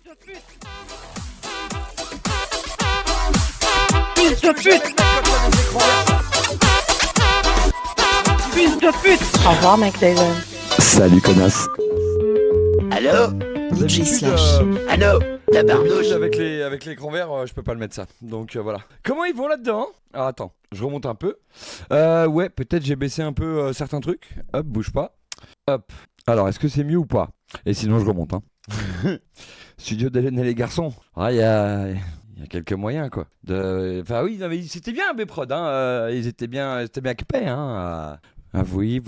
Fils de pute. Fils de pute. Au revoir, McDaven. Salut, connasse. Allô DJ Slash. Allô La barbouche. Avec l'écran vert, je peux pas le mettre ça. Donc voilà. Comment ils vont là-dedans? Ah, attends, je remonte un peu. Ouais, peut-être j'ai baissé un peu certains trucs. Hop, bouge pas. Hop. Alors, est-ce que c'est mieux ou pas? Et sinon, je remonte. Hein. Studio d'Hélène et les garçons. Ah, il y a quelques moyens, quoi. Enfin, oui, non, mais c'était bien, Bprod. Hein. Ils étaient bien capés. Hein. Ah oui.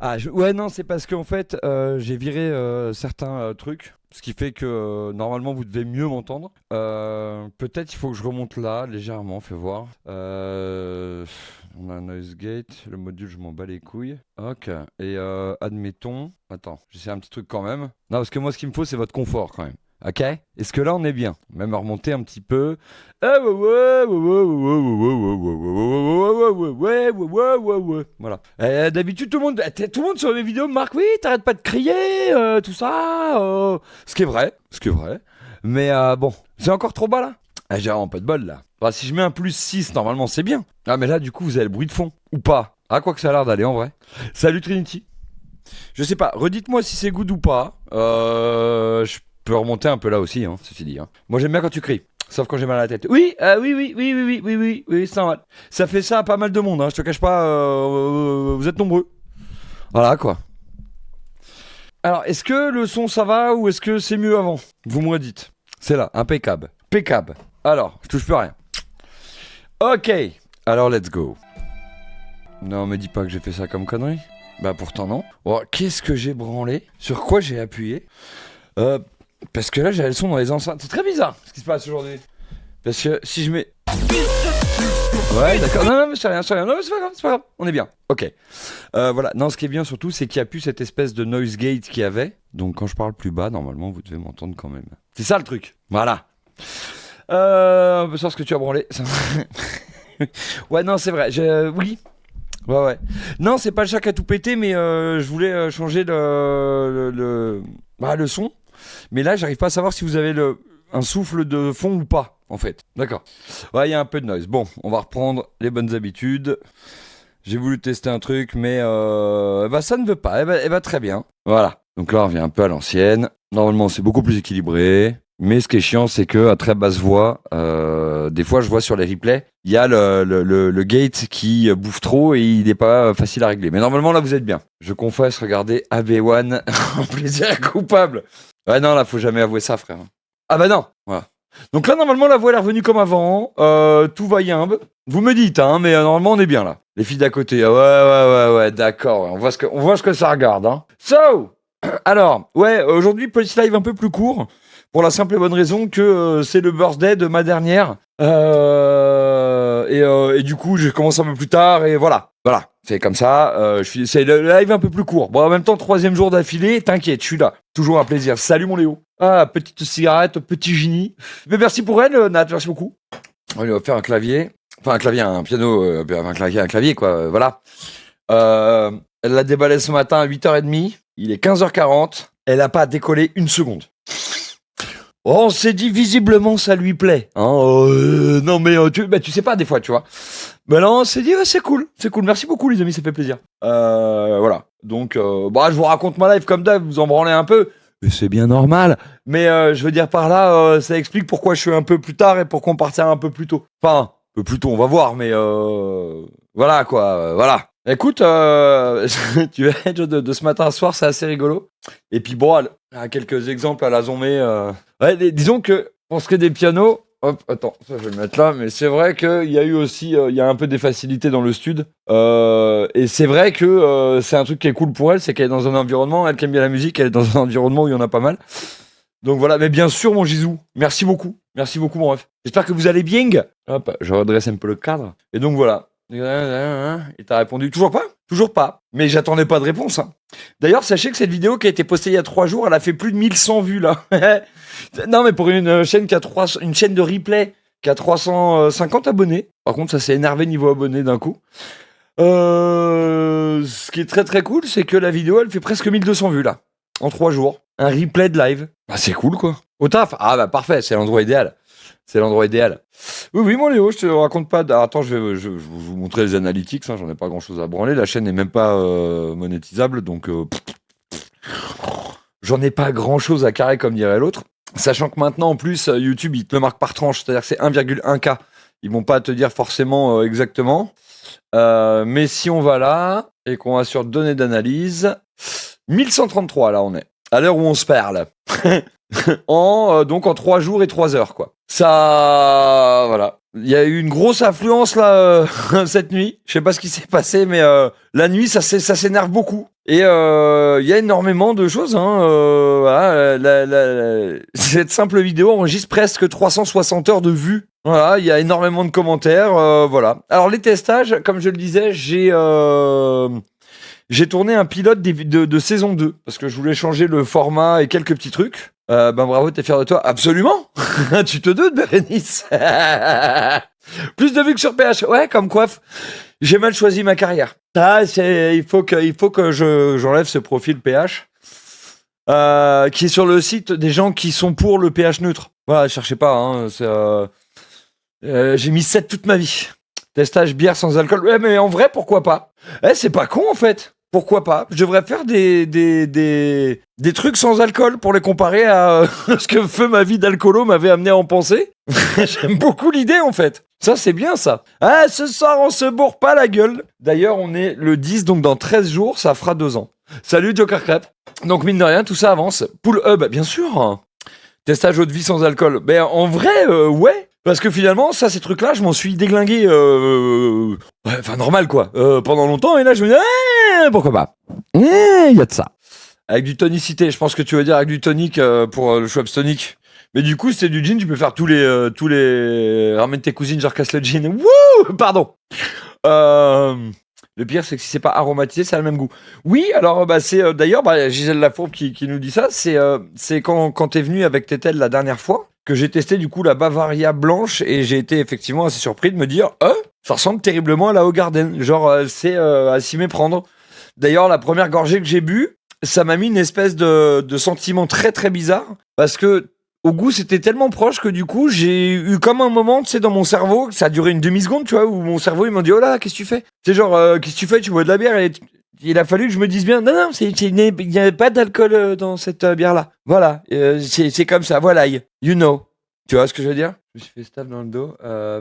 Ah, ouais, non, c'est parce qu'en fait, j'ai viré certains trucs. Ce qui fait que normalement vous devez mieux m'entendre. Peut-être il faut que je remonte là légèrement, fais voir. On a un noise gate, le module je m'en bats les couilles. Ok, et admettons... Attends, j'essaie un petit truc quand même. Non, parce que moi ce qu'il me faut c'est votre confort quand même. Ok? Est-ce que là on est bien? Même à remonter un petit peu. Voilà. D'habitude tout le monde sur mes vidéos me marque oui, t'arrêtes pas de crier, tout ça. Ce qui est vrai. Mais bon, c'est encore trop bas là. J'ai vraiment pas de bol là. Enfin, si je mets un plus 6, normalement c'est bien. Ah mais là du coup vous avez le bruit de fond. Ou pas. Ah quoi que ça a l'air d'aller en vrai. Salut Trinity. Je sais pas, redites-moi si c'est good ou pas. Je peux remonter un peu là aussi, hein, ceci dit. Hein. Moi j'aime bien quand tu cries, sauf quand j'ai mal à la tête. Oui, oui, c'est normal. Ça fait ça à pas mal de monde, hein, je te cache pas, vous êtes nombreux. Voilà quoi. Alors, est-ce que le son ça va ou est-ce que c'est mieux avant? Vous me redites. C'est là, impeccable. Impeccable. Alors, je touche plus à rien. Ok, alors let's go. Non, me dis pas que j'ai fait ça comme connerie. Bah pourtant non. Oh, qu'est-ce que j'ai branlé? Sur quoi j'ai appuyé? Parce que là j'ai le son dans les enceintes. C'est très bizarre ce qui se passe aujourd'hui. Parce que si je mets... Ouais d'accord, non mais c'est rien, non mais c'est pas grave, on est bien. Ok. Voilà, non ce qui est bien surtout c'est qu'il n'y a plus cette espèce de noise gate qu'il y avait. Donc quand je parle plus bas, normalement vous devez m'entendre quand même. C'est ça le truc, voilà. On peut savoir ce que tu as branlé. Ouais non c'est vrai, oui. Ouais. Non, c'est pas le chat qui a tout pété, mais je voulais changer le son. Mais là, j'arrive pas à savoir si vous avez un souffle de fond ou pas, en fait. D'accord. Ouais, il y a un peu de noise. Bon, on va reprendre les bonnes habitudes. J'ai voulu tester un truc, mais ça ne veut pas. Elle va très bien. Voilà. Donc là, on revient un peu à l'ancienne. Normalement, c'est beaucoup plus équilibré. Mais ce qui est chiant, c'est que à très basse voix, des fois, je vois sur les replays, il y a le gate qui bouffe trop et il n'est pas facile à régler. Mais normalement, là, vous êtes bien. Je confesse, regardez AB1 en plaisir coupable. Ouais, non, là, faut jamais avouer ça, frère. Ah bah non. Voilà. Donc là, normalement, la voix elle est revenue comme avant. Tout va yimbe. Vous me dites, hein, mais normalement, on est bien là. Les filles d'à côté. Ouais, d'accord. Ouais. On voit ce que ça regarde. Hein. So, alors, ouais, aujourd'hui, Police Live un peu plus court. Pour la simple et bonne raison que c'est le birthday de ma dernière. Et du coup, je commence un peu plus tard et voilà. Voilà, c'est comme ça. C'est le live un peu plus court. Bon, en même temps, 3e jour d'affilée, t'inquiète, je suis là. Toujours un plaisir. Salut mon Léo. Ah, petite cigarette, petit génie. Mais merci pour elle, Nat, merci beaucoup. On lui va faire un clavier. Enfin, un piano, un clavier, quoi. Voilà. Elle l'a déballé ce matin à 8h30. Il est 15h40. Elle n'a pas décollé une seconde. Oh, on s'est dit visiblement ça lui plaît. Hein, non mais tu sais pas des fois, tu vois. Mais là on s'est dit c'est cool. Merci beaucoup les amis, ça fait plaisir. Voilà. Donc je vous raconte ma life comme d'hab, vous en branlez un peu. Et c'est bien normal. Mais je veux dire par là, ça explique pourquoi je suis un peu plus tard et pourquoi on partira un peu plus tôt. Enfin, un peu plus tôt, on va voir. Mais voilà quoi. Voilà. Écoute, tu vois, de ce matin à ce soir, c'est assez rigolo. Et puis bon, quelques exemples à la zombie. Ouais, disons que pour ce qui est des pianos, hop, attends, ça je vais le mettre là, mais c'est vrai qu'il y a eu aussi, il y a un peu des facilités dans le stud. Et c'est vrai que c'est un truc qui est cool pour elle, c'est qu'elle est dans un environnement, elle qui aime bien la musique, elle est dans un environnement où il y en a pas mal. Donc voilà, mais bien sûr mon Jisoo, merci beaucoup mon ref. J'espère que vous allez bien. Hop, je redresse un peu le cadre. Et donc voilà. Et t'as répondu toujours pas. Mais j'attendais pas de réponse. Hein. D'ailleurs, sachez que cette vidéo qui a été postée il y a 3 jours, elle a fait plus de 1100 vues là. Non, mais pour une chaîne une chaîne de replay qui a 350 abonnés. Par contre, ça s'est énervé niveau abonnés d'un coup. Ce qui est très très cool, c'est que la vidéo, elle fait presque 1200 vues là, en 3 jours. Un replay de live. Bah c'est cool quoi. Au taf? Ah bah parfait, c'est l'endroit idéal. C'est l'endroit idéal. Oui, mon Léo, je te raconte pas. Attends, je vais vous montrer les analytics. J'en ai pas grand chose à branler. La chaîne n'est même pas monétisable, donc j'en ai pas grand chose à carrer, comme dirait l'autre. Sachant que maintenant, en plus, YouTube, il te le marque par tranche, c'est-à-dire que c'est 1,1K. Ils vont pas te dire forcément exactement. Mais si on va là et qu'on va sur données d'analyse, 1133, là, on est. À l'heure où on se parle. Donc en 3 jours et 3 heures, quoi. Ça, voilà. Il y a eu une grosse affluence là cette nuit. Je sais pas ce qui s'est passé, mais la nuit, ça s'énerve beaucoup. Et il y a énormément de choses. Voilà, cette simple vidéo enregistre presque 360 heures de vues. Voilà, il y a énormément de commentaires. Voilà. Alors les testages, comme je le disais, j'ai tourné un pilote de saison 2 parce que je voulais changer le format et quelques petits trucs. Bravo, t'es fier de toi? Absolument. Tu te doutes, Bérénice? Plus de vues que sur PH. Ouais, comme quoi, j'ai mal choisi ma carrière. Il faut que j'enlève ce profil PH qui est sur le site des gens qui sont pour le PH neutre. Voilà, cherchez pas. Hein, j'ai mis 7 toute ma vie. Testage bière sans alcool. Ouais, mais en vrai, pourquoi pas? C'est pas con en fait. Pourquoi pas? Je devrais faire des trucs sans alcool pour les comparer à ce que feu ma vie d'alcoolo m'avait amené à en penser. J'aime beaucoup l'idée en fait. Ça c'est bien ça. Ce soir on se bourre pas la gueule. D'ailleurs on est le 10, donc dans 13 jours ça fera 2 ans. Salut Joker Crêpe. Donc mine de rien tout ça avance. Pool Hub, bien sûr. Testage eau de vie sans alcool. Ben en vrai ouais. Parce que finalement, ces trucs-là, je m'en suis déglingué, normal quoi, pendant longtemps, et là je me dis, pourquoi pas? Il y a de ça. Avec du tonicité, je pense que tu veux dire avec du tonic pour le Schweppes tonic. Mais du coup, c'est du gin, tu peux faire tous les... Ramène tes cousines, je recasse le gin. Wouh! Pardon. Le pire, c'est que si c'est pas aromatisé, ça a le même goût. Oui, alors c'est d'ailleurs Gisèle Lafourbe qui nous dit ça. C'est quand t'es venu avec Tétel la dernière fois que j'ai testé du coup la Bavaria blanche et j'ai été effectivement assez surpris de me dire ça ressemble terriblement à la Hoegaarden. Genre c'est à s'y méprendre. D'ailleurs, la première gorgée que j'ai bu, ça m'a mis une espèce de sentiment très très bizarre parce que au goût, c'était tellement proche que du coup, j'ai eu comme un moment, tu sais, dans mon cerveau, ça a duré une demi-seconde, tu vois, où mon cerveau, il m'a dit, oh là, qu'est-ce que tu fais? Tu sais, genre, qu'est-ce que tu fais? Tu bois de la bière et il a fallu que je me dise bien, non, il n'y a pas d'alcool dans cette bière-là. Voilà, c'est comme ça, voilà, you know. Tu vois ce que je veux dire? Je me suis fait stab dans le dos,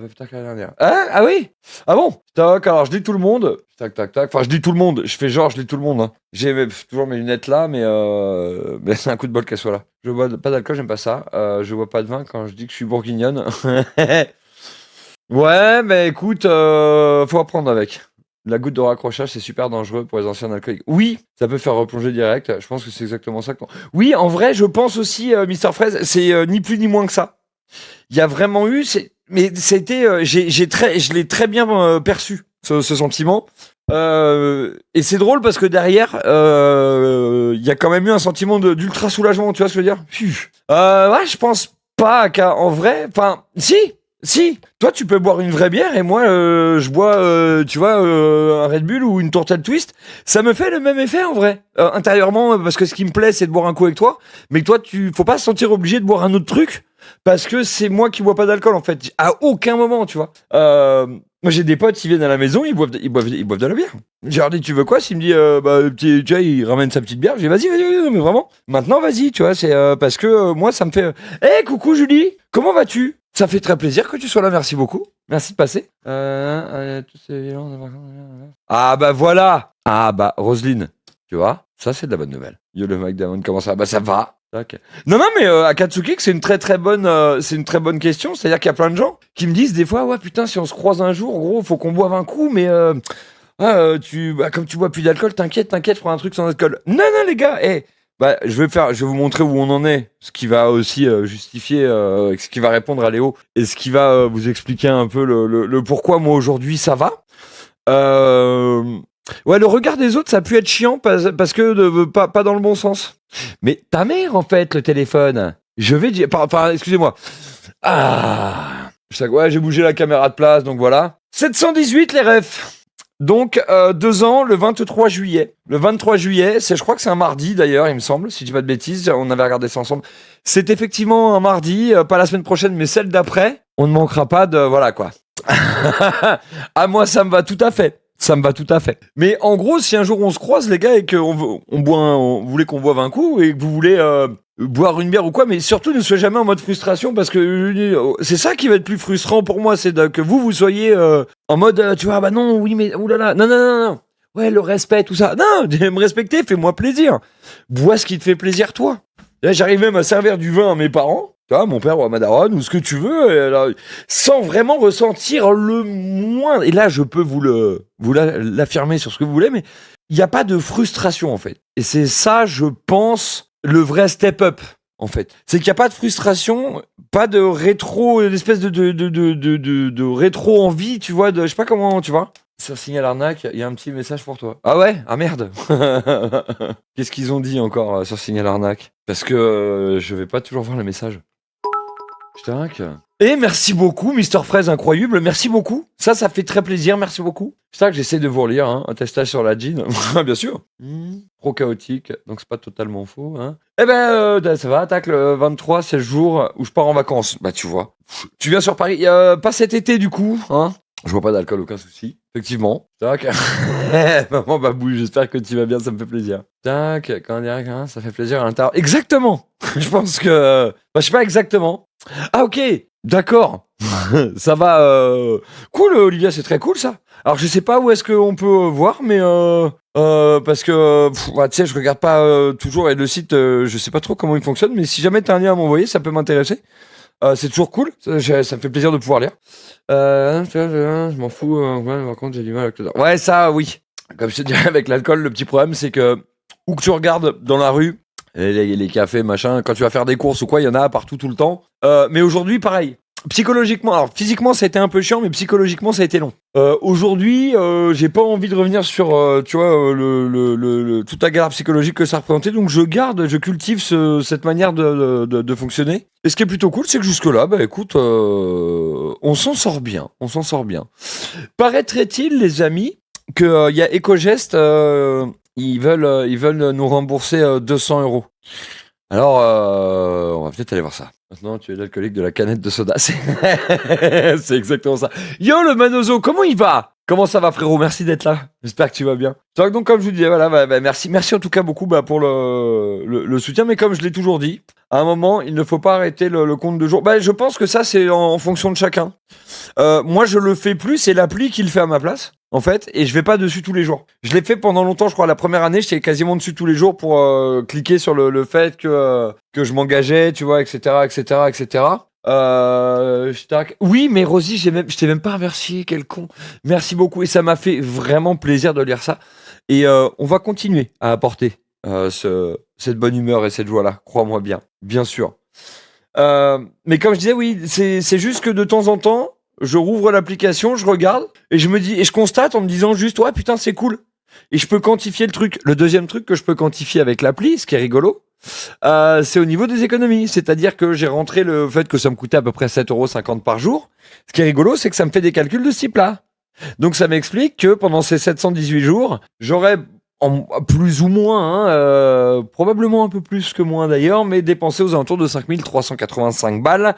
putain, que la dernière. Ah oui? Ah bon? Tac, alors je dis tout le monde. Tac. Enfin, je dis tout le monde. Je fais genre, je dis tout le monde. Hein. J'ai toujours mes lunettes là, mais c'est un coup de bol qu'elles soient là. Je bois pas d'alcool, j'aime pas ça. Je bois pas de vin quand je dis que je suis bourguignonne. Ouais, mais écoute, faut apprendre avec. La goutte de raccrochage, c'est super dangereux pour les anciens alcooliques. Oui, ça peut faire replonger direct. Je pense que c'est exactement ça. Oui, en vrai, je pense aussi, Mister Fraise, c'est ni plus ni moins que ça. Il y a vraiment eu, mais c'était, je l'ai très bien perçu ce sentiment. Et c'est drôle parce que derrière, il y a quand même eu un sentiment d'ultra soulagement. Tu vois ce que je veux dire? Ouais, je pense pas qu'en vrai, enfin, si. Toi, tu peux boire une vraie bière et moi, je bois, tu vois, un Red Bull ou une Tourtel Twist. Ça me fait le même effet en vrai, intérieurement, parce que ce qui me plaît, c'est de boire un coup avec toi. Mais que toi, faut pas se sentir obligé de boire un autre truc. Parce que c'est moi qui bois pas d'alcool en fait, à aucun moment, tu vois. Moi j'ai des potes qui viennent à la maison, ils boivent de la bière. J'ai leur dit tu veux quoi? S'il me dit tu vois, il ramène sa petite bière, j'ai dit vas-y, mais vraiment. Maintenant vas-y, tu vois, c'est parce que moi ça me fait coucou Julie, comment vas-tu? Ça fait très plaisir que tu sois là, merci beaucoup. Merci de passer. Ah bah voilà. Ah bah Roselyne, tu vois, ça c'est de la bonne nouvelle. Yo le Mike Damon, comment ça? Bah ça va. Okay. Non, mais Akatsuki, c'est une très bonne question. C'est-à-dire qu'il y a plein de gens qui me disent des fois, ouais, putain, si on se croise un jour, gros, faut qu'on boive un coup, mais comme tu bois plus d'alcool, t'inquiète, je prends un truc sans alcool. Non, les gars, je vais vous montrer où on en est, ce qui va aussi justifier, ce qui va répondre à Léo et ce qui va vous expliquer un peu le pourquoi moi aujourd'hui ça va. Ouais, le regard des autres, ça a pu être chiant parce que pas dans le bon sens. Mais ta mère, en fait, le téléphone. Je vais dire... excusez-moi. Ouais, j'ai bougé la caméra de place, donc voilà. 718, les refs. Donc 2 ans, le 23 juillet. Le 23 juillet, je crois que c'est un mardi d'ailleurs, il me semble, si je dis pas de bêtises, on avait regardé ça ensemble. C'est effectivement un mardi, pas la semaine prochaine, mais celle d'après. On ne manquera pas de... Voilà quoi. À moi, ça me va tout à fait. Ça me va tout à fait. Mais en gros, si un jour on se croise, les gars, et qu'on vous voulez qu'on boive un coup, et que vous voulez boire une bière ou quoi, mais surtout ne soyez jamais en mode frustration, parce que c'est ça qui va être plus frustrant pour moi, c'est que vous soyez en mode, tu vois, bah non, oui, mais oulala, non. Ouais, le respect, tout ça. Non, me respecter, fais-moi plaisir. Bois ce qui te fait plaisir, toi. Là, j'arrive même à servir du vin à mes parents. Tu vois, mon père ou à ma daronne, ou ce que tu veux, et là, sans vraiment ressentir le moindre. Et là, je peux vous l'affirmer sur ce que vous voulez, mais il n'y a pas de frustration, en fait. Et c'est ça, je pense, le vrai step-up, en fait. C'est qu'il n'y a pas de frustration, pas de rétro, une espèce de rétro envie, tu vois, je sais pas comment, tu vois. Sur Signal Arnaque, il y a un petit message pour toi. Ah ouais? Ah merde. Qu'est-ce qu'ils ont dit encore sur Signal Arnaque? Parce que je vais pas toujours voir le message. Putain. Et merci beaucoup, Mister Fraise incroyable. Merci beaucoup. Ça fait très plaisir. Merci beaucoup. C'est ça que j'essaie de vous relire. Hein. Un testage sur la jean. Bien sûr. Trop chaotique. Donc c'est pas totalement faux. Hein. Eh ben, ça va. Attaque le 23, c'est le jour où je pars en vacances. Bah, tu vois. Tu viens sur Paris. Pas cet été, du coup. Hein. Je vois pas d'alcool, aucun souci. Effectivement. Tac. Maman Babou, j'espère que tu vas bien, ça me fait plaisir. Tac, quand on dirait que ça fait plaisir à l'intérieur. Exactement. Je pense que... Bah, je sais pas exactement. Ah, ok. D'accord. Ça va... Cool, Olivia, c'est très cool, ça. Alors, je sais pas où est-ce qu'on peut voir, mais... parce que... tu sais, je regarde pas toujours, et le site, je sais pas trop comment il fonctionne, mais si jamais t'as un lien à m'envoyer, ça peut m'intéresser. C'est toujours cool, ça me fait plaisir de pouvoir lire. Je m'en fous, par contre j'ai du mal avec le... Ouais, ça, oui. Comme je te dirais avec l'alcool, le petit problème c'est que où que tu regardes dans la rue, les cafés, machin, quand tu vas faire des courses ou quoi, il y en a partout tout le temps. Mais aujourd'hui, pareil. Psychologiquement, alors physiquement ça a été un peu chiant, mais psychologiquement ça a été long. Aujourd'hui, j'ai pas envie de revenir sur, tu vois, toute la galère psychologique que ça représentait, donc je cultive cette manière de fonctionner. Et ce qui est plutôt cool, c'est que jusque-là, bah écoute, on s'en sort bien, Paraîtrait-il, les amis, que y a Ecogest, ils veulent nous rembourser 200 €. Alors, on va peut-être aller voir ça. Maintenant, tu es l'alcoolique de la canette de soda. C'est exactement ça. Yo, le Manozo, comment il va? Comment ça va, frérot? Merci d'être là. J'espère que tu vas bien. Donc, comme je vous disais, voilà, merci en tout cas beaucoup pour le soutien. Mais comme je l'ai toujours dit, à un moment, il ne faut pas arrêter le compte de jours. Je pense que ça, c'est en fonction de chacun. Moi, je le fais plus. C'est l'appli qui le fait à ma place, en fait. Et je vais pas dessus tous les jours. Je l'ai fait pendant longtemps, je crois. La première année, j'étais quasiment dessus tous les jours pour cliquer sur le fait que je m'engageais, tu vois, etc. Oui, mais Rosie, je t'ai même pas remercié, quel con. Merci beaucoup. Et ça m'a fait vraiment plaisir de lire ça. Et on va continuer à apporter cette bonne humeur et cette joie-là. Crois-moi bien sûr. Mais comme je disais, oui, c'est juste que de temps en temps, je rouvre l'application, je regarde, et je me dis, et je constate en me disant juste, ouais, putain, c'est cool. Et je peux quantifier le truc. Le deuxième truc que je peux quantifier avec l'appli, ce qui est rigolo, c'est au niveau des économies. C'est-à-dire que j'ai rentré le fait que ça me coûtait à peu près 7,50 € par jour. Ce qui est rigolo, c'est que ça me fait des calculs de ce type-là. Donc ça m'explique que pendant ces 718 jours, j'aurais plus ou moins, probablement un peu plus que moins d'ailleurs, mais dépensé aux alentours de 5385 balles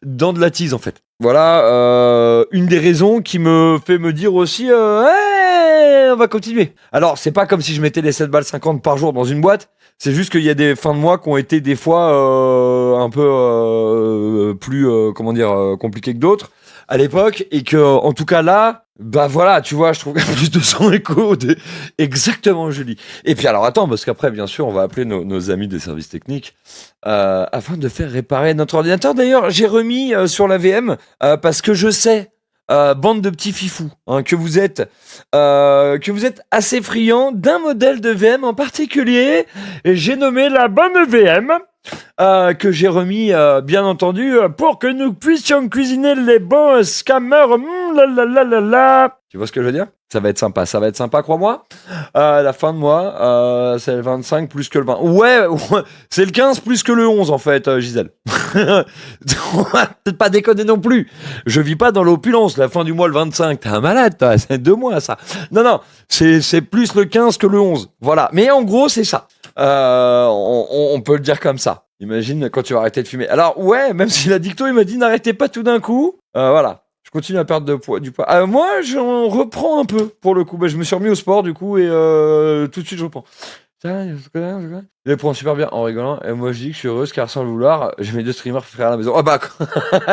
dans de la tease en fait. Voilà, une des raisons qui me fait me dire aussi, on va continuer. Alors, c'est pas comme si je mettais les 7 balles 50 par jour dans une boîte, c'est juste qu'il y a des fins de mois qui ont été des fois un peu plus, compliquées que d'autres à l'époque, et que, en tout cas là, bah voilà, tu vois, je trouve plus de 200 échos. Exactement, Julie. Et puis alors, attends, parce qu'après, bien sûr, on va appeler nos amis des services techniques afin de faire réparer notre ordinateur. D'ailleurs, j'ai remis sur la VM parce que je sais, bande de petits fifous, hein, que vous êtes assez friands d'un modèle de VM en particulier. Et j'ai nommé la bonne VM. Que j'ai remis, bien entendu, pour que nous puissions cuisiner les bons scammers, la la la la la. Tu vois ce que je veux dire? Ça va être sympa, crois-moi. La fin de mois, c'est le 25 plus que le 20. Ouais, c'est le 15 plus que le 11 en fait, Gisèle. Peut-être pas déconner non plus. Je vis pas dans l'opulence, la fin du mois le 25. T'es un malade, toi. C'est 2 mois ça. Non, c'est plus le 15 que le 11. Voilà. Mais en gros, c'est ça. On peut le dire comme ça. Imagine quand tu vas arrêter de fumer. Alors ouais, même si l'addicto il m'a dit n'arrêtez pas tout d'un coup. Voilà. Je continue à perdre du poids. Moi, j'en reprends un peu, pour le coup. Je me suis remis au sport, du coup, et tout de suite, je reprends. Il les prend super bien en rigolant. Et moi, je dis que je suis heureuse car sans le vouloir, j'ai mes 2 streamers frères à la maison. Ah bah,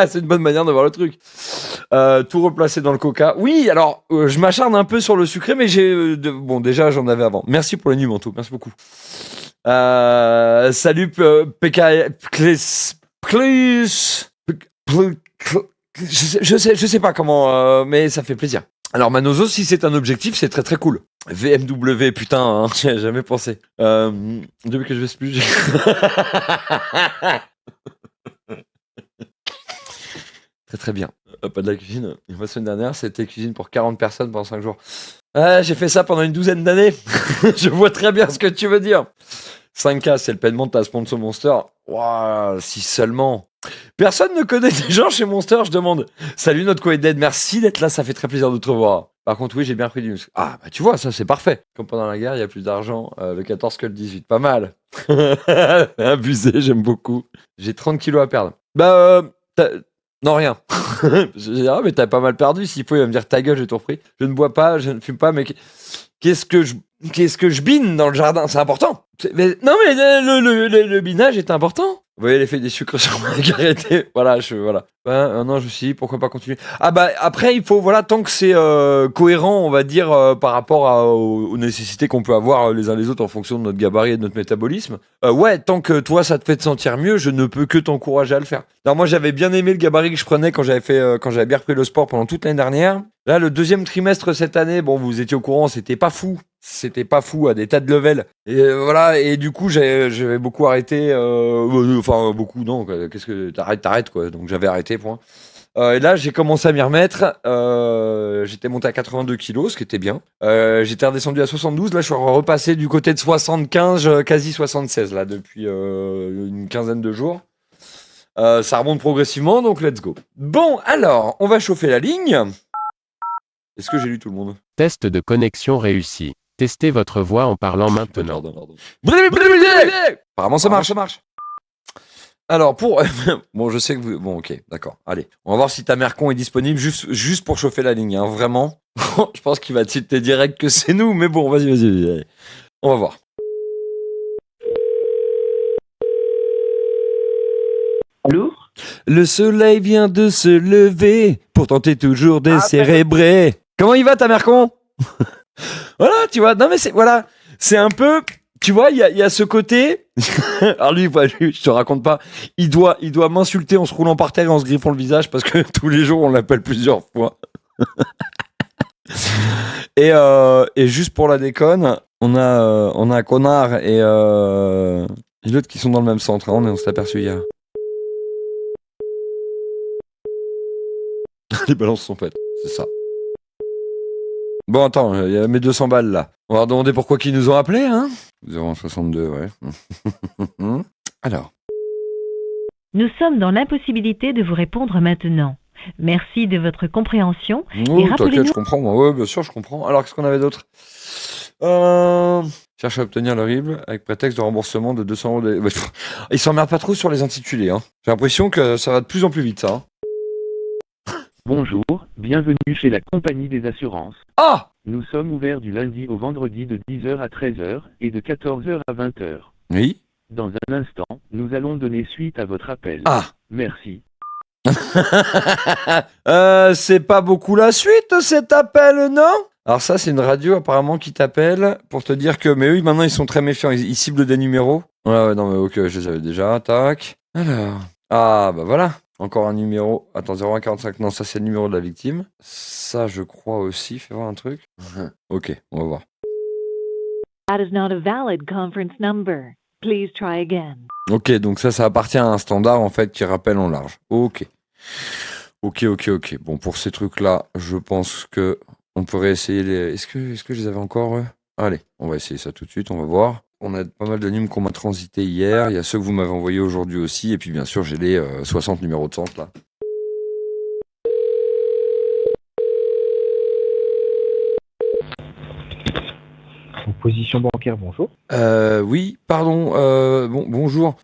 c'est une bonne manière de voir le truc. Tout replacer dans le coca. Oui, alors, je m'acharne un peu sur le sucré, mais bon, déjà, j'en avais avant. Merci pour les nuits, Mantou. Merci beaucoup. Salut, PK... Je sais pas comment, mais ça fait plaisir. Alors Manozo, si c'est un objectif, c'est très très cool. VMW, putain, hein, j'y ai jamais pensé. Depuis que je vais plus, très très bien. Pas de la cuisine. La semaine dernière, c'était cuisine pour 40 personnes pendant 5 jours. J'ai fait ça pendant une 12aine d'années. Je vois très bien ce que tu veux dire. 5K, c'est le paiement de ta sponsor Monster. Waouh, si seulement. Personne ne connaît des gens chez Monster, je demande. Salut notre co-dead, merci d'être là, ça fait très plaisir de te revoir. Par contre, oui, j'ai bien pris du muscle. Ah, bah tu vois, ça c'est parfait. Comme pendant la guerre, il y a plus d'argent le 14 que le 18. Pas mal. Abusé, j'aime beaucoup. J'ai 30 kilos à perdre. Non, rien. Je dis, mais t'as pas mal perdu. S'il faut, il va me dire ta gueule, j'ai tout repris. Je ne bois pas, je ne fume pas, mais qu'est-ce que je bine dans le jardin? C'est important. Non, mais le binage est important. Vous voyez l'effet des sucres sur ma carité. Voilà. Non, je me suis dit, pourquoi pas continuer. Ah bah, après, il faut, voilà, tant que c'est cohérent, on va dire, par rapport aux nécessités qu'on peut avoir les uns les autres en fonction de notre gabarit et de notre métabolisme. Ouais, tant que toi, ça te fait te sentir mieux, je ne peux que t'encourager à le faire. Alors moi, j'avais bien aimé le gabarit que je prenais quand j'avais bien repris le sport pendant toute l'année dernière. Là, le 2e trimestre cette année, bon, vous étiez au courant, c'était pas fou à des tas de levels. Et voilà, et du coup, j'avais beaucoup arrêté. Enfin, beaucoup, non. Qu'est-ce que t'arrêtes, quoi. Donc j'avais arrêté, point. Et là, j'ai commencé à m'y remettre. J'étais monté à 82 kilos, ce qui était bien. J'étais redescendu à 72. Là, je suis repassé du côté de 75, quasi 76, là, depuis une quinzaine de jours. Ça remonte progressivement, donc let's go. Bon, alors, on va chauffer la ligne. Est-ce que j'ai lu tout le monde? Test de connexion réussi. Testez votre voix en parlant maintenant. Pardon. Apparemment, ça marche. Alors, bon, je sais que vous... Bon, ok, d'accord. Allez, on va voir si ta mère con est disponible juste pour chauffer la ligne, hein, vraiment. Je pense qu'il va tilter direct que c'est nous, mais bon, vas-y. Allez. On va voir. Allô? Le soleil vient de se lever, pourtant t'es toujours décérébré. Comment il va ta mère con? Voilà, tu vois. Non mais c'est un peu, tu vois, il y a ce côté. Alors lui, je te raconte pas. Il doit m'insulter en se roulant par terre et en se griffant le visage parce que tous les jours on l'appelle plusieurs fois. Et juste pour la déconne, on a Connard et l'autre qui sont dans le même centre. Hein, on s'est aperçu hier. Les balances sont faites, c'est ça. Bon, attends, il y a mes 200 balles là. On va leur demander pourquoi ils nous ont appelés, hein. 0,62, ouais. Alors. Nous sommes dans l'impossibilité de vous répondre maintenant. Merci de votre compréhension. Oh, et t'inquiète, je comprends, moi. Ouais, bien sûr, je comprends. Alors, qu'est-ce qu'on avait d'autre? Cherche à obtenir le RIB avec prétexte de remboursement de 200 €. Ils s'emmerdent pas trop sur les intitulés, hein. J'ai l'impression que ça va de plus en plus vite, ça. Hein. Bonjour, bienvenue chez la compagnie des assurances. Ah! Nous sommes ouverts du lundi au vendredi de 10h à 13h et de 14h à 20h. Oui. Dans un instant, nous allons donner suite à votre appel. Ah! Merci. C'est pas beaucoup la suite, cet appel, non? Alors ça, c'est une radio apparemment qui t'appelle pour te dire que... Mais eux, maintenant, ils sont très méfiants. Ils ciblent des numéros. Ouais, non, mais ok, je les avais déjà. Tac. Alors... Ah, bah voilà. Encore un numéro. Attends, 0145. Non, ça, c'est le numéro de la victime. Ça, je crois aussi. Fais voir un truc. Ok, on va voir. That is not a valid conference number. Please try again. Ok, donc ça appartient à un standard, en fait, qui rappelle en large. Ok. Ok. Bon, pour ces trucs-là, je pense que on pourrait essayer les. Est-ce que je les avais encore Allez, on va essayer ça tout de suite, on va voir. On a pas mal de numéros qu'on m'a transité hier. Il y a ceux que vous m'avez envoyés aujourd'hui aussi. Et puis, bien sûr, j'ai les 60 numéros de centre là. Position bancaire, bonjour. Oui, pardon. Bonjour.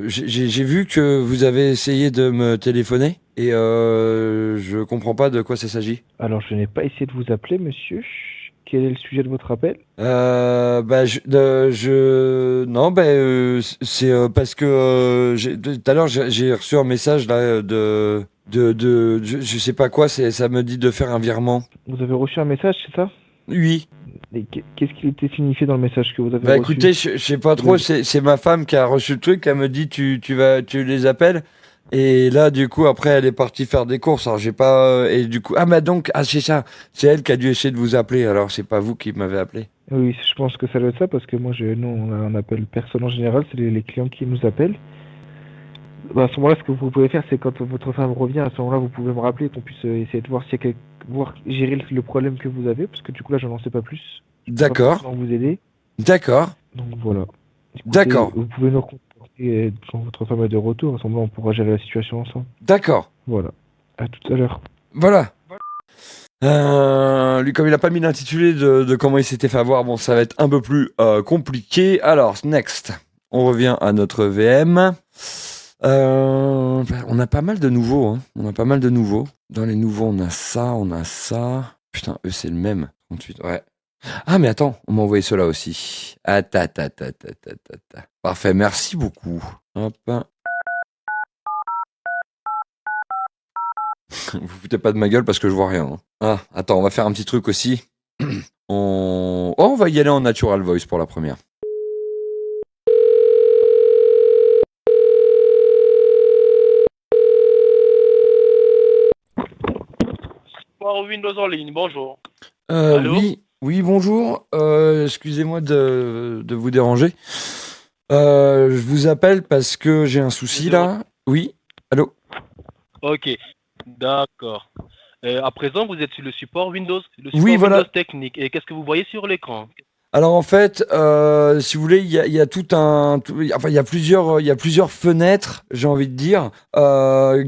J'ai vu que vous avez essayé de me téléphoner et je comprends pas de quoi ça s'agit. Alors, je n'ai pas essayé de vous appeler, monsieur. Quel est le sujet de votre appel? C'est parce que tout à l'heure j'ai reçu un message là je sais pas quoi. Ça me dit de faire un virement. Vous avez reçu un message, c'est ça? Oui. Et qu'est-ce qui était signifié dans le message que vous avez Bah reçu? écoutez, je sais pas trop, c'est ma femme qui a reçu le truc, elle me dit tu les appelles et là du coup après elle est partie faire des courses, alors j'ai pas et du coup c'est ça, c'est elle qui a dû essayer de vous appeler, alors c'est pas vous qui m'avez appelé. Oui, je pense que ça doit être ça parce que nous on appelle personne en général, c'est les clients qui nous appellent. Bah, à ce moment-là, ce que vous pouvez faire, c'est quand votre femme revient, à ce moment-là, vous pouvez me rappeler qu'on puisse essayer de voir s'il y a gérer le problème que vous avez, parce que du coup là, je n'en sais pas plus. D'accord. Comment vous aider. D'accord. Donc voilà. Écoutez, D'accord. vous pouvez nous contacter quand votre femme est de retour. À ce moment-là, on pourra gérer la situation ensemble. D'accord. Voilà. À tout à l'heure. Voilà. Lui, comme il a pas mis l'intitulé de comment il s'était fait avoir, bon, ça va être un peu plus compliqué. Alors, next. On revient à notre VM. On a pas mal de nouveaux, hein. On a pas mal de nouveaux. Dans les nouveaux, on a ça. Putain, eux, c'est le même. 38, ouais. Ah, mais attends, on m'a envoyé ceux-là aussi. Parfait, merci beaucoup. Hop. Vous foutez pas de ma gueule parce que je vois rien. Hein. Ah, attends, on va faire un petit truc aussi. On va y aller en Natural Voice pour la première. Windows en ligne, bonjour. Allô? Oui, bonjour. Excusez-moi de vous déranger. Je vous appelle parce que j'ai un souci là. Oui, allô? Ok, d'accord. À présent, vous êtes sur le support Windows, le support Oui, voilà. Windows technique. Et qu'est-ce que vous voyez sur l'écran? Alors en fait, si vous voulez, il y a il y a plusieurs fenêtres, j'ai envie de dire,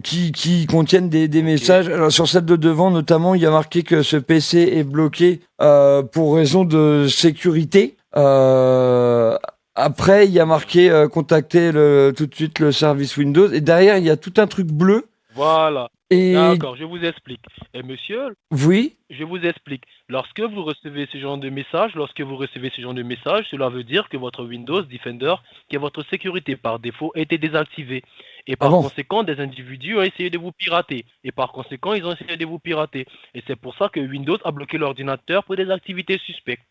qui contiennent des messages. Alors sur celle de devant, notamment, il y a marqué que ce PC est bloqué pour raison de sécurité. Après, il y a marqué contacter tout de suite le service Windows. Et derrière, il y a tout un truc bleu. Voilà. Et D'accord, je vous explique. Et monsieur, oui. je vous explique. Lorsque vous recevez ce genre de message, cela veut dire que votre Windows Defender, qui est votre sécurité par défaut, a été désactivé. Et par conséquent, des individus ont essayé de vous pirater. Et c'est pour ça que Windows a bloqué l'ordinateur pour des activités suspectes.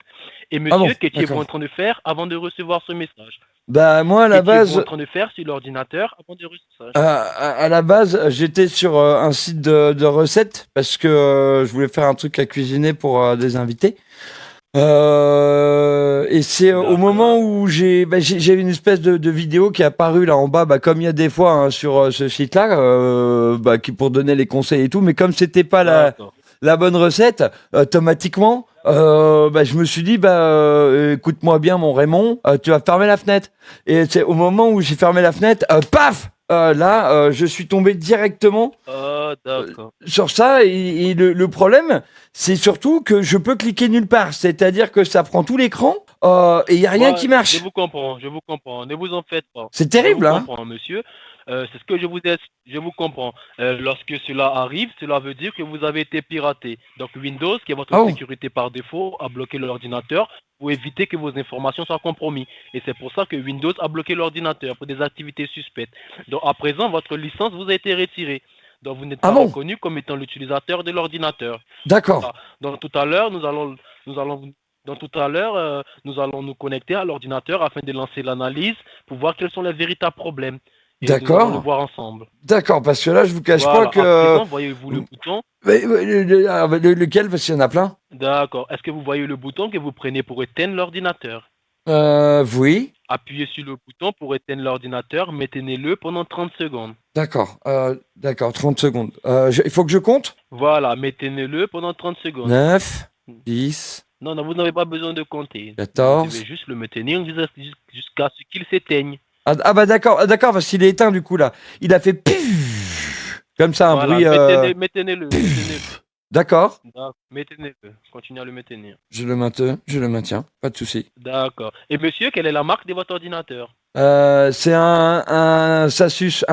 Et monsieur, qu'étiez-vous en train de faire avant de recevoir ce message? Bah moi à la base, qu'étiez-vous en train de faire sur l'ordinateur avant de recevoir ce message? à la base, j'étais sur un site de recettes parce que je voulais faire un truc à cuisiner pour des invités. Et c'est au moment où j'ai une espèce de vidéo qui est apparue là en bas, comme il y a des fois hein, sur ce site-là, qui pour donner les conseils et tout, mais comme c'était pas la bonne recette, automatiquement, je me suis dit, écoute-moi bien mon Raymond, tu vas fermer la fenêtre. Et c'est au moment où j'ai fermé la fenêtre, paf, je suis tombé directement sur ça. Et le problème, c'est surtout que je peux cliquer nulle part. C'est-à-dire que ça prend tout l'écran et il n'y a rien qui marche. Je vous comprends. Ne vous en faites pas. C'est terrible, hein. Je vous comprends, monsieur. C'est ce que je vous comprends. Lorsque cela arrive, cela veut dire que vous avez été piraté. Donc Windows, qui est votre sécurité par défaut, a bloqué l'ordinateur pour éviter que vos informations soient compromises. Et c'est pour ça que Windows a bloqué l'ordinateur pour des activités suspectes. Donc à présent, votre licence vous a été retirée. Donc vous n'êtes pas reconnu comme étant l'utilisateur de l'ordinateur. D'accord. Donc tout à l'heure, nous allons nous connecter à l'ordinateur afin de lancer l'analyse pour voir quels sont les véritables problèmes. Et d'accord. Nous allons le voir ensemble. D'accord, parce que là, je vous cache pas que... À présent, voyez-vous le bouton? Lequel? Parce qu'il y en a plein. D'accord. Est-ce que vous voyez le bouton que vous prenez pour éteindre l'ordinateur? Oui. Appuyez sur le bouton pour éteindre l'ordinateur, maintenez-le pendant 30 secondes. D'accord. D'accord, 30 secondes. Il faut que je compte? Voilà, maintenez-le pendant 30 secondes. 9, 10, Non, non, vous n'avez pas besoin de compter. 14. Vous devez juste le maintenir jusqu'à ce qu'il s'éteigne. Bah d'accord, d'accord, parce qu'il est éteint du coup là. Il a fait pif, comme ça un Voilà, bruit. maintenez-le, maintenez-le. D'accord. Maintenez-le, continuez à le maintenir. Je le maintiens, pas de souci. D'accord. Et monsieur, quelle est la marque de votre ordinateur? C'est un Asus,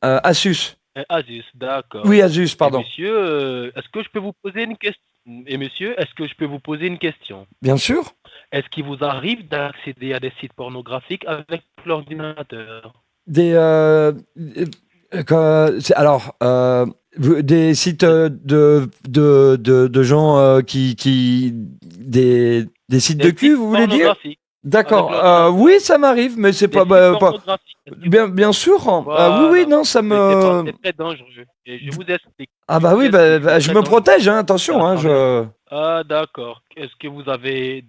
Asus. Asus, d'accord. Oui, Asus, pardon. Et monsieur, est-ce que je peux vous poser une question? Et monsieur, est-ce que je peux vous poser une question? Bien sûr. Est-ce qu'il vous arrive d'accéder à des sites pornographiques avec l'ordinateur? Alors, des sites de gens des sites de cul, vous voulez dire? Pornographiques. D'accord. Oui, ça m'arrive, mais c'est Des pas, sites pas pornographiques. bien sûr. Oui, Voilà. oui, non, ça C'est me. très dangereux. Et je vous explique. Ah bah Je vous oui, explique, c'est je très me dangereux. protège, hein, attention, hein, je. Ah, d'accord. Est-ce que vous avez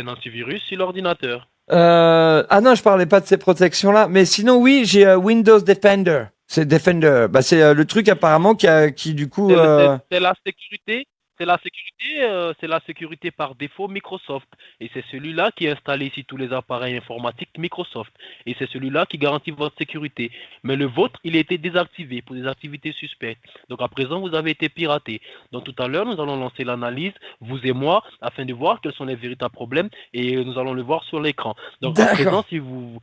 un antivirus sur l'ordinateur? Ah non, je parlais pas de ces protections-là, mais sinon oui, j'ai Windows Defender. C'est Defender. Bah c'est le truc apparemment qui du coup. C'est la sécurité. C'est la sécurité par défaut Microsoft. Et c'est celui-là qui est installé sur tous les appareils informatiques Microsoft. Et c'est celui-là qui garantit votre sécurité. Mais le vôtre, il a été désactivé pour des activités suspectes. Donc à présent, vous avez été piraté. Donc tout à l'heure, nous allons lancer l'analyse, vous et moi, afin de voir quels sont les véritables problèmes. Et nous allons le voir sur l'écran. Donc à présent, si vous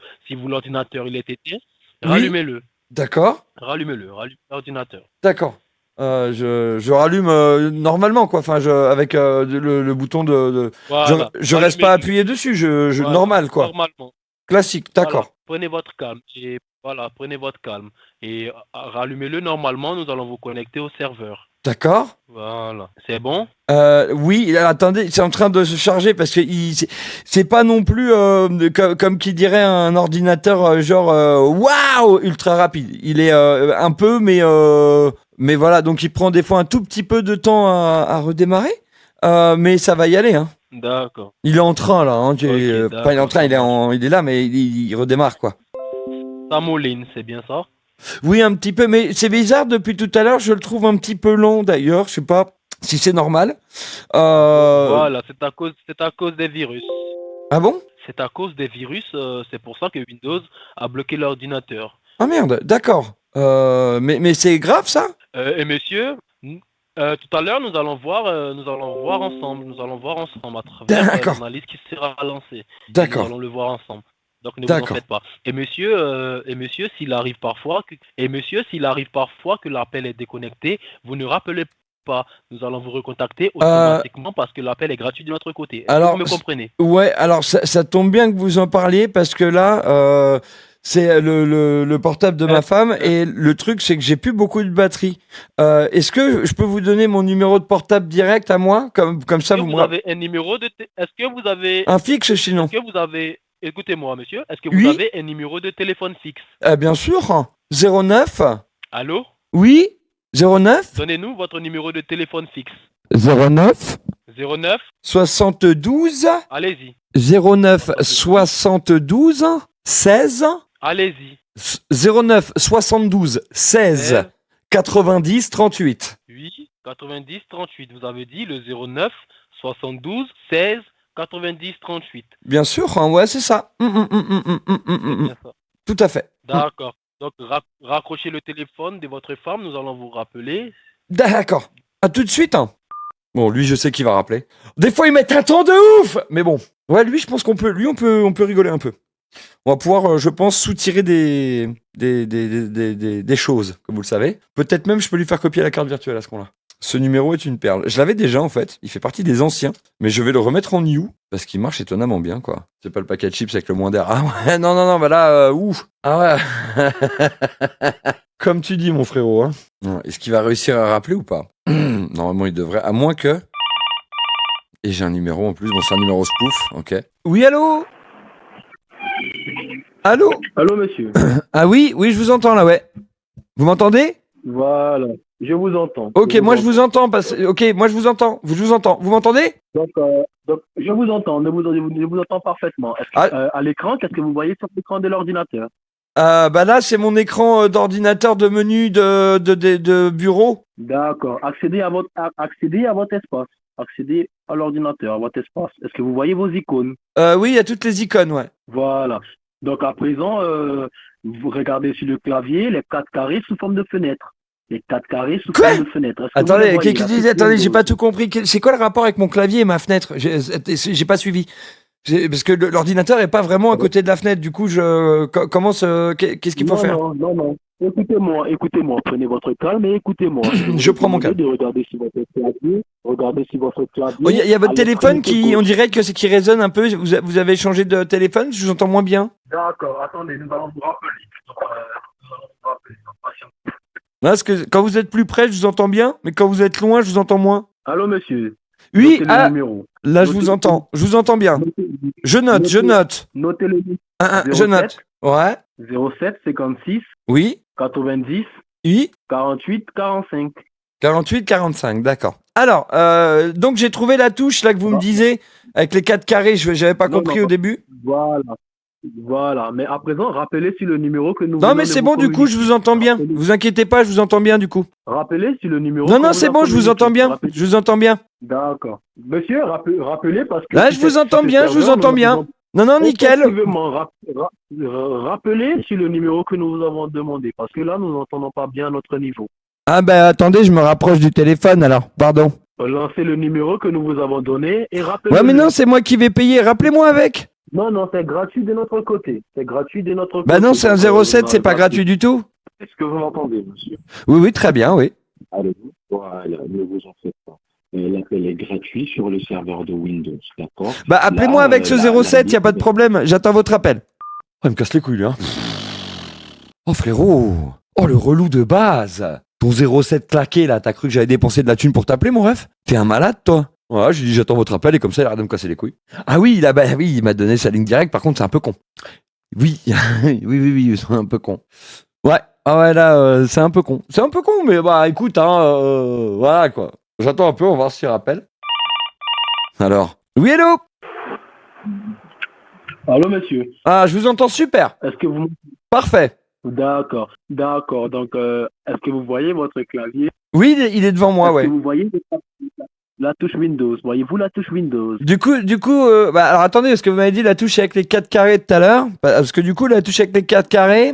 l'ordinateur il est éteint, Oui. rallumez-le. D'accord. Rallumez l'ordinateur. D'accord. Je rallume normalement quoi. Enfin, avec le bouton de. Voilà. Je reste pas appuyé dessus. Voilà. Normal quoi. Normalement. Classique. Voilà. D'accord. Prenez votre calme. Et voilà, prenez votre calme. Et rallumez-le normalement. Nous allons vous connecter au serveur. D'accord. Voilà. C'est bon? Oui, attendez, c'est en train de se charger parce que c'est pas non plus comme qui dirait un ordinateur genre waouh ultra rapide. Il est un peu, mais voilà, donc il prend des fois un tout petit peu de temps à redémarrer, mais ça va y aller. Hein. D'accord. Il est en train là. Hein, Ok, enfin, il est en train, il est là, mais il redémarre quoi. Ça mouline, c'est bien ça? Oui, un petit peu, mais c'est bizarre depuis tout à l'heure. Je le trouve un petit peu long d'ailleurs. Je sais pas si c'est normal. Voilà, c'est à cause des virus. Ah bon? C'est à cause des virus. C'est pour ça que Windows a bloqué l'ordinateur. Ah merde, d'accord. Mais c'est grave ça? Et monsieur, tout à l'heure, nous allons voir ensemble à travers D'accord. l'analyse qui sera lancée. D'accord. Nous allons le voir ensemble. Donc ne vous en D'accord. faites pas. Et monsieur, s'il arrive parfois que l'appel est déconnecté, vous ne rappelez pas. Nous allons vous recontacter automatiquement parce que l'appel est gratuit de notre côté. Est-ce que alors, vous me comprenez? Ouais, alors ça tombe bien que vous en parliez parce que là, c'est le portable de ma femme et le truc c'est que j'ai plus beaucoup de batterie. Est-ce que je peux vous donner mon numéro de portable direct à moi comme ça Est-ce que vous vous avez un numéro de Est-ce que vous avez un fixe sinon? Est-ce que vous avez Écoutez-moi, monsieur. Est-ce que Oui. vous avez un numéro de téléphone fixe? Bien sûr. 09. Allô? Oui. 09. Donnez-nous votre numéro de téléphone fixe. 09. 09. 72. Allez-y. 09 72 16. Allez-y. 09 72 16 90 38. Oui, 90 38. Vous avez dit le 09 72 16 90 38. Bien sûr, hein, ouais, c'est ça. C'est bien ça. Tout à fait. D'accord. Donc, raccrochez le téléphone de votre femme, nous allons vous rappeler. D'accord. À tout de suite. Hein. Bon, lui, je sais qu'il va rappeler. Des fois, ils mettent un temps de ouf. Mais bon. Ouais, lui, je pense qu'on peut rigoler un peu. On va pouvoir, je pense, soutirer des choses, comme vous le savez. Peut-être même, je peux lui faire copier la carte virtuelle à ce qu'on-là. Ce numéro est une perle. Je l'avais déjà, en fait. Il fait partie des anciens. Mais je vais le remettre en new. Parce qu'il marche étonnamment bien, quoi. C'est pas le paquet de chips avec le moins d'air. Ah ouais, non, bah là, ouf. Ah ouais. Comme tu dis, mon frérot. Hein. Est-ce qu'il va réussir à rappeler ou pas? Normalement, il devrait. À moins que... Et j'ai un numéro en plus. Bon, c'est un numéro spoof. Ok. Oui, allô? Allô? Allô, monsieur. Ah oui, je vous entends là, ouais. Vous m'entendez? Voilà. Je vous entends. Ok, moi je vous entends. Ok, moi je vous entends. Je vous entends. Vous m'entendez? Donc, je vous entends. Je vous entends parfaitement. À l'écran, qu'est-ce que vous voyez sur l'écran de l'ordinateur? Bah là, c'est mon écran d'ordinateur de menu de bureau. D'accord. Accédez à votre espace. Accédez à l'ordinateur, à votre espace. Est-ce que vous voyez vos icônes? Oui, il y a toutes les icônes, ouais. Voilà. Donc, à présent, vous regardez sur le clavier les 4 carrés sous forme de fenêtre. Les 4 carrés sous Quoi? forme de fenêtre. Est-ce que vous Attendez, les voyez, là, attendez, j'ai pas tout compris. C'est quoi le rapport avec mon clavier et ma fenêtre? J'ai pas suivi. Parce que l'ordinateur est pas vraiment à côté de la fenêtre. Du coup, qu'est-ce qu'il faut faire? Non. Écoutez-moi. Prenez votre calme et écoutez-moi. Je prends mon calme. De regarder sur votre clavier. Regardez sur votre clavier. Oh, y a votre téléphone qui on dirait que c'est qui résonne un peu. Vous avez changé de téléphone? Je vous entends moins bien. D'accord, attendez, nous allons vous rappeler. Parce que quand vous êtes plus près, je vous entends bien, mais quand vous êtes loin, je vous entends moins. Allô, monsieur. Oui, Notez le numéro. là je vous entends. Je vous entends bien. Je note. Notez le numéro. Je note. Ouais. 07 56 Oui. 90 Oui. 48 45. 48, 45, d'accord. Alors, donc j'ai trouvé la touche là que vous me disiez avec les 4 carrés. J'avais pas compris au début. Voilà. Mais à présent, rappelez sur le numéro que nous. Non, mais c'est bon, du coup, je vous entends bien. Vous inquiétez pas, je vous entends bien du coup. Rappelez sur le numéro. Non, c'est bon, je vous entends bien. Je vous entends bien. D'accord. Monsieur, rappelez parce que. Là, je vous entends bien, je vous entends bien. Non, nickel. Rappelez sur le numéro que nous vous avons demandé parce que là, nous n'entendons pas bien notre niveau. Ah ben attendez, je me rapproche du téléphone alors, pardon. Lancez le numéro que nous vous avons donné et rappelez. Ouais, mais non, c'est moi qui vais payer. Rappelez-moi avec. Non, c'est gratuit de notre côté. Bah non, c'est un 07, c'est pas gratuit du tout. Est-ce que vous m'entendez, monsieur? Oui, très bien, oui. Allez-vous? Voilà, ne vous en faites pas. L'appel est gratuit sur le serveur de Windows, d'accord? Bah appelez-moi avec ce 07, y a pas de problème. J'attends votre appel. Oh, il me casse les couilles, là. Oh, frérot. Oh, le relou de base. Ton 07 claqué, là, t'as cru que j'avais dépensé de la thune pour t'appeler, mon ref? T'es un malade, toi? Ouais, j'ai dit j'attends votre appel et comme ça il arrête de me casser les couilles. Ah oui, là, oui, il m'a donné sa ligne directe, par contre c'est un peu con. Oui, oui, c'est un peu con. Ouais, là, c'est un peu con. C'est un peu con, mais bah écoute, voilà quoi. J'attends un peu, on va voir s'il rappelle. Alors. Oui, hello? Allô, monsieur. Ah, je vous entends super. Est-ce que vous... Parfait. D'accord. Donc, est-ce que vous voyez votre clavier? Oui, il est devant moi, ouais. Est-ce que vous voyez la touche Windows? Voyez-vous la touche Windows? Du coup, alors attendez, parce que vous m'avez dit la touche avec les 4 carrés tout à l'heure. Parce que du coup, la touche avec les 4 carrés,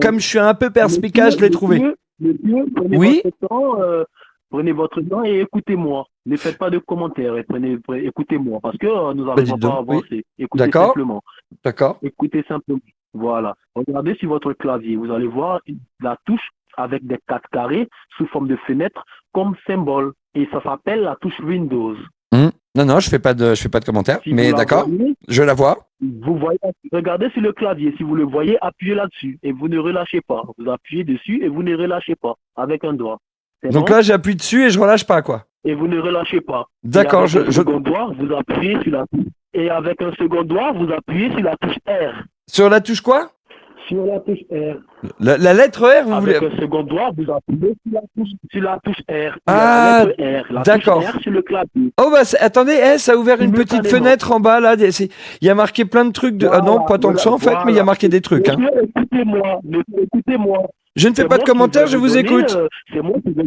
comme je suis un peu perspicace, je l'ai trouvée. Oui. Prenez votre temps et écoutez-moi. Ne faites pas de commentaires et écoutez-moi parce que nous n'arrivons pas à avancer. Oui. Écoutez simplement. D'accord. Écoutez simplement. Voilà. Regardez sur votre clavier. Vous allez voir la touche avec des 4 carrés sous forme de fenêtre comme symbole. Et ça s'appelle la touche Windows. Non, je fais pas de commentaires, mais d'accord, je la vois. Vous voyez, regardez sur le clavier, si vous le voyez, appuyez là-dessus et vous ne relâchez pas. Vous appuyez dessus et vous ne relâchez pas avec un doigt. Donc là, j'appuie dessus et je relâche pas, quoi. Et vous ne relâchez pas. D'accord, avec un second doigt, vous appuyez sur la touche. Et avec un second doigt, vous appuyez sur la touche R. Sur la touche quoi? Sur la touche R. La lettre R, vous voulez? Avec un second doigt, vous appuyez sur la touche R. Ah, d'accord. Touche R sur le clavier. Oh bah attendez, ça a ouvert une petite fenêtre en bas là. Il y a marqué plein de trucs. Ah non, pas tant que ça en fait, mais il y a marqué des trucs. Monsieur, écoutez-moi. Je ne fais pas de commentaires, je vous écoute. C'est moi qui vais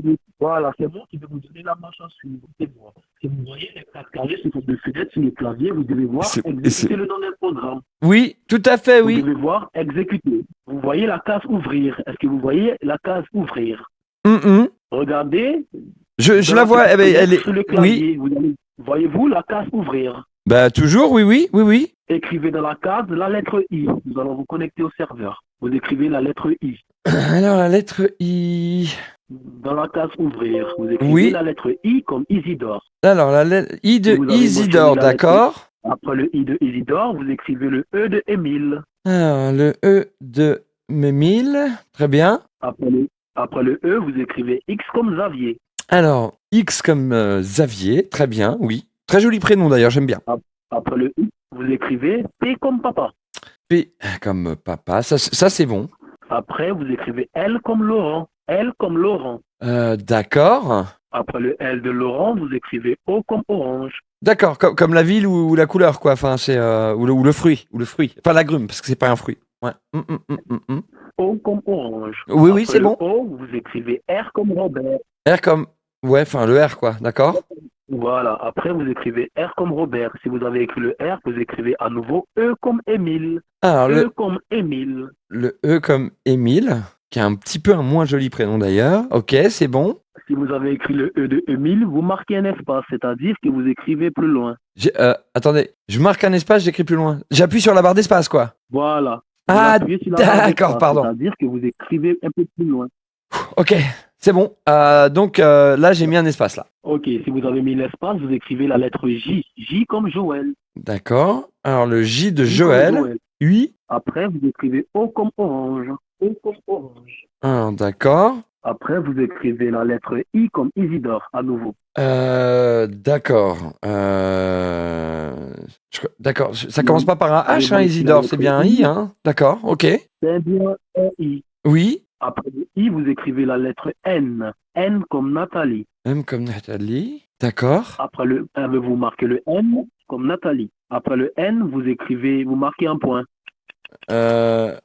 vous donner la marche à suivre. Écoutez-moi. Si vous voyez les 4 carrés sur de fenêtre sur le clavier, vous devez voir exécuter le nom d'un programme. Oui, tout à fait, oui. Vous devez voir exécuter. Vous voyez la case ouvrir. Est-ce que vous voyez la case ouvrir? Regardez. Je la vois. Elle est. Sur le clavier, voyez-vous la case ouvrir? Bah toujours, oui. Écrivez dans la case la lettre I. Nous allons vous connecter au serveur. Vous écrivez la lettre I. Alors la lettre I. Dans la case ouvrir, vous écrivez la lettre I comme Isidore. Alors la lettre I de Isidore, d'accord. Après le I de Isidore, vous écrivez le E de Émile. Alors le E de Émile, très bien. Après le E, vous écrivez X comme Xavier. Alors X comme Xavier, très bien, oui. Très joli prénom d'ailleurs, j'aime bien. Après le I, vous écrivez P comme papa. P comme papa, ça c'est bon. Après, vous écrivez L comme Laurent. L comme Laurent. D'accord. Après le L de Laurent, vous écrivez O comme Orange. D'accord, comme la ville ou la couleur, quoi. Enfin, c'est ou le fruit, Enfin, l'agrume, parce que c'est pas un fruit. Ouais. O comme Orange. Oui, oui, Après c'est le bon. O, vous écrivez R comme Robert. R comme, ouais, enfin le R, quoi. D'accord. Voilà. Après, vous écrivez R comme Robert. Si vous avez écrit le R, vous écrivez à nouveau E comme Émile. Alors E comme Émile. le E comme Émile, qui a un petit peu un moins joli prénom d'ailleurs. Ok, c'est bon. Si vous avez écrit le E de Émile, vous marquez un espace, c'est-à-dire que vous écrivez plus loin. Attendez, je marque un espace, j'écris plus loin. J'appuie sur la barre d'espace, quoi. Voilà. Vous Ah, appuyez sur la barre d'accord, d'espace, pardon. C'est-à-dire que vous écrivez un peu plus loin. Ok, c'est bon. Donc là, j'ai mis un espace là. Ok, si vous avez mis l'espace, vous écrivez la lettre J. J comme Joël. D'accord. Alors le J de J comme Joël. Oui. Après, vous écrivez O comme Orange. O comme Orange. D'accord. Après, vous écrivez la lettre I comme Isidore, à nouveau. D'accord. D'accord. Ça commence pas par un H, hein, Isidore. C'est bien un I, hein. D'accord. Ok. C'est bien un I. Oui. Après le I, vous écrivez la lettre N. N comme Nathalie. M comme Nathalie. D'accord. Après le N, vous marquez le N comme Nathalie. Après le N, vous marquez un point. La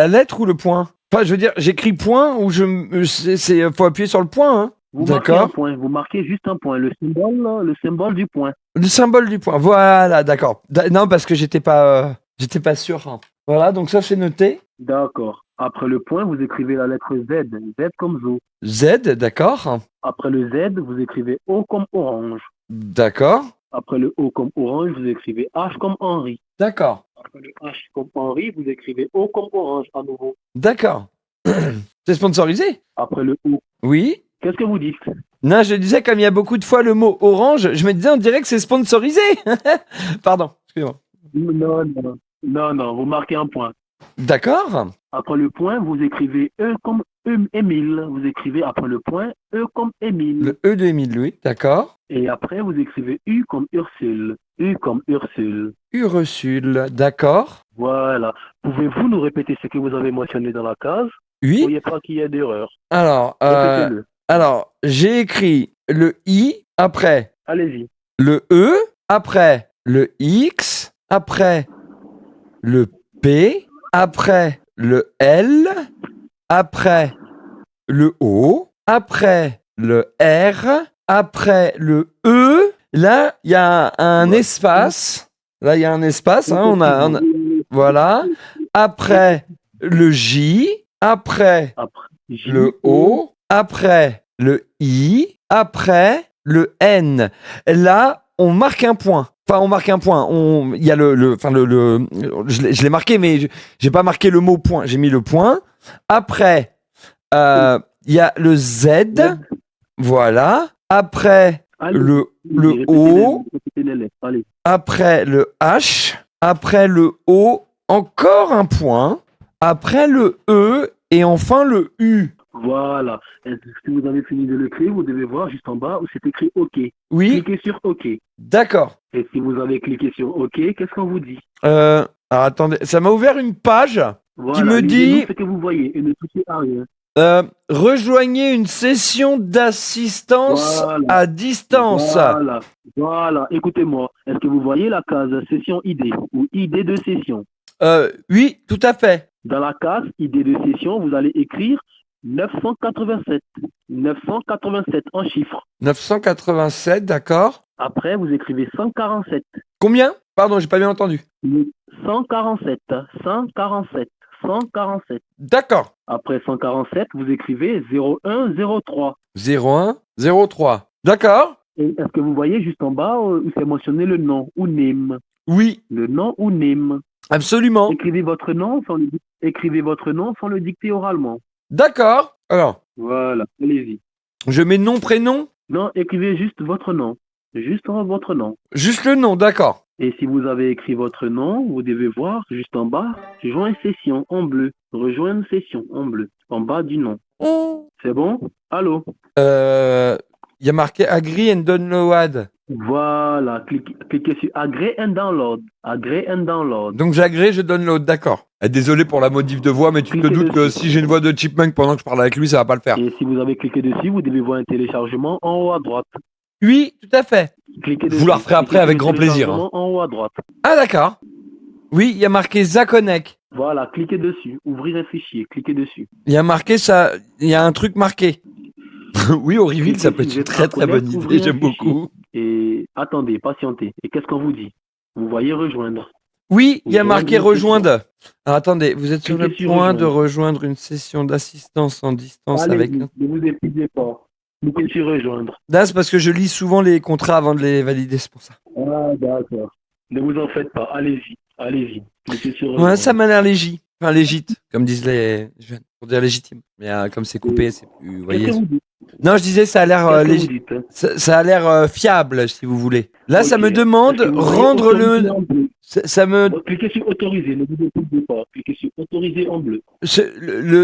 lettre ou le point? Enfin, je veux dire, j'écris point ou faut appuyer sur le point, hein. Vous marquez un point, vous marquez juste un point, le symbole du point. Le symbole du point. Voilà, d'accord. Non, parce que j'étais pas sûr, hein. Voilà, donc ça c'est noté. D'accord. Après le point, vous écrivez la lettre Z. Z comme Zo. Z, d'accord. Après le Z, vous écrivez O comme Orange. D'accord. Après le O comme Orange, vous écrivez H comme Henri. D'accord. Après le H comme Henri, vous écrivez O comme Orange à nouveau. D'accord. C'est sponsorisé? Après le O. Oui. Qu'est-ce que vous dites? Non, je disais, comme il y a beaucoup de fois le mot orange, je me disais, on dirait que c'est sponsorisé. Pardon, excusez-moi. Non, vous marquez un point. D'accord. Après le point, vous écrivez E comme Émile. Vous écrivez après le point E comme Émile. Le E de Émile, oui. D'accord. Et après, vous écrivez U comme Ursule. U comme Ursule. Ursule, d'accord. Voilà. Pouvez-vous nous répéter ce que vous avez mentionné dans la case? Oui. Vous ne voyez pas qu'il y a d'erreur. Alors, Répétez-le. Alors, j'ai écrit le I, après Allez-y. le E, après le X, après le P, après le L, après le O, après le R, après le E. Là, il y a un espace. Là, il y a un espace. Hein, voilà. Après le J, après le O, après le I, après le N. Là, on marque un point. Enfin, on marque un point. Il y a je l'ai marqué, mais j'ai pas marqué le mot point. J'ai mis le point. Après, il y a le Z. Voilà. Après, le O. Après, le H. Après, le O. Encore un point. Après, le E. Et enfin, le U. Voilà. Si vous avez fini de l'écrire, vous devez voir juste en bas où c'est écrit OK. Oui. Cliquez sur OK. D'accord. Et si vous avez cliqué sur OK, qu'est-ce qu'on vous dit? Alors attendez, ça m'a ouvert une page qui me dit ce que vous voyez et ne touchez à rien. rejoignez une session d'assistance à distance. Voilà. Écoutez-moi. Est-ce que vous voyez la case session ID ou ID de session? Oui, tout à fait. Dans la case ID de session, vous allez écrire 987. 987 en chiffres. 987, d'accord. Après, vous écrivez 147. Combien? Pardon, j'ai pas bien entendu. 147. 147. 147. D'accord. Après 147, vous écrivez 0103. 0103. D'accord. Et est-ce que vous voyez juste en bas où c'est mentionné le nom ou name? Oui. Le nom ou name. Absolument. Écrivez votre nom sans le dicter oralement. D'accord. Alors. Voilà, allez-y. Je mets nom, prénom? Non, écrivez juste votre nom. Juste votre nom. Juste le nom, d'accord. Et si vous avez écrit votre nom, vous devez voir juste en bas, joindre session en bleu. Rejoindre session en bleu. En bas du nom. C'est bon? Allô? Il y a marqué agree and download. Voilà, cliquez sur Agree and Download. Agree and Download. Donc j'agrée, je donne l'autre, d'accord. Désolé pour la modif de voix, mais tu te Cliquez doutes que dessus. si j'ai une voix de Chipmunk pendant que je parle avec lui, ça va pas le faire. Et si vous avez cliqué dessus, vous devez voir un téléchargement en haut à droite. Oui, tout à fait. Cliquez Je vous la referai après Cliquez sur avec le grand plaisir, téléchargement en haut à droite. Ah d'accord. Oui, il y a marqué Zakonek. Voilà, cliquez dessus. Ouvrir un fichier, cliquez dessus. Il y a marqué ça, il y a un truc marqué. Oui, au reveal, ça peut être une très très bonne idée, j'aime beaucoup. Et attendez, patientez. Et qu'est-ce qu'on vous dit? Vous voyez rejoindre. Oui, il y a Vous marqué rejoindre une rejoindre. Alors attendez, vous êtes sur le Cliquez sur point de rejoindre. rejoindre une session d'assistance en distance avec... Allez-y, ne vous épuisez pas. Cliquez sur rejoindre. Là, c'est parce que je lis souvent les contrats avant de les valider, c'est pour ça. Ah, d'accord. Ne vous en faites pas. Allez-y, allez-y. Cliquez sur Ouais, rejoindre. ça m'a l'air légit. Enfin, légite, comme disent les jeunes. Pour dire légitime. Mais comme c'est coupé, c'est plus... Vous voyez. Qu'est-ce que vous dites? Non, je disais, ça a l'air Qu'est-ce que vous légit. dites, hein? Ça a l'air fiable, si vous voulez. Là, ça Ok. me demande Est-ce que vous voyez rendre autoriser le... en bleu? Ça me... Donc, cliquez sur autoriser, ne vous épuisez pas. Cliquez sur autoriser en bleu.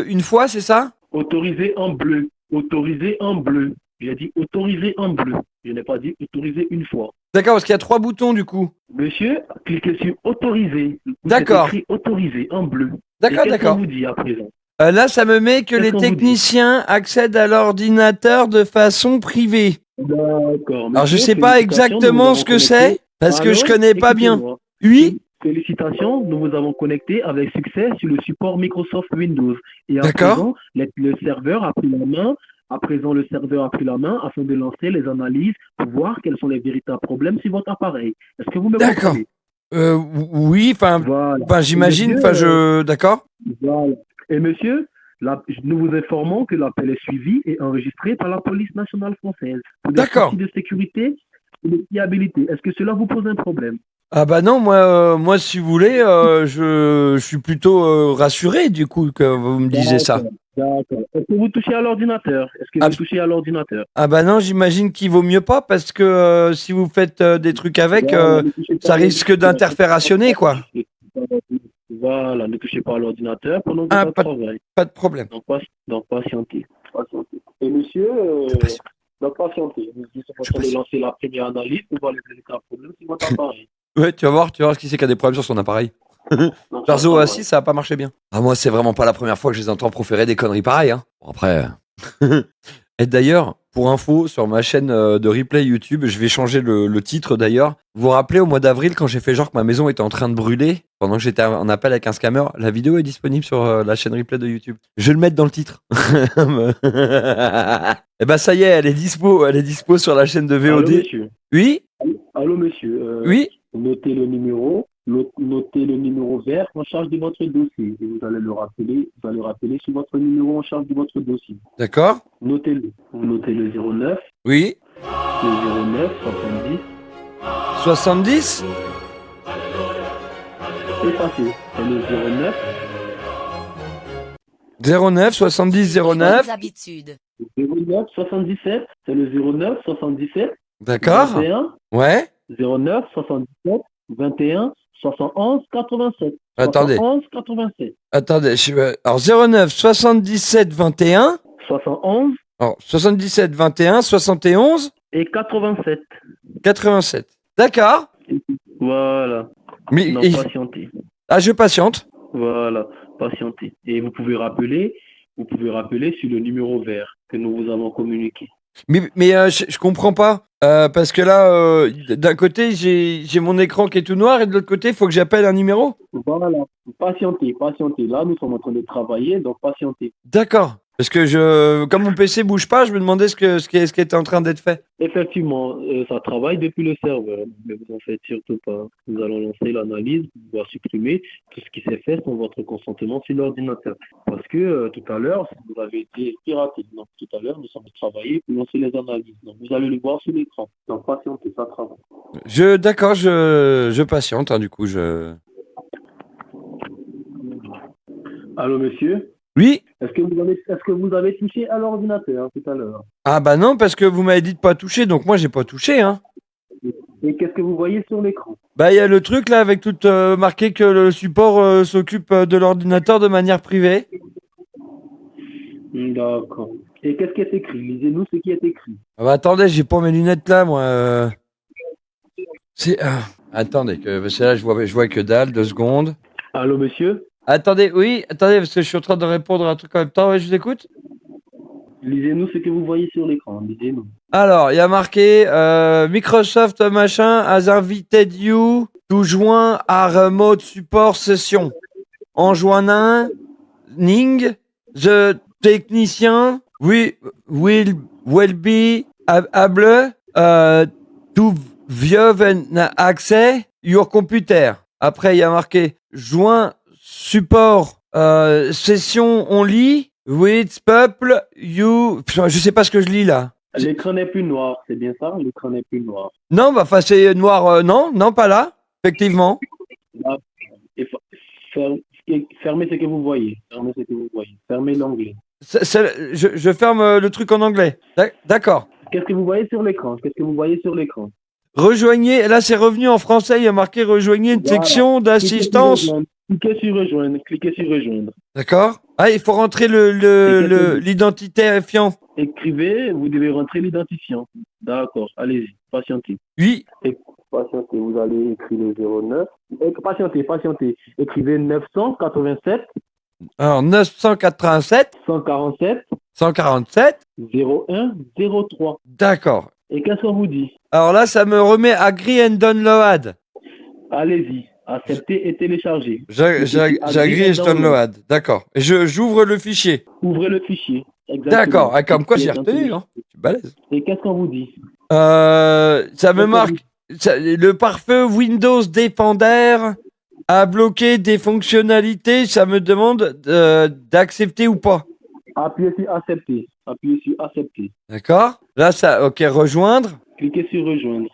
Une fois, c'est ça? Autoriser en bleu. Autoriser en bleu. J'ai dit autoriser en bleu. Je n'ai pas dit autoriser une fois. D'accord, parce qu'il y a 3 boutons, du coup. Monsieur, cliquez sur autoriser. D'accord. C'est écrit autoriser en bleu. D'accord, Et qu'est-ce d'accord. qu'on vous dit à présent? Là, ça me met que Qu'est-ce les qu'on vous dit? techniciens accèdent à l'ordinateur de façon privée. D'accord. Alors, je Monsieur, sais pas félicitations, exactement nous ce avons que c'est, connecté. parce que Allô? je connais pas bien. Écoutez-moi. Oui? Félicitations, nous vous avons connecté avec succès sur le support Microsoft Windows. Et à D'accord. présent, le serveur a pris la main. À présent, le serveur a pris la main afin de lancer les analyses pour voir quels sont les véritables problèmes sur votre appareil. Est-ce que vous me D'accord. comprenez? Oui, enfin, Voilà. j'imagine, Et monsieur, d'accord. voilà. Et monsieur, nous vous informons que l'appel est suivi et enregistré par la police nationale française pour des D'accord. soucis de sécurité et de fiabilité. Est-ce que cela vous pose un problème? Ah bah non, moi, si vous voulez, je suis plutôt rassuré, du coup, que vous me disiez ça. D'accord. Est-ce que vous touchez à l'ordinateur? Est-ce que vous touchez à l'ordinateur? Ah bah non, j'imagine qu'il vaut mieux pas, parce que si vous faites des trucs avec, Voilà, ne touchez pas ça à risque l'ordinateur. d'interférationner, quoi. Voilà, ne touchez pas à l'ordinateur pendant que Ah, ça travaille. Pas de problème. Donc, patientez. Patientez. Et monsieur, donc patientez. Nous sommes en train de lancer la première analyse pour voir les véritables problèmes sur votre appareil. Ouais, tu vas voir ce qui c'est qui a des problèmes sur son appareil. Donc, Perso ça aussi, ça a pas marché bien. Ah, moi, c'est vraiment pas la première fois que je les entends proférer des conneries pareilles. Hein. Bon, après. Et d'ailleurs, pour info, sur ma chaîne de replay YouTube, je vais changer le titre d'ailleurs. Vous vous rappelez, au mois d'avril, quand j'ai fait genre que ma maison était en train de brûler, pendant que j'étais en appel avec un scammer, la vidéo est disponible sur la chaîne replay de YouTube. Je vais le mettre dans le titre. Et bah ça y est, elle est dispo sur la chaîne de VOD. Allô, monsieur. Oui? Allô, monsieur. Oui? Notez le numéro vert en charge de votre dossier. Et vous allez le rappeler, sur votre numéro en charge de votre dossier. D'accord? Notez-le. Vous notez le 09, Oui? le 09 70. 70? Effacé. C'est le 09. 09 70 09. habitudes. 09 77. C'est le 09 77. D'accord? 21. Ouais? 09 77 21 71 87. Attendez. 71 87. Attendez, alors 09 77 21. 71 Alors 77 21 71 et 87. 87. D'accord? Voilà. Mais Non, patientez. ah, je patiente. Voilà, patientez. Et vous pouvez rappeler sur le numéro vert que nous vous avons communiqué. Mais je comprends pas. Parce que là, d'un côté, j'ai mon écran qui est tout noir et de l'autre côté, il faut que j'appelle un numéro. Voilà, patientez. Là, nous sommes en train de travailler, donc patientez. D'accord. Parce que comme mon PC bouge pas, je me demandais ce qui était en train d'être fait. Effectivement, ça travaille depuis le serveur, mais vous en faites surtout pas. Nous allons lancer l'analyse, pouvoir supprimer tout ce qui s'est fait sans votre consentement sur l'ordinateur. Parce que tout à l'heure, vous avez été piraté. Donc tout à l'heure, nous sommes travaillés pour lancer les analyses. Donc vous allez le voir sur l'écran. Donc patientez, ça travaille. D'accord, je patiente, hein, du coup, Allô, monsieur? Oui? Est-ce que vous avez touché à l'ordinateur tout à l'heure? Ah bah non, parce que vous m'avez dit de pas toucher, donc moi j'ai pas touché, hein. Et qu'est-ce que vous voyez sur l'écran? Bah il y a le truc là avec tout marqué que le support s'occupe de l'ordinateur de manière privée. D'accord. Et qu'est-ce qui est écrit? Lisez-nous ce qui est écrit. Ah bah attendez, j'ai pas mes lunettes là, moi. C'est. Attendez, parce que là, je vois que dalle, 2 secondes. Allô, monsieur? Attendez, oui, attendez, parce que je suis en train de répondre à un truc en même temps. Ouais, je vous écoute. Lisez-nous ce que vous voyez sur l'écran. Lisez-nous. Alors, il y a marqué Microsoft machin has invited you to join our remote support session. Enjoignant the technicien will be able to view and access your computer. Après, il y a marqué joint support session only with people you. Je sais pas ce que je lis là. L'écran n'est plus noir, c'est bien ça? L'écran n'est plus noir. Non, bah, enfin, c'est noir. Non, pas là. Effectivement. Là, et fermez ce que vous voyez. Fermez ce que vous voyez. Fermez l'onglet. Je ferme le truc en anglais. D'accord. Qu'est-ce que vous voyez sur l'écran? Qu'est-ce que vous voyez sur l'écran? Rejoignez, là c'est revenu en français, il y a marqué rejoignez une section d'assistance. Cliquez sur rejoindre. Cliquez sur rejoindre. D'accord. Ah, il faut rentrer l'identifiant. Écrivez, vous devez rentrer l'identifiant. D'accord, allez-y, patientez. Oui. Patientez, vous allez écrire le 09. Patientez. Écrivez 987. Alors 987. 147. 0103. D'accord. Et qu'est-ce qu'on vous dit? Alors là, ça me remet agree and download. Allez-y, acceptez et téléchargez. J'agree et je download. D'accord. Et j'ouvre le fichier. Ouvrez le fichier. D'accord. Ah, comme quoi j'ai retenu, hein. Je suis balèze. Et qu'est-ce qu'on vous dit? Ça me marque le pare-feu Windows Defender a bloqué des fonctionnalités. Ça me demande d'accepter ou pas. Appuyez sur accepter. Appuyez sur accepter. D'accord. Là, ça, ok, rejoindre. Cliquez sur rejoindre.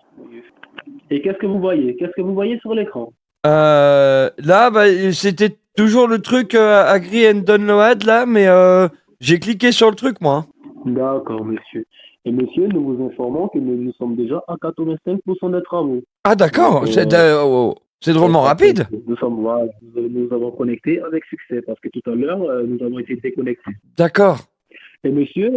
Et qu'est-ce que vous voyez? Qu'est-ce que vous voyez sur l'écran? Là, bah, c'était toujours le truc agree and download là, mais j'ai cliqué sur le truc moi. D'accord, monsieur. Et monsieur, nous vous informons que nous sommes déjà à 85% des travaux. Ah d'accord, c'est drôlement rapide. Nous avons connecté avec succès parce que tout à l'heure, nous avons été déconnectés. D'accord. Et monsieur,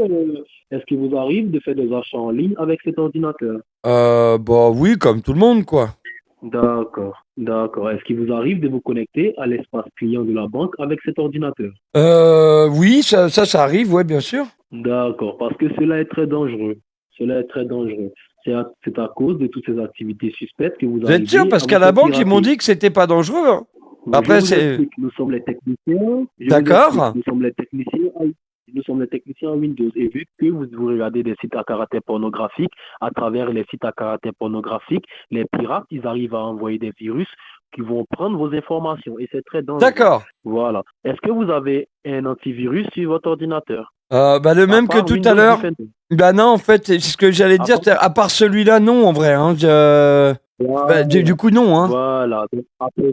est-ce qu'il vous arrive de faire des achats en ligne avec cet ordinateur? Bah oui, comme tout le monde quoi. D'accord. Est-ce qu'il vous arrive de vous connecter à l'espace client de la banque avec cet ordinateur? Oui, ça arrive, ouais, bien sûr. D'accord, parce que cela est très dangereux. C'est à cause de toutes ces activités suspectes que vous avez. Vous êtes sûr? Parce qu'à la banque, ils m'ont dit que c'était pas dangereux. Hein. Après, c'est. Nous sommes les techniciens. D'accord. Nous sommes les techniciens Windows. Et vu que vous regardez des sites à caractère pornographique, à travers les sites à caractère pornographique, les pirates, ils arrivent à envoyer des virus qui vont prendre vos informations. Et c'est très dangereux. D'accord. Voilà. Est-ce que vous avez un antivirus sur votre ordinateur? Bah le même que tout à l'heure. Bah non, en fait, c'est ce que j'allais dire. À part celui-là, non, en vrai. Hein, bah, du coup, non. Hein. Voilà.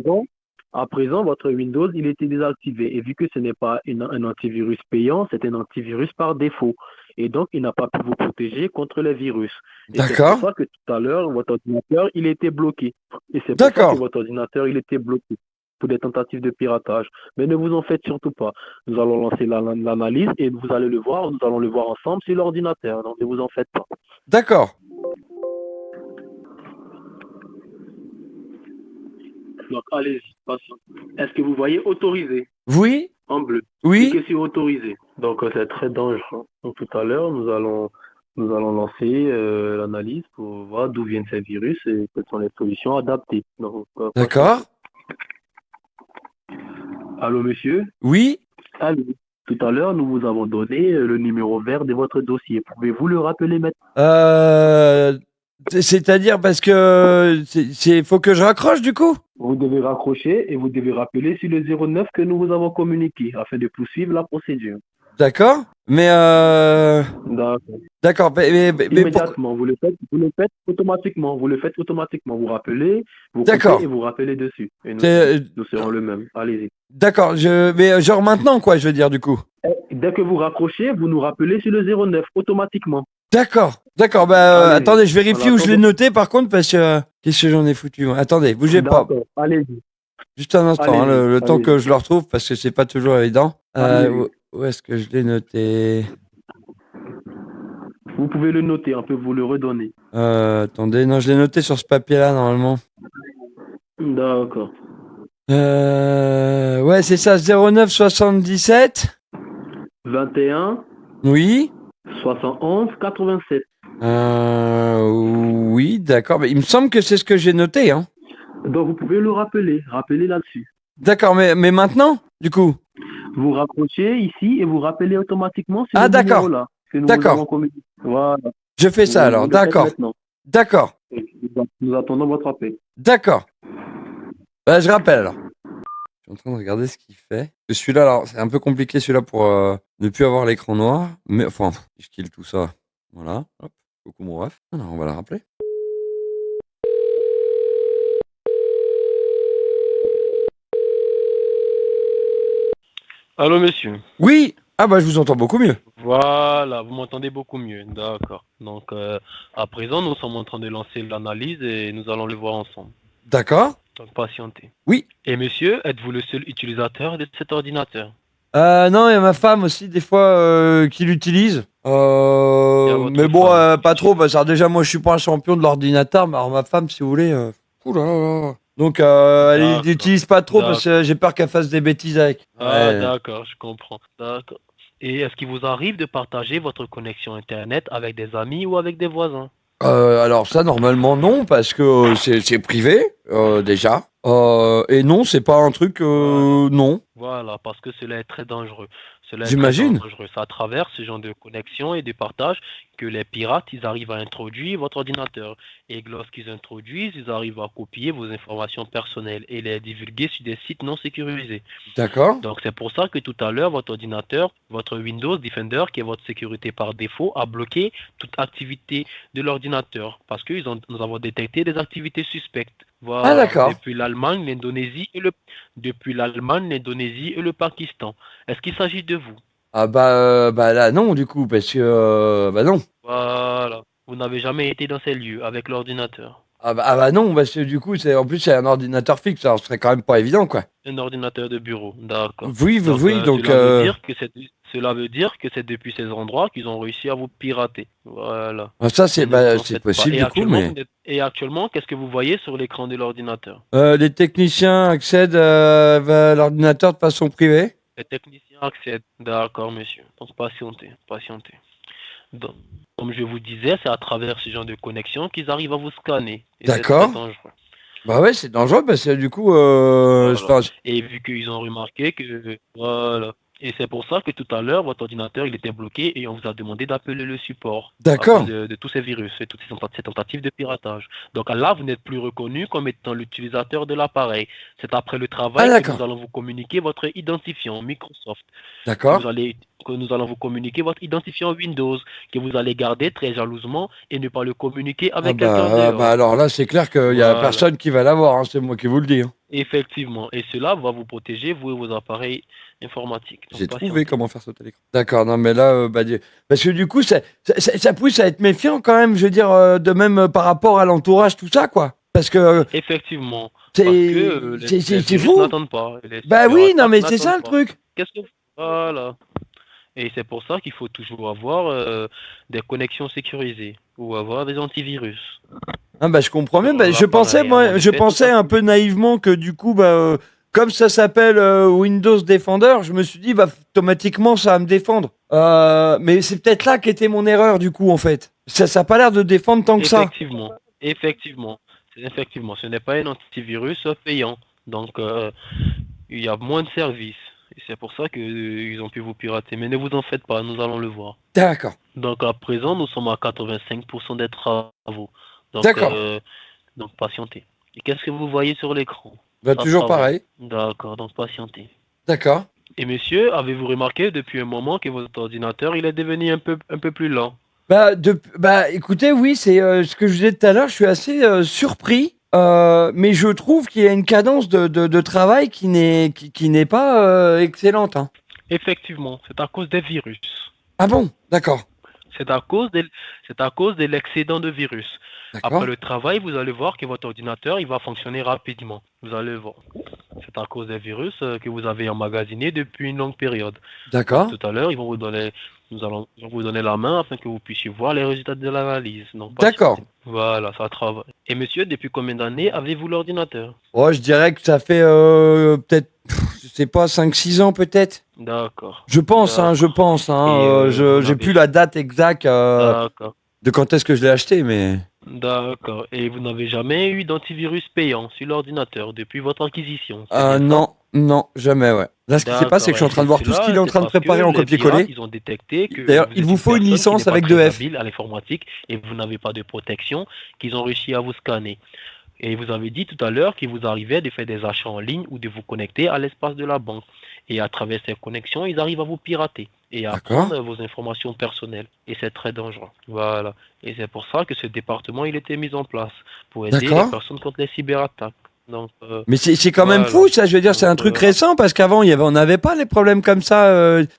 Donc, à présent, votre Windows, il était désactivé. Et vu que ce n'est pas un antivirus payant, c'est un antivirus par défaut. Et donc, il n'a pas pu vous protéger contre les virus. D'accord. C'est pour ça que tout à l'heure, votre ordinateur, il était bloqué. Et c'est pour ça que votre ordinateur, il était bloqué pour des tentatives de piratage. Mais ne vous en faites surtout pas. Nous allons lancer l'analyse et vous allez le voir. Nous allons le voir ensemble sur l'ordinateur. Donc, ne vous en faites pas. D'accord. Donc, allez-y, passons. Est-ce que vous voyez autorisé? Oui. En bleu. Oui. Cliquez sur autorisé. Donc, c'est très dangereux. Donc, tout à l'heure, nous allons lancer l'analyse pour voir d'où viennent ces virus et quelles sont les solutions adaptées. D'accord. Allô, monsieur? Oui. Allô. Tout à l'heure, nous vous avons donné le numéro vert de votre dossier. Pouvez-vous le rappeler maintenant? C'est-à-dire parce que faut que je raccroche du coup? Vous devez raccrocher et vous devez rappeler sur le 09 que nous vous avons communiqué afin de poursuivre la procédure. D'accord. Mais D'accord. Mais immédiatement, vous le faites automatiquement. Vous le faites automatiquement. Vous rappelez, vous coupez et vous rappelez dessus. Et nous serons le même. Allez-y. D'accord. Mais genre maintenant quoi, je veux dire du coup. Dès que vous raccrochez, vous nous rappelez sur le 09 automatiquement. D'accord. Bah attendez, je vérifie où je l'ai noté par contre parce que qu'est-ce que j'en ai foutu. Attendez, bougez pas. Allez-y. Juste un instant, le temps que je le retrouve parce que c'est pas toujours évident. Où est-ce que je l'ai noté? Vous pouvez le noter, on peut vous le redonner. Attendez, non, je l'ai noté sur ce papier-là, normalement. D'accord. Ouais, c'est ça, 09 77. 21 Oui. 71 87. Oui, d'accord. Mais il me semble que c'est ce que j'ai noté, hein. Donc vous pouvez le rappeler, rappelez là-dessus. D'accord, mais maintenant, du coup. Vous raccrochez ici et vous rappelez automatiquement sur Ah, le d'accord. numéro-là que nous D'accord. avons communiqué. Voilà. Je fais ça alors, Vous le faites d'accord. maintenant. D'accord. Nous attendons votre appel. D'accord. Bah, je rappelle alors. Je suis en train de regarder ce qu'il fait. Parce que celui-là, alors, c'est un peu compliqué celui-là pour ne plus avoir l'écran noir. Mais enfin, je kill tout ça. Voilà. Hop. Coucou mon ref. Alors, on va la rappeler. Allô, monsieur. Oui. Ah bah je vous entends beaucoup mieux. Voilà, vous m'entendez beaucoup mieux. D'accord. Donc, à présent, nous sommes en train de lancer l'analyse et nous allons le voir ensemble. D'accord. Donc, patientez. Oui. Et monsieur, êtes-vous le seul utilisateur de cet ordinateur? Non, il y a ma femme aussi des fois qui l'utilise. Mais bon, pas trop. Bah, ça, déjà, moi, je suis pas un champion de l'ordinateur. Mais alors, ma femme, si vous voulez. Ouh là là là. Donc, elle n'utilise pas trop parce que j'ai peur qu'elle fasse des bêtises avec. Ah, Ouais. d'accord, je comprends. D'accord. Et est-ce qu'il vous arrive de partager votre connexion Internet avec des amis ou avec des voisins? Alors ça, normalement, non, parce que c'est privé, déjà. Et non, c'est pas un truc... non. Voilà, parce que cela est très dangereux. Cela est J'imagine. très dangereux. C'est à travers ce genre de connexion et de partage que les pirates, ils arrivent à introduire votre ordinateur. Et lorsqu'ils introduisent, ils arrivent à copier vos informations personnelles et les divulguer sur des sites non sécurisés. D'accord. Donc c'est pour ça que tout à l'heure, votre ordinateur, votre Windows Defender, qui est votre sécurité par défaut, a bloqué toute activité de l'ordinateur. Parce que nous avons détecté des activités suspectes. Voilà, Ah, d'accord. depuis l'Allemagne, l'Indonésie et le Pakistan. Est-ce qu'il s'agit de vous? Ah bah là, non, du coup, parce que... bah non. Voilà. Vous n'avez jamais été dans ces lieux avec l'ordinateur. Ah bah non, parce que du coup, en plus, c'est un ordinateur fixe, alors ce serait quand même pas évident, quoi. Un ordinateur de bureau, d'accord. Oui, donc... Cela veut dire que c'est depuis ces endroits qu'ils ont réussi à vous pirater. Voilà. ça, c'est Ne vous en c'est faites pas. possible, du coup, mais... Et actuellement, qu'est-ce que vous voyez sur l'écran de l'ordinateur? Les techniciens accèdent à l'ordinateur de façon privée. Les techniciens accèdent. D'accord, monsieur. Donc, patientez. Donc, comme je vous disais, c'est à travers ce genre de connexion qu'ils arrivent à vous scanner. Et c'est D'accord. très dangereux. Bah ouais, c'est dangereux parce que du coup... Voilà. Et vu qu'ils ont remarqué que... Voilà. Et c'est pour ça que tout à l'heure, votre ordinateur, il était bloqué et on vous a demandé d'appeler le support. D'accord. À cause de tous ces virus et toutes ces tentatives de piratage. Donc là, vous n'êtes plus reconnu comme étant l'utilisateur de l'appareil. C'est après le travail que nous allons vous communiquer votre identifiant Microsoft. D'accord. Que nous allons vous communiquer votre identifiant Windows, que vous allez garder très jalousement et ne pas le communiquer avec quelqu'un dehors. Bah alors là, c'est clair qu'il y a personne qui va l'avoir, hein, c'est moi qui vous le dis. Hein. Effectivement, et cela va vous protéger, vous et vos appareils informatiques. Donc, j'ai trouvé comment faire sauter l'écran. D'accord, non mais là, parce que du coup, ça pousse à être méfiant quand même, je veux dire, de même par rapport à l'entourage, tout ça, quoi. Parce que... Effectivement, c'est fou. n'attendent pas. Bah oui, non mais c'est ça le truc. Voilà. Et c'est pour ça qu'il faut toujours avoir des connexions sécurisées ou avoir des antivirus. Ah bah je comprends bien. Bah, je pensais un peu naïvement que du coup, comme ça s'appelle Windows Defender, je me suis dit automatiquement ça va me défendre. Mais c'est peut-être là qu'était mon erreur du coup en fait. Ça n'a pas l'air de défendre tant que ça. Effectivement, ce n'est pas un antivirus payant. Donc il y a moins de services. Et c'est pour ça qu'ils ont pu vous pirater. Mais ne vous en faites pas, nous allons le voir. D'accord. Donc à présent, nous sommes à 85% des travaux. D'accord. Donc patientez. Et qu'est-ce que vous voyez sur l'écran? Toujours pareil. D'accord, donc patientez. D'accord. Et monsieur, avez-vous remarqué depuis un moment que votre ordinateur il est devenu un peu plus lent? Écoutez, oui, c'est ce que je disais tout à l'heure, je suis assez surpris. Mais je trouve qu'il y a une cadence de travail qui n'est pas excellente. Hein. Effectivement, c'est à cause des virus. Ah bon? D'accord. C'est à cause de l'excédent de virus. Après le travail, vous allez voir que votre ordinateur il va fonctionner rapidement. Vous allez voir. c'est à cause des virus que vous avez emmagasinés depuis une longue période. D'accord. Tout à l'heure, ils vont vous donner la main afin que vous puissiez voir les résultats de l'analyse. Donc, D'accord. voilà, ça travaille. Et monsieur, depuis combien d'années avez-vous l'ordinateur? Oh, je dirais que ça fait peut-être, je sais pas, 5-6 ans peut-être. D'accord. Je pense, hein, je pense. Hein, Et, je vous j'ai n'avez- plus la date exacte D'accord. de quand est-ce que je l'ai acheté, mais. D'accord. Et vous n'avez jamais eu d'antivirus payant sur l'ordinateur depuis votre acquisition, c'est bien ça? Non, non, jamais, ouais. Là, ce qui s'est passé, c'est que je suis en train de voir tout ce qu'il est en train de préparer en copier-coller. Ils ont détecté que D'ailleurs, il êtes vous faut une personne qui licence n'est pas avec très 2 F. habile à l'informatique et vous n'avez pas de protection, qu'ils ont réussi à vous scanner. Et vous avez dit tout à l'heure qu'il vous arrivait de faire des achats en ligne ou de vous connecter à l'espace de la banque. Et à travers ces connexions, ils arrivent à vous pirater et à D'accord. prendre vos informations personnelles. Et c'est très dangereux. Voilà. Et c'est pour ça que ce département, il était mis en place pour aider D'accord. les personnes contre les cyberattaques. Donc, Mais c'est quand même voilà. fou, ça. Je veux dire, c'est un Donc, truc récent parce qu'avant, on n'avait pas les problèmes comme ça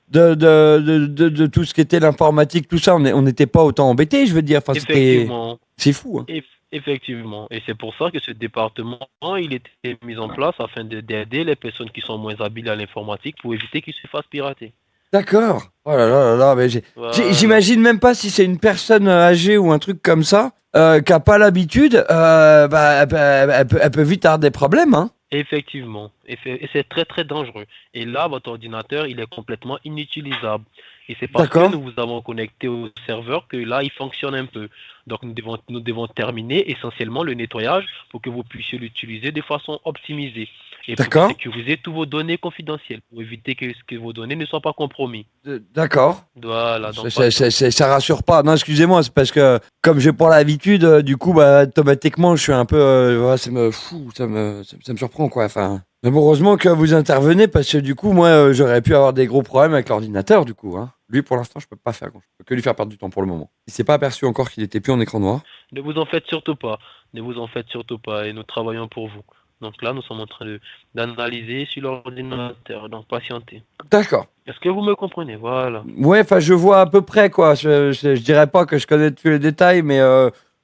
de tout ce qui était l'informatique, tout ça. On n'était pas autant embêtés, je veux dire. Enfin, effectivement. c'est fou. Hein. Effectivement. Et c'est pour ça que ce département, il était mis en place afin d'aider les personnes qui sont moins habiles à l'informatique pour éviter qu'ils se fassent pirater. D'accord. Oh là là là là, mais Voilà. j'imagine même pas si c'est une personne âgée ou un truc comme ça qui a pas l'habitude, bah, elle peut vite avoir des problèmes, hein. Effectivement. Et c'est très très dangereux. Et là, votre ordinateur, il est complètement inutilisable. Et c'est parce que D'accord. nous vous avons connecté au serveur que là, il fonctionne un peu. Donc, nous devons terminer essentiellement le nettoyage pour que vous puissiez l'utiliser de façon optimisée. Et pour D'accord. sécuriser toutes vos données confidentielles, pour éviter que vos données ne soient pas compromises. D'accord. Voilà. Donc, Ça rassure pas. Non, excusez-moi, c'est parce que comme j'ai pas l'habitude, du coup, bah, automatiquement, je suis un peu, ouais, ça me surprend, quoi. Enfin, mais bon, heureusement que vous intervenez parce que du coup, moi, j'aurais pu avoir des gros problèmes avec l'ordinateur, du coup. Hein. Lui, pour l'instant, je peux pas faire. Je peux que lui faire perdre du temps pour le moment. Il s'est pas aperçu encore qu'il était plus en écran noir. ne vous en faites surtout pas. Ne vous en faites surtout pas. Et nous travaillons pour vous. Donc là, nous sommes en train d'analyser sur l'ordinateur. Donc, patientez. D'accord. Est-ce que vous me comprenez? Voilà. Ouais, enfin, je vois à peu près, quoi. Je dirais pas que je connais tous les détails, mais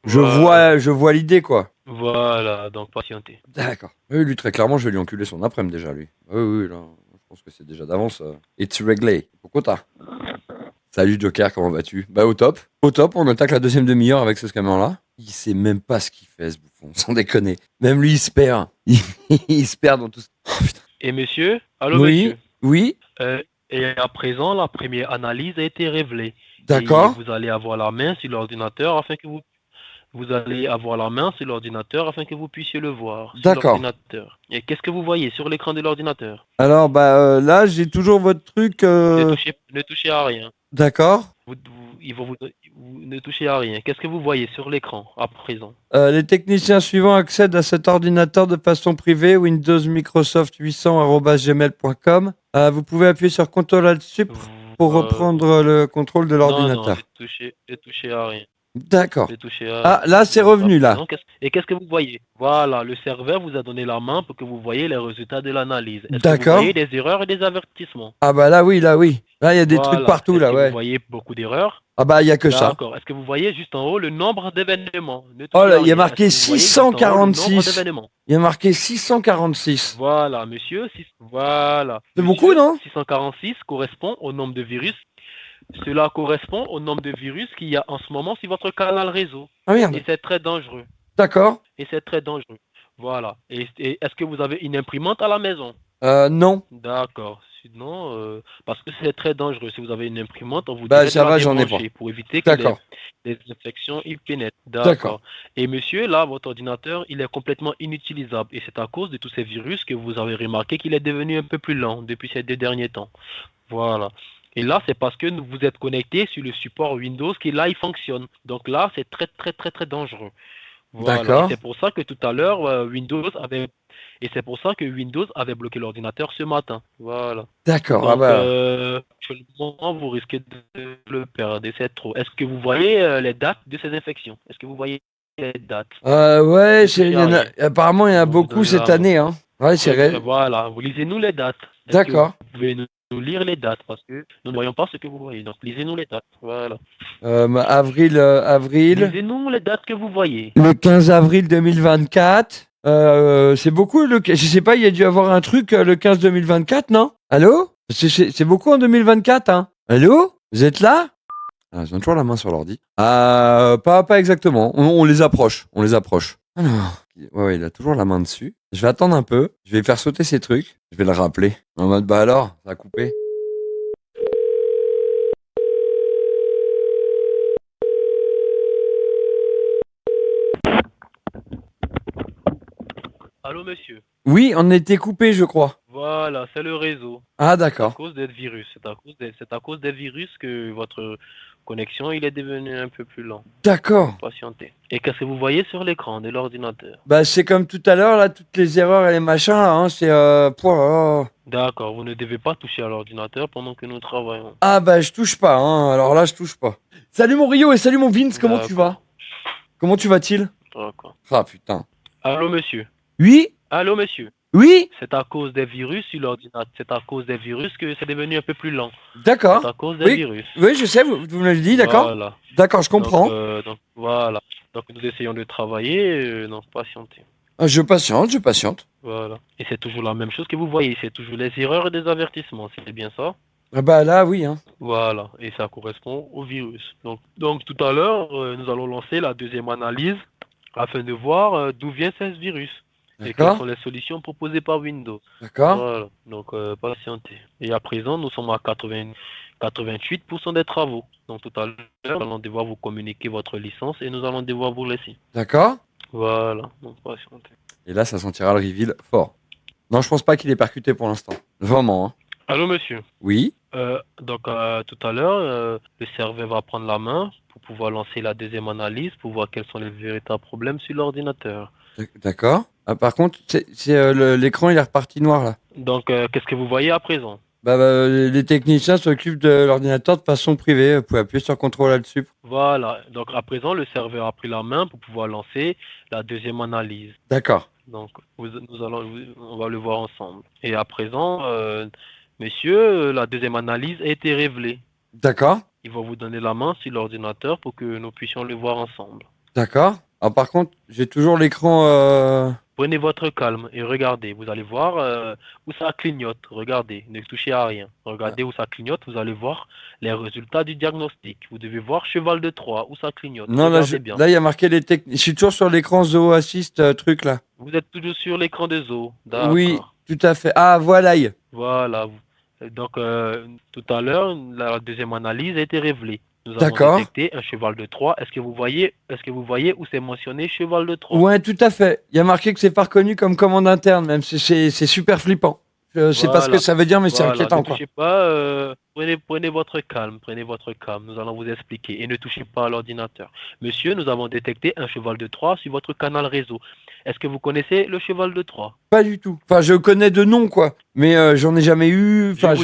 Voilà. je vois l'idée, quoi. Voilà, donc patientez. D'accord. Oui, lui, très clairement, je vais lui enculer son après-midi déjà, lui. Oui, oui, là. Je pense que c'est déjà d'avance. It's réglé. Pourquoi t'as? Salut Joker, comment vas-tu? Bah, au top. Au top, on attaque la deuxième demi-heure avec ce scammers-là. Il sait même pas ce qu'il fait, ce bouffon, sans déconner. Même lui, il se perd. Il se perd dans tout ça. Oh, putain. Et monsieur? Allô, Oui, monsieur? oui, Et à présent, la première analyse a été révélée. d'accord. Et vous allez avoir la main sur l'ordinateur afin que vous allez avoir la main sur l'ordinateur afin que vous puissiez le voir sur D'accord. l'ordinateur. Et qu'est-ce que vous voyez sur l'écran de l'ordinateur? Alors, bah, là, j'ai toujours votre truc. Ne touchez à rien. D'accord. Vous ne touchez à rien. Qu'est-ce que vous voyez sur l'écran à présent? Les techniciens suivants accèdent à cet ordinateur de façon privée, Windows Microsoft 800@gmail.com. Vous pouvez appuyer sur CTRL Alt pour reprendre le contrôle de l'ordinateur. Non, ne touchez à rien. D'accord. Ne touchez à Ah, là, c'est revenu, là. Et qu'est-ce que vous voyez? Voilà, le serveur vous a donné la main pour que vous voyez les résultats de l'analyse. Est-ce que D'accord. vous voyez des erreurs et des avertissements? Ah, bah là, oui, là, oui. Là, il y a des trucs Voilà. partout, Est-ce là, que ouais. vous voyez beaucoup d'erreurs? Ah, bah, il y a que ça. D'accord. Est-ce que vous voyez juste en haut le nombre d'événements? Ne touchez Oh là, à il y a rien. marqué Est-ce que vous voyez juste en haut le nombre 646. d'événements? Il y a marqué 646. Voilà, monsieur. Voilà. C'est Monsieur, beaucoup, non? 646 correspond au nombre de virus. Cela correspond au nombre de virus qu'il y a en ce moment sur votre canal réseau. Ah, merde. Et c'est très dangereux. D'accord. Et c'est très dangereux. Voilà. Et est-ce que vous avez une imprimante à la maison? Non. D'accord. Sinon, parce que c'est très dangereux. Si vous avez une imprimante, on vous Bah, dirait ça de la va, j'en ai débrancher pas. pour éviter que D'accord. les infections y pénètrent. D'accord. D'accord. Et monsieur, là, votre ordinateur, il est complètement inutilisable. Et c'est à cause de tous ces virus que vous avez remarqué qu'il est devenu un peu plus lent depuis ces 2 derniers temps. Voilà. Et là, c'est parce que vous êtes connecté sur le support Windows qui, là, il fonctionne. Donc là, c'est très, très, très, très dangereux. Voilà. D'accord. Et c'est pour ça que tout à l'heure, Windows avait bloqué l'ordinateur ce matin. Voilà. D'accord. Ah, Donc, bah. actuellement, vous risquez de le perdre. Et c'est trop. Est-ce que vous voyez les dates de ces infections? Est-ce que vous voyez les dates? Ouais, touchez il y en à a, rien. apparemment, il y en a Vous beaucoup donnez cette la année, hein. Ouais, c'est vrai. Voilà, vous lisez-nous les dates. Est-ce que D'accord. vous pouvez nous lire les dates parce que nous ne voyons pas ce que vous voyez. Donc, lisez-nous les dates. Voilà. Avril. Lisez-nous les dates que vous voyez. Le 15 avril 2024. C'est beaucoup, je sais pas, il y a dû avoir un truc le 15 2024, non? Allô? C'est beaucoup en 2024, hein? Allô? Vous êtes là? Ah, ils ont toujours la main sur l'ordi. Pas exactement. On les approche. Alors, ouais, il a toujours la main dessus. Je vais attendre un peu. Je vais faire sauter ces trucs. Je vais le rappeler. En mode, bah alors, ça a coupé. Allô, monsieur. Oui, on était coupé, je crois. Voilà, c'est le réseau. Ah, À d'accord. cause des virus. C'est à cause des virus que votre connexion il est devenu un peu plus lent. D'accord. Patientez. Et qu'est-ce que vous voyez sur l'écran de l'ordinateur? Bah, c'est comme tout à l'heure, là, toutes les erreurs et les machins, là, hein, c'est... pouah, là. D'accord, vous ne devez pas toucher à l'ordinateur pendant que nous travaillons. Ah, bah, je touche pas, hein. Alors là, je touche pas. Salut mon Rio et salut mon Vince, comment tu vas? Comment tu vas-t-il? D'accord. Ah, putain. Allô, monsieur. Oui? Allô, monsieur. Oui? C'est à cause des virus sur l'ordinateur. C'est à cause des virus que c'est devenu un peu plus lent. D'accord. C'est à cause des Oui. virus. Oui, je sais, vous me l'avez dit, d'accord? Voilà. D'accord, je comprends. Donc, voilà. Donc nous essayons de travailler, donc patientez. Ah, je patiente. Voilà. Et c'est toujours la même chose que vous voyez, c'est toujours les erreurs et des avertissements, c'est bien ça? Ah bah là, oui, hein. Voilà, et ça correspond au virus. Donc tout à l'heure, nous allons lancer la deuxième analyse afin de voir d'où vient ce virus et quelles D'accord. sont les solutions proposées par Windows. D'accord. Voilà, donc patientez. Et à présent, nous sommes à 88% des travaux. Donc tout à l'heure, nous allons devoir vous communiquer votre licence et nous allons devoir vous laisser. D'accord. Voilà, donc patientez. Et là, ça sentira le reveal fort. Non, je pense pas qu'il est percuté pour l'instant. Vraiment, hein. Allô, monsieur. Oui. Donc tout à l'heure, le serveur va prendre la main pour pouvoir lancer la deuxième analyse pour voir quels sont les véritables problèmes sur l'ordinateur. D'accord. Ah, par contre, l'écran, il est reparti noir, là. Donc qu'est-ce que vous voyez à présent? Bah, les techniciens s'occupent de l'ordinateur de façon privée. Vous pouvez appuyer sur CTRL là-dessus. Voilà. Donc à présent, le serveur a pris la main pour pouvoir lancer la deuxième analyse. D'accord. Donc on va le voir ensemble. Et à présent, monsieur, la deuxième analyse a été révélée. D'accord. Il va vous donner la main sur l'ordinateur pour que nous puissions le voir ensemble. D'accord. Alors, par contre, j'ai toujours l'écran... Prenez votre calme et regardez. Vous allez voir où ça clignote. Regardez, ne touchez à rien. Regardez où ça clignote. Vous allez voir les résultats du diagnostic. Vous devez voir cheval de Troie où ça clignote. Non, là, Regardez bien. là, il y a marqué les techniques. Je suis toujours sur l'écran Zoho Assist, truc, là. Vous êtes toujours sur l'écran de Zoho. D'accord. Oui, tout à fait. Ah, voilà. Voilà. Donc, tout à l'heure, la deuxième analyse a été révélée. Nous avons D'accord. détecté un cheval de Troie. Est-ce que vous voyez où c'est mentionné cheval de Troie? Ouais, tout à fait. Il y a marqué que c'est pas reconnu comme commande interne, même. C'est super flippant. Je sais pas ce que ça veut dire, mais c'est Voilà, inquiétant, ne quoi. touchez pas, prenez votre calme, nous allons vous expliquer et ne touchez pas à l'ordinateur. Monsieur, nous avons détecté un cheval de Troie sur votre canal réseau. Est-ce que vous connaissez le cheval de Troie? Pas du tout. Enfin, je connais de nom, quoi. Mais j'en ai jamais eu. Enfin,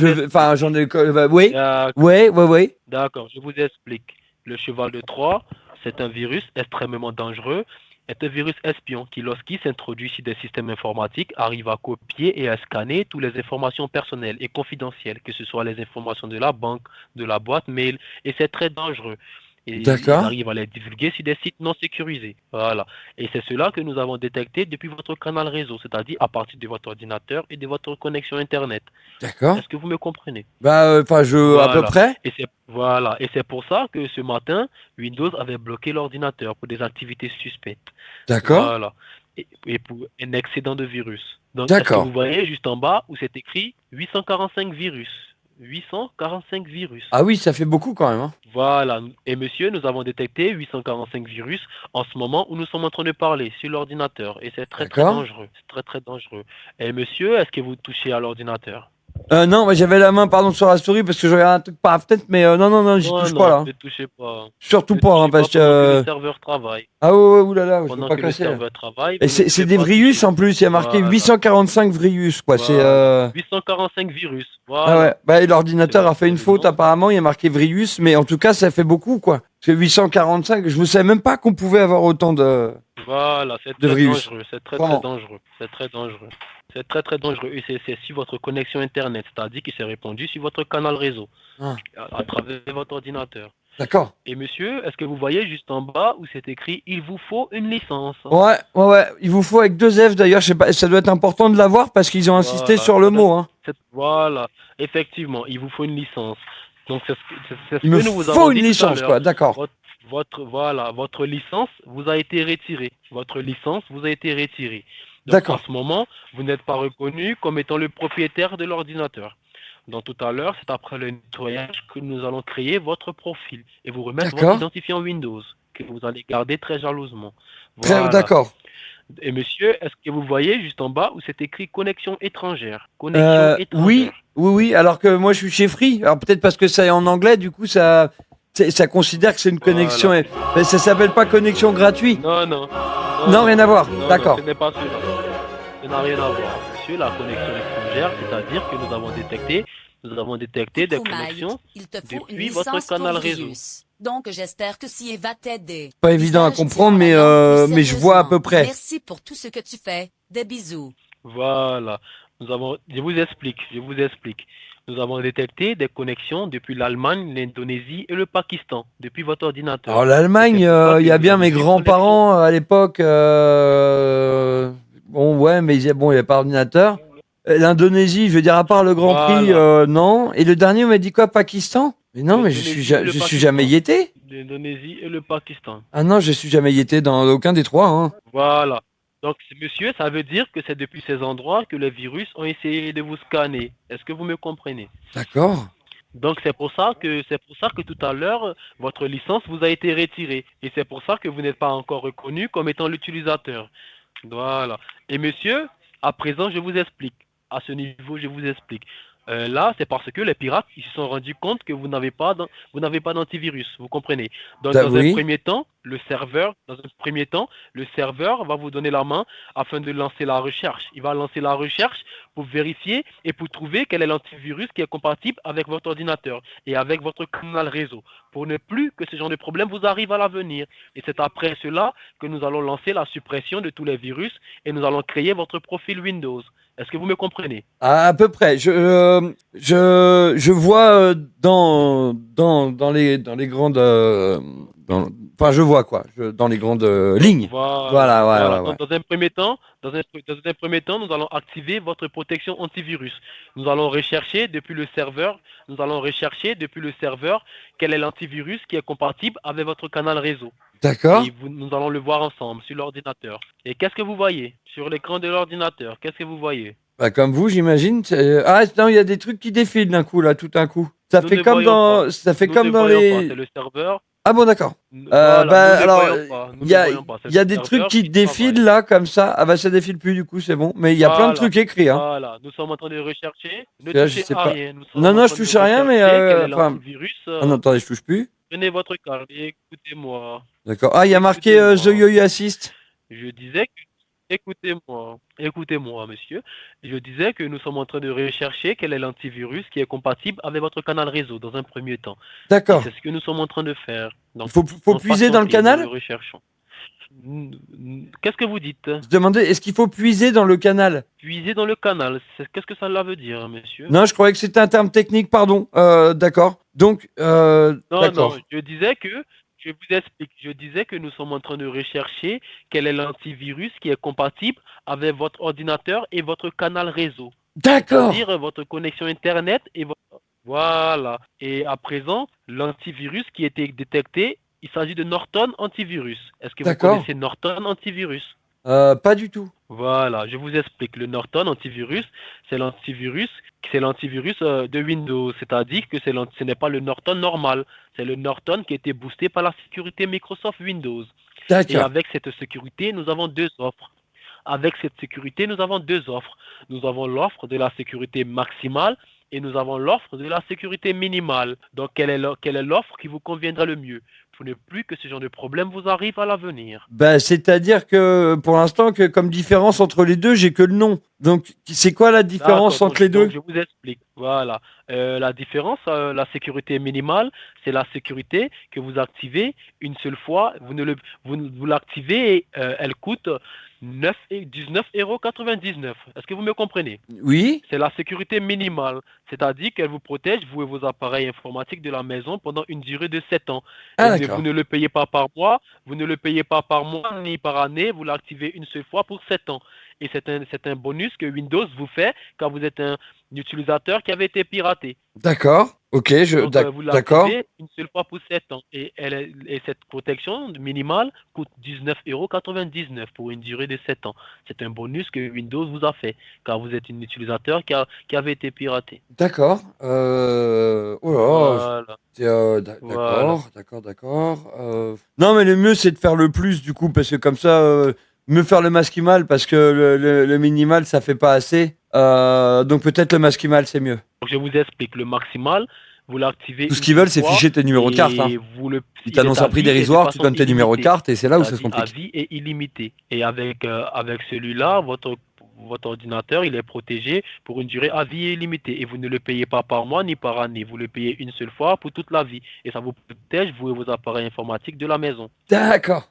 j'en ai. Oui. Ouais. D'accord, je vous explique. Le cheval de Troie, c'est un virus extrêmement dangereux. Est un virus espion qui, lorsqu'il s'introduit sur des systèmes informatiques, arrive à copier et à scanner toutes les informations personnelles et confidentielles, que ce soit les informations de la banque, de la boîte mail, et c'est très dangereux. Et D'accord. il arrive à les divulguer sur des sites non sécurisés. Voilà. Et c'est cela que nous avons détecté depuis votre canal réseau, c'est-à-dire à partir de votre ordinateur et de votre connexion Internet. D'accord. Est-ce que vous me comprenez? Bah, enfin, à peu près. Et c'est pour ça que ce matin, Windows avait bloqué l'ordinateur pour des activités suspectes. D'accord. Voilà. Et pour un excédent de virus. Donc, est-ce que D'accord. vous voyez juste en bas où c'est écrit 845 virus? 845 virus. Ah oui, ça fait beaucoup quand même, hein. Voilà. Et monsieur, nous avons détecté 845 virus en ce moment où nous sommes en train de parler sur l'ordinateur. Et c'est très D'accord. dangereux. C'est très dangereux. Et monsieur, est-ce que vous touchez à l'ordinateur? Non, bah, j'avais la main, pardon, sur la souris parce que je regarde un truc par la fenêtre, mais non, j'y touche pas là. Ne touchez pas. Surtout Ne pas, touchez hein, parce pendant que. le serveur travaille. Ah ouais, oulala, je Pendant peux pas que le casser. serveur travaille. Et vous ne c'est pouvez des pas virus toucher. en plus, il y a marqué Voilà. 845 virus, quoi. C'est. Voilà. 845 virus. Voilà. Ah ouais, bah, et l'ordinateur C'est a fait une votre faute nom. apparemment, il y a marqué virus, mais en tout cas, ça fait beaucoup, quoi. Parce que 845, je ne savais même pas qu'on pouvait avoir autant de. Voilà, c'est De très virus. dangereux, c'est très Vraiment. dangereux, c'est très dangereux. C'est très dangereux et c'est sur votre connexion internet, c'est-à-dire qu'il s'est répandu sur votre canal réseau Ah. à travers votre ordinateur. D'accord. Et monsieur, est-ce que vous voyez juste en bas où c'est écrit « Il vous faut une licence ». Ouais. Il vous faut avec 2 F d'ailleurs. Je sais pas, ça doit être important de l'avoir parce qu'ils ont insisté Voilà, sur le mot. Hein. Voilà, effectivement, il vous faut une licence. Donc c'est ce Il me que nous vous faut avons une dit tout à licence, l'heure. quoi. D'accord. Votre licence vous a été retirée. Votre licence vous a été retirée. Donc D'accord. en ce moment, vous n'êtes pas reconnu comme étant le propriétaire de l'ordinateur. Donc tout à l'heure, c'est après le nettoyage que nous allons créer votre profil et vous remettre votre D'accord. identifiant Windows que vous allez garder très jalousement. Très Voilà. d'accord. Et monsieur, est-ce que vous voyez juste en bas où c'est écrit connexion étrangère? Connexion étrangère. Oui. Alors que moi, je suis chez Free. Alors peut-être parce que c'est en anglais, du coup, ça considère que c'est une connexion. Voilà. Mais ça s'appelle pas connexion gratuite. Non, Non, rien à voir. non, D'accord. ce n'est pas cela. Ça n'a rien à voir. Monsieur, la connexion étrangère, c'est-à-dire que nous avons détecté des Coucou, Mike. connexions Il te faut une depuis votre licence pour canal réseau. virus. Donc j'espère que si va t'aider. Pas évident à Usage comprendre, durant mais, la langue plus mais je vois à peu sérieusement. près. Merci pour tout ce que tu fais. Des bisous. Voilà. Je vous explique. Nous avons détecté des connexions depuis l'Allemagne, l'Indonésie et le Pakistan, depuis votre ordinateur. Alors l'Allemagne, Et c'est pour ça il que y a vous bien avez mes vu grands-parents à l'époque. Bon, ouais, mais il n'y a pas d'ordinateur. L'Indonésie, je veux dire, à part le Grand Prix, non. Et le dernier, on m'a dit quoi, Pakistan? Mais non, mais je suis jamais y été. L'Indonésie et le Pakistan. Ah non, je suis jamais y été dans aucun des trois. Hein. Voilà. Donc, monsieur, ça veut dire que c'est depuis ces endroits que les virus ont essayé de vous scanner. Est-ce que vous me comprenez? D'accord. Donc, c'est pour ça que tout à l'heure, votre licence vous a été retirée. Et c'est pour ça que vous n'êtes pas encore reconnu comme étant l'utilisateur. Voilà. Et monsieur, à présent, je vous explique. À ce niveau, je vous explique. Là, c'est parce que les pirates ils se sont rendus compte que vous n'avez pas d'antivirus, vous comprenez. Donc, dans un premier temps, le serveur va vous donner la main afin de lancer la recherche. Il va lancer la recherche pour vérifier et pour trouver quel est l'antivirus qui est compatible avec votre ordinateur et avec votre canal réseau, pour ne plus que ce genre de problème vous arrive à l'avenir. Et c'est après cela que nous allons lancer la suppression de tous les virus et nous allons créer votre profil Windows. Est-ce que vous me comprenez? À peu près. Je vois dans les grandes. Enfin, je vois quoi. Dans les grandes lignes. Voilà. Ouais. Dans un premier temps, nous allons activer votre protection antivirus. Nous allons rechercher depuis le serveur quel est l'antivirus qui est compatible avec votre canal réseau. D'accord. Et nous allons le voir ensemble sur l'ordinateur. Et qu'est-ce que vous voyez sur l'écran de l'ordinateur? Qu'est-ce que vous voyez? Bah, comme vous, j'imagine. Ah non, il y a des trucs qui défilent d'un coup là, tout d'un coup. Ça fait comme dans les. C'est le serveur. Ah bon, d'accord. Voilà, alors, il y a des trucs qui défilent là, comme ça. Ah bah ça défile plus du coup, c'est bon. Mais il y a plein de trucs écrits. Hein. Voilà, nous sommes en train de rechercher. Ne là, touchez à rien. Non, je touche à rien, mais. Ah non, attendez, je touche plus. Prenez votre carte et écoutez-moi. D'accord. Ah, il y a marqué The Yo-Yo Assist. Je disais que. Écoutez-moi, monsieur. Je disais que nous sommes en train de rechercher quel est l'antivirus qui est compatible avec votre canal réseau dans un premier temps. D'accord. C'est ce que nous sommes en train de faire. Donc, faut puiser dans le canal? Nous le recherchons. Qu'est-ce que vous dites? Je demandais, est-ce qu'il faut puiser dans le canal? Puiser dans le canal, qu'est-ce que ça veut dire, monsieur? Non, je croyais que c'était un terme technique, pardon. D'accord. Donc, non, je disais que. Je vous explique. Je disais que nous sommes en train de rechercher quel est l'antivirus qui est compatible avec votre ordinateur et votre canal réseau. D'accord. C'est-à-dire votre connexion Internet et votre... Voilà. Et à présent, l'antivirus qui a été détecté, il s'agit de Norton Antivirus. Est-ce que vous connaissez Norton Antivirus? Pas du tout. Voilà, je vous explique. Le Norton Antivirus, c'est l'antivirus de Windows. C'est-à-dire que ce n'est pas le Norton normal. C'est le Norton qui a été boosté par la sécurité Microsoft Windows. D'accord. Et avec cette sécurité, nous avons deux offres. Nous avons l'offre de la sécurité maximale et nous avons l'offre de la sécurité minimale. Donc, quelle est l'offre qui vous conviendra le mieux? ne plus que ce genre de problème vous arrive à l'avenir. Bah, c'est-à-dire que pour l'instant, que comme différence entre les deux, j'ai que le nom. Donc, c'est quoi la différence D'accord, entre les deux? donc je vous explique. Voilà. La différence, la sécurité minimale, c'est la sécurité que vous activez une seule fois. Vous l'activez et elle coûte 19,99 €. Est-ce que vous me comprenez? Oui. C'est la sécurité minimale, c'est-à-dire qu'elle vous protège, vous et vos appareils informatiques de la maison pendant une durée de 7 ans. Ah, Et d'accord. vous ne le payez pas par mois, vous ne le payez pas par mois ni par année, vous l'activez une seule fois pour 7 ans. Et c'est un bonus que Windows vous fait quand vous êtes un utilisateur qui avait été piraté. D'accord. Ok, Donc, vous d'accord. l'activez une seule fois pour 7 ans. Et cette protection minimale coûte 19,99 € pour une durée de 7 ans. C'est un bonus que Windows vous a fait quand vous êtes un utilisateur qui avait été piraté. D'accord. Oh là là. Voilà. Voilà. D'accord. Non, mais le mieux, c'est de faire le plus, du coup, parce que comme ça, mieux faire le maximal, parce que le minimal, ça fait pas assez. Donc peut-être le maximal, c'est mieux. Donc, je vous explique. Le maximal, vous l'activez Tout ce une qu'ils veulent, seule c'est fois ficher tes numéros de carte. Hein. et Ils il t'annoncent est à un prix vie et de dérisoire, tu façon donnes tes numéros de illimitée. carte, et c'est là où ça se C'est-à-dire à complique. vie et illimité. Et avec celui-là, votre ordinateur, il est protégé pour une durée à vie et illimitée. Et vous ne le payez pas par mois ni par année. Vous le payez une seule fois pour toute la vie. Et ça vous protège, vous et vos appareils informatiques de la maison. D'accord.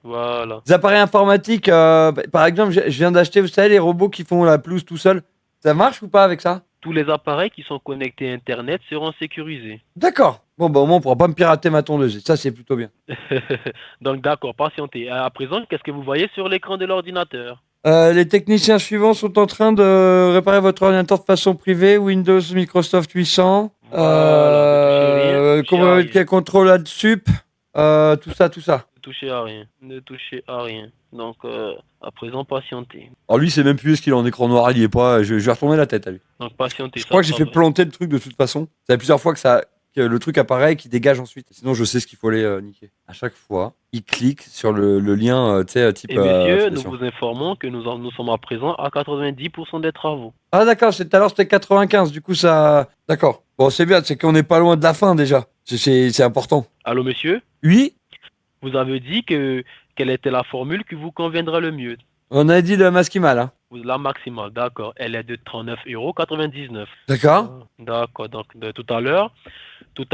Voilà. Les appareils informatiques, par exemple, je viens d'acheter, vous savez, les robots qui font la pelouse tout seuls. Ça marche ou pas avec ça? Tous les appareils qui sont connectés à Internet seront sécurisés. D'accord. Bon, bah au moins, on pourra pas me pirater ma tondeuse. Ça, c'est plutôt bien. Donc d'accord, patientez. À présent, qu'est-ce que vous voyez sur l'écran de l'ordinateur? Les techniciens suivants sont en train de réparer votre ordinateur de façon privée. Windows, Microsoft 800. Voilà, ne touchez à rien. Quel contrôle là-dessus? Tout ça. Ne touchez à rien. Ne touchez à rien. Donc, à présent, patientez. Alors lui, c'est même plus ce qu'il est en écran noir, il y est pas. Je vais retourner la tête à lui. Donc, patientez. Je crois que j'ai fait planter le truc de toute façon. Ça fait plusieurs fois que le truc apparaît et qu'il dégage ensuite. Sinon, je sais ce qu'il faut aller niquer. À chaque fois, il clique sur le lien, tu sais, type. Et messieurs, nous fondation. vous informons que nous sommes à présent à 90% des travaux. Ah d'accord, tout à l'heure c'était 95, du coup ça... D'accord. Bon, c'est bien, c'est qu'on n'est pas loin de la fin déjà. C'est important. Allô, monsieur? Oui, Vous avez dit quelle était la formule qui vous conviendrait le mieux? on a dit le maximal. Hein. La maximale, d'accord. Elle est de 39,99 €. D'accord. D'accord. Donc, tout à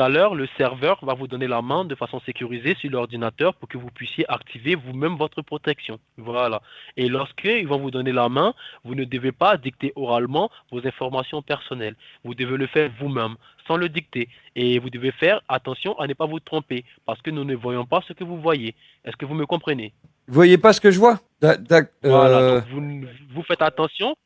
l'heure, le serveur va vous donner la main de façon sécurisée sur l'ordinateur pour que vous puissiez activer vous-même votre protection. Voilà. Et lorsqu'ils vont vous donner la main, vous ne devez pas dicter oralement vos informations personnelles. Vous devez le faire vous-même, sans le dicter. Et vous devez faire attention à ne pas vous tromper, parce que nous ne voyons pas ce que vous voyez. Est-ce que vous me comprenez? Vous voyez pas ce que je vois? Voilà. Donc, vous faites attention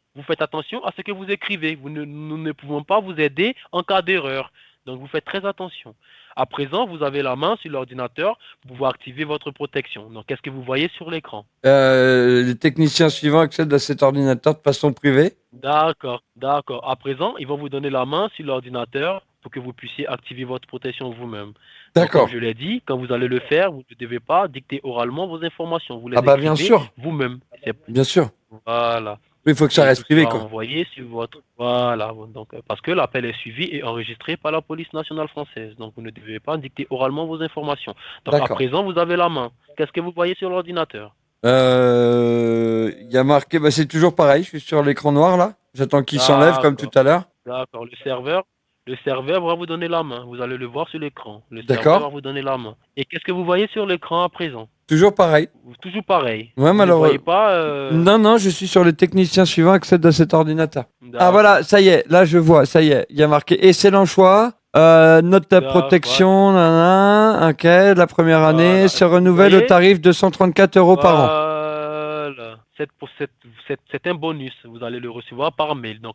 à ce que vous écrivez. Nous ne pouvons pas vous aider en cas d'erreur. Donc, vous faites très attention. À présent, vous avez la main sur l'ordinateur pour pouvoir activer votre protection. Donc, qu'est-ce que vous voyez sur l'écran? Les techniciens suivants accèdent à cet ordinateur de façon privée. D'accord. À présent, ils vont vous donner la main sur l'ordinateur pour que vous puissiez activer votre protection vous-même. D'accord. Comme je l'ai dit, quand vous allez le faire, vous ne devez pas dicter oralement vos informations. Vous les bien écrivez sûr. vous-même. Bien sûr. Voilà. Il faut que ça reste privé, quoi. Envoyé sur votre... Voilà. Donc, parce que l'appel est suivi et enregistré par la police nationale française. Donc, vous ne devez pas dicter oralement vos informations. Donc, à présent, vous avez la main. Qu'est-ce que vous voyez sur l'ordinateur? Il y a marqué, c'est toujours pareil, je suis sur l'écran noir là. J'attends qu'il s'enlève comme tout à l'heure. D'accord. Le serveur va vous donner la main. Vous allez le voir sur l'écran. Le D'accord. serveur va vous donner la main. Et qu'est-ce que vous voyez sur l'écran à présent? Toujours pareil. Toujours pareil. Ouais, Vous mais ne alors, voyez pas... Non, je suis sur le technicien suivant accède à cet ordinateur. D'accord. Ah voilà, ça y est, là je vois, ça y est, il y a marqué excellent choix, note de protection, nanana, ok, la première année, Voilà. se renouvelle Vous au tarif de 134 € par an. Voilà. C'est un bonus. Vous allez le recevoir par mail. Donc,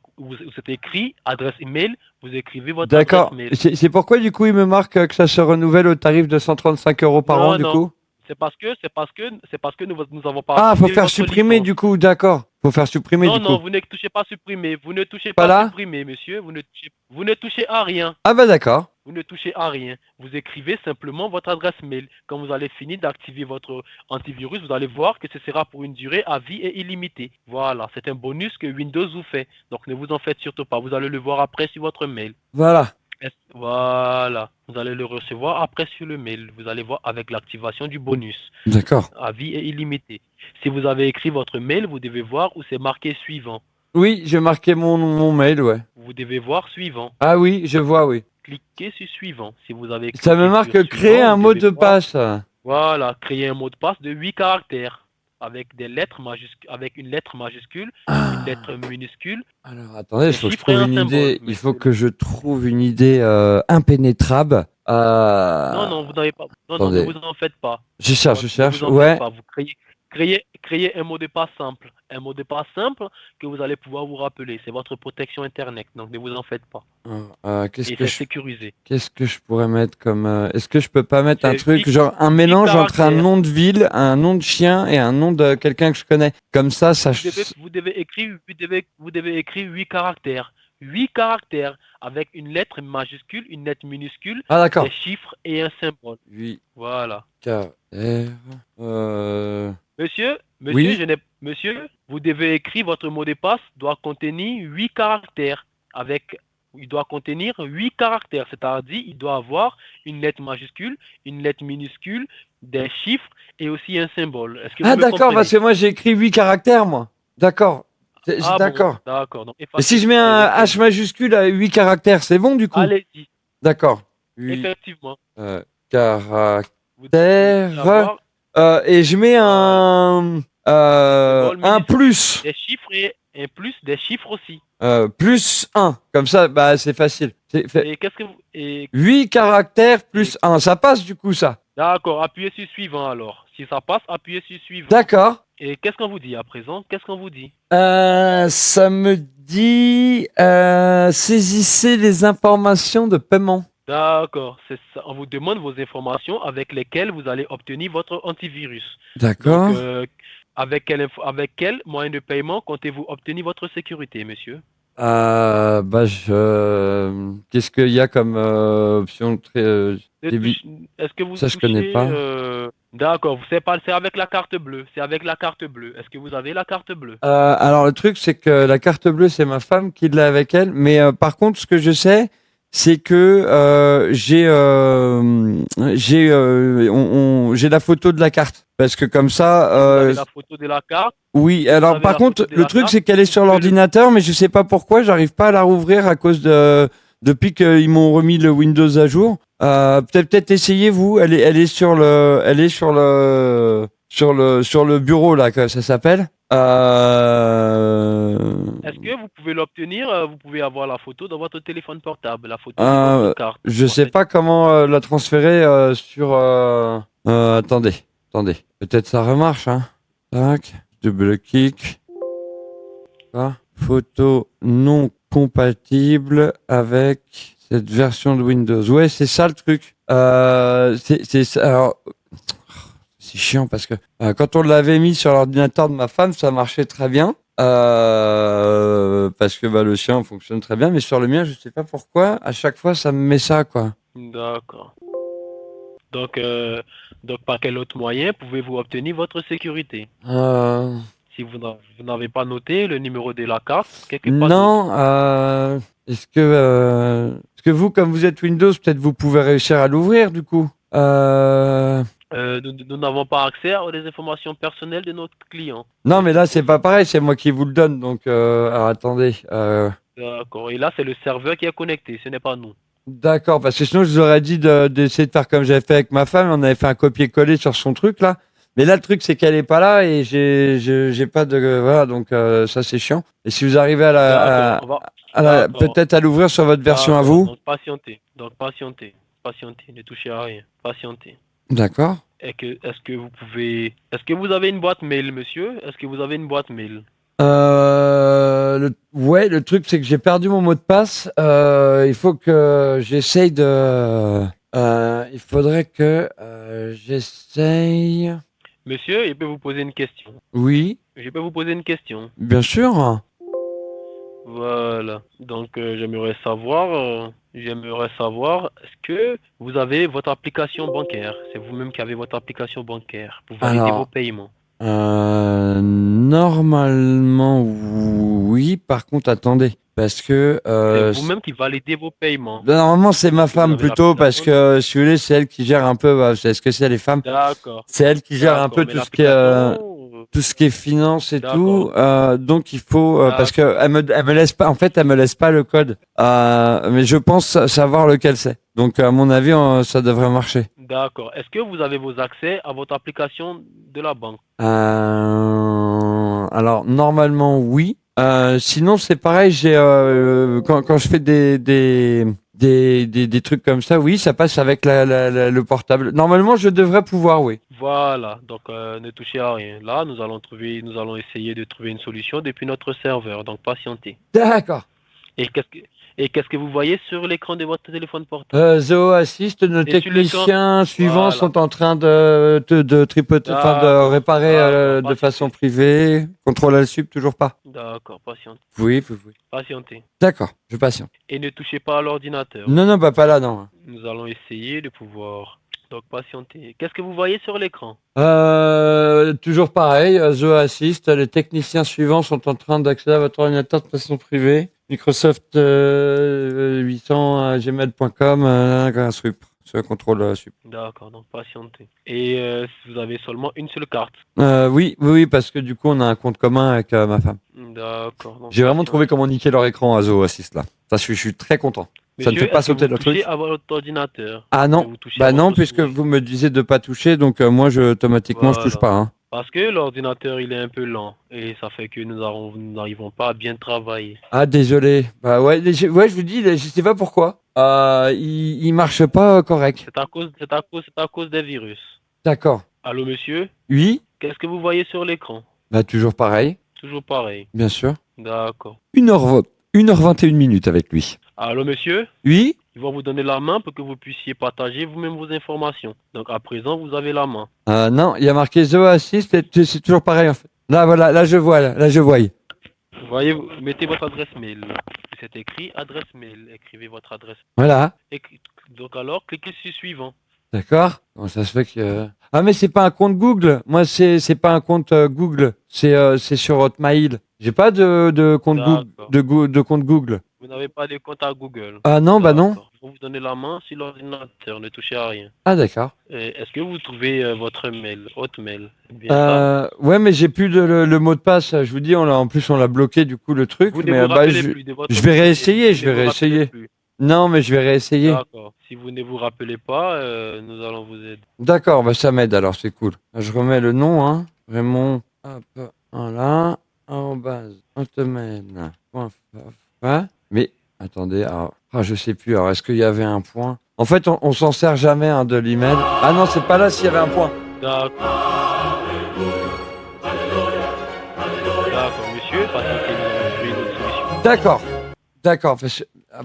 c'est écrit adresse email. Vous écrivez votre D'accord. adresse mail. C'est pourquoi du coup il me marque que ça se renouvelle au tarif de 135 € par an du coup. C'est parce que nous avons pas. Ah, faut activé faire votre supprimer licence. du coup, d'accord. Faut faire supprimer du coup. Non, vous ne touchez pas supprimer. Vous ne touchez Pas pas là supprimer, monsieur. Vous ne touchez à rien. Ah bah d'accord. Vous ne touchez à rien. Vous écrivez simplement votre adresse mail. Quand vous allez finir d'activer votre antivirus, vous allez voir que ce sera pour une durée à vie et illimitée. Voilà, c'est un bonus que Windows vous fait. Donc ne vous en faites surtout pas. Vous allez le voir après sur votre mail. Voilà. Voilà. Vous allez le recevoir après sur le mail. Vous allez voir avec l'activation du bonus D'accord. à vie et illimité. Si vous avez écrit votre mail, vous devez voir où c'est marqué suivant. Oui, j'ai marqué mon mail, ouais. Vous devez voir suivant. Ah oui, je vois, oui. Cliquez sur suivant. Si vous avez Ça me cliqué marque sur créer suivant, un vous mot devez de voir- passe. Voilà, créer un mot de passe de 8 caractères avec des lettres majuscules, avec une lettre majuscule, une lettre minuscule. Alors attendez, il Des faut que je chiffres et trouve un une symbole, idée. Il mais faut c'est- que je trouve une idée impénétrable. Non, non, vous n'avez pas. Non, non, ne Attendez. vous en faites pas. Je cherche, je Ne cherche. vous en Ouais. faites pas. Vous créez un mot de passe simple. Un mot de passe simple que vous allez pouvoir vous rappeler. C'est votre protection Internet. Donc ne vous en faites pas. Qu'est-ce Et que c'est je sécurisé. Qu'est-ce que je pourrais mettre comme est-ce que je peux pas mettre un C'est truc 8 genre un mélange entre un caractères. nom de ville, un nom de chien et un nom de quelqu'un que je connais. Comme ça, Vous devez écrire 8 caractères. 8 caractères avec une lettre majuscule, une lettre minuscule, Ah d'accord. des chiffres et un symbole. 8 Voilà. caractères. Monsieur, Oui. monsieur, vous devez écrire votre mot de passe doit contenir 8 caractères. Il doit contenir 8 caractères, c'est-à-dire il doit avoir une lettre majuscule, une lettre minuscule, des chiffres et aussi un symbole. Est-ce que vous Ah me d'accord, comprenez? parce que moi j'ai écrit 8 caractères moi. D'accord. Ah bon, D'accord. d'accord. Donc, Et si je mets un H majuscule à 8 caractères, c'est bon du coup? allez-y, D'accord. 8 effectivement. caractères. Vous devez avoir Et je mets un symbole un minuscule, plus. des chiffres et un plus, des chiffres aussi. Plus 1. Comme ça, bah c'est facile. Et qu'est-ce que vous... et- 8 caractères plus 1. Ça passe du coup ça. D'accord, appuyez sur suivant alors. Si ça passe, appuyez sur suivant. D'accord. Et qu'est-ce qu'on vous dit à présent? Qu'est-ce qu'on vous dit? Ça me dit saisissez les informations de paiement. D'accord, c'est ça. On vous demande vos informations avec lesquelles vous allez obtenir votre antivirus. D'accord. Donc, avec quel moyen de paiement comptez-vous obtenir votre sécurité, monsieur? Qu'est-ce qu'il y a comme option débit? Est-ce que vous Ça, je connais touchez, pas. D'accord, c'est pas, c'est avec la carte bleue. C'est avec la carte bleue. Est-ce que vous avez la carte bleue? Alors le truc c'est que la carte bleue c'est ma femme qui l'a avec elle, mais par contre ce que je sais c'est que j'ai la photo de la carte parce que comme ça Vous avez la photo de la carte. oui, Vous alors avez par la contre, photo de le la truc carte, c'est qu'elle est sur vous pouvez l'ordinateur, mais je sais pas pourquoi, j'arrive pas à la rouvrir à cause depuis qu'ils m'ont remis le Windows à jour. Peut-être essayer vous, elle est sur le bureau là que ça s'appelle. Est-ce que vous pouvez l'obtenir? Vous pouvez avoir la photo dans votre téléphone portable, la photo de votre carte. Je sais pas comment la transférer sur. Attendez. Peut-être ça remarche, hein. Tac, double-clic. Ah, photo non compatible avec cette version de Windows. Ouais, c'est ça le truc. C'est ça. Alors, c'est chiant parce que quand on l'avait mis sur l'ordinateur de ma femme, ça marchait très bien. Parce que le sien fonctionne très bien, mais sur le mien, je sais pas pourquoi, à chaque fois, ça me met ça, quoi. D'accord. Donc, par quel autre moyen pouvez-vous obtenir votre sécurité? Si vous n'avez pas noté le numéro de la carte, quelque part Non, est-ce que vous, comme vous êtes Windows, peut-être vous pouvez réussir à l'ouvrir, du coup? nous n'avons pas accès aux informations personnelles de notre client. Non, mais là, c'est pas pareil, c'est moi qui vous le donne, donc alors, attendez. D'accord. Et là, c'est le serveur qui est connecté, ce n'est pas nous. D'accord, parce que sinon, je vous aurais dit d'essayer de faire comme j'avais fait avec ma femme, on avait fait un copier-coller sur son truc, là. Mais là, le truc, c'est qu'elle est pas là et j'ai pas de... Voilà, donc ça, c'est chiant. Et si vous arrivez peut-être à l'ouvrir sur votre version à vous. Donc, patientez. Ne touchez à rien. Patientez. D'accord. Est-ce que vous avez une boîte mail, monsieur? Est-ce que vous avez une boîte mail? Ouais, le truc, c'est que j'ai perdu mon mot de passe. Il faut que j'essaye de... il faudrait que j'essaye... Monsieur, je peux vous poser une question. Oui. Je peux vous poser une question. Bien sûr. Voilà. Donc, j'aimerais savoir, est-ce que vous avez votre application bancaire? C'est vous-même qui avez votre application bancaire pour valider vos paiements. Normalement, oui. Par contre, attendez. Parce que... C'est vous-même qui validez vos paiements. Normalement, c'est ma Vous femme avez plutôt, parce l'application. que, si vous voulez, c'est elle qui gère un peu... Est-ce que c'est les femmes? D'accord. C'est elle qui gère un D'accord. peu Mais tout ce qui est... l'application, tout ce qui est finance et d'accord. tout, donc il faut parce que D'accord. elle me laisse pas, en fait elle me laisse pas le code, mais je pense savoir lequel c'est. Donc à mon avis ça devrait marcher. D'accord. Est-ce que vous avez vos accès à votre application de la banque? Alors normalement oui. Sinon c'est pareil, j'ai quand je fais des trucs comme ça, oui, ça passe avec le portable. Normalement je devrais pouvoir, oui. Voilà. Donc ne touchez à rien. Là, nous allons essayer de trouver une solution depuis notre serveur. Donc patientez. D'accord. Et qu'est-ce que vous voyez sur l'écran de votre téléphone portable? Zoho Assist, nos Et sur l'écran, techniciens suivants voilà. sont en train de tripoter, enfin de D'accord. réparer D'accord. de Patientez. façon privée. Contrôle Alt Sub, toujours pas. D'accord. Patientez. Oui, oui, oui. Patientez. D'accord, je patiente. Et ne touchez pas à l'ordinateur. Non, non, bah pas là, non. Nous allons essayer de pouvoir. Donc patienter. Qu'est-ce que vous voyez sur l'écran? Toujours pareil, Zoho Assist, les techniciens suivants sont en train d'accéder à votre ordinateur de façon privée. Microsoft 800 gmail.com, contrôle Sub. D'accord, donc patientez. Et vous avez seulement une seule carte. Oui, oui, oui, parce que du coup on a un compte commun avec ma femme. D'accord. donc J'ai vraiment patientez. trouvé comment niquer leur écran à Zoho Assist là. Ça, je suis très content. Ça ne Monsieur, fait pas est-ce que sauter vous le truc. touchez à votre ordinateur? Ah Est-ce que non, vous touchez bah à non, votre puisque souris? vous me disiez de pas toucher, donc moi automatiquement je touche Voilà. pas. Hein. Parce que l'ordinateur il est un peu lent et ça fait que nous n'arrivons pas à bien travailler. Ah désolé. Bah ouais, je vous dis, je sais pas pourquoi. Il marche pas correct. C'est à cause des virus. D'accord. Allô monsieur? Oui. Qu'est-ce que vous voyez sur l'écran? Bah toujours pareil, Toujours pareil. bien sûr. D'accord. 1h21 minutes avec lui. Allô monsieur? Oui. Ils vont vous donner la main pour que vous puissiez partager vous-même vos informations. Donc à présent, vous avez la main. Non, il y a marqué Zoho Assist, et c'est toujours pareil en fait. Là voilà, là je vois, là je vois. Vous voyez, vous mettez votre adresse mail. C'est écrit adresse mail. Écrivez votre adresse. Voilà. Donc alors, cliquez sur suivant. D'accord. Bon, ça se fait que... Ah mais c'est pas un compte Google. Moi c'est pas un compte Google. C'est sur Hotmail. J'ai pas de compte Google, de compte Google. Vous n'avez pas de compte à Google. Ah non, bah non. Vous vous donnez la main sur l'ordinateur. Ne touchez à rien. Ah d'accord. Est-ce que vous trouvez votre mail, Hotmail? Ouais, mais j'ai plus le mot de passe. Je vous dis, en plus on l'a bloqué du coup le truc. Vous ne Mais vous rappelez plus de votre je vais réessayer. Je Vous vais ne vous rappelez réessayer. plus. Non, mais je vais réessayer. D'accord. Si vous ne vous rappelez pas, nous allons vous aider. D'accord, bah ça m'aide alors, c'est cool. Je remets le nom, hein. Raymond. Hop, voilà. @hotmail.fr. Mais attendez, alors, je sais plus. Alors, est-ce qu'il y avait un point? En fait, on s'en sert jamais hein, de l'email. Ah non, c'est pas là s'il y avait un point. D'accord. D'accord, monsieur. Patientez, nous allons trouver une autre solution. D'accord. D'accord.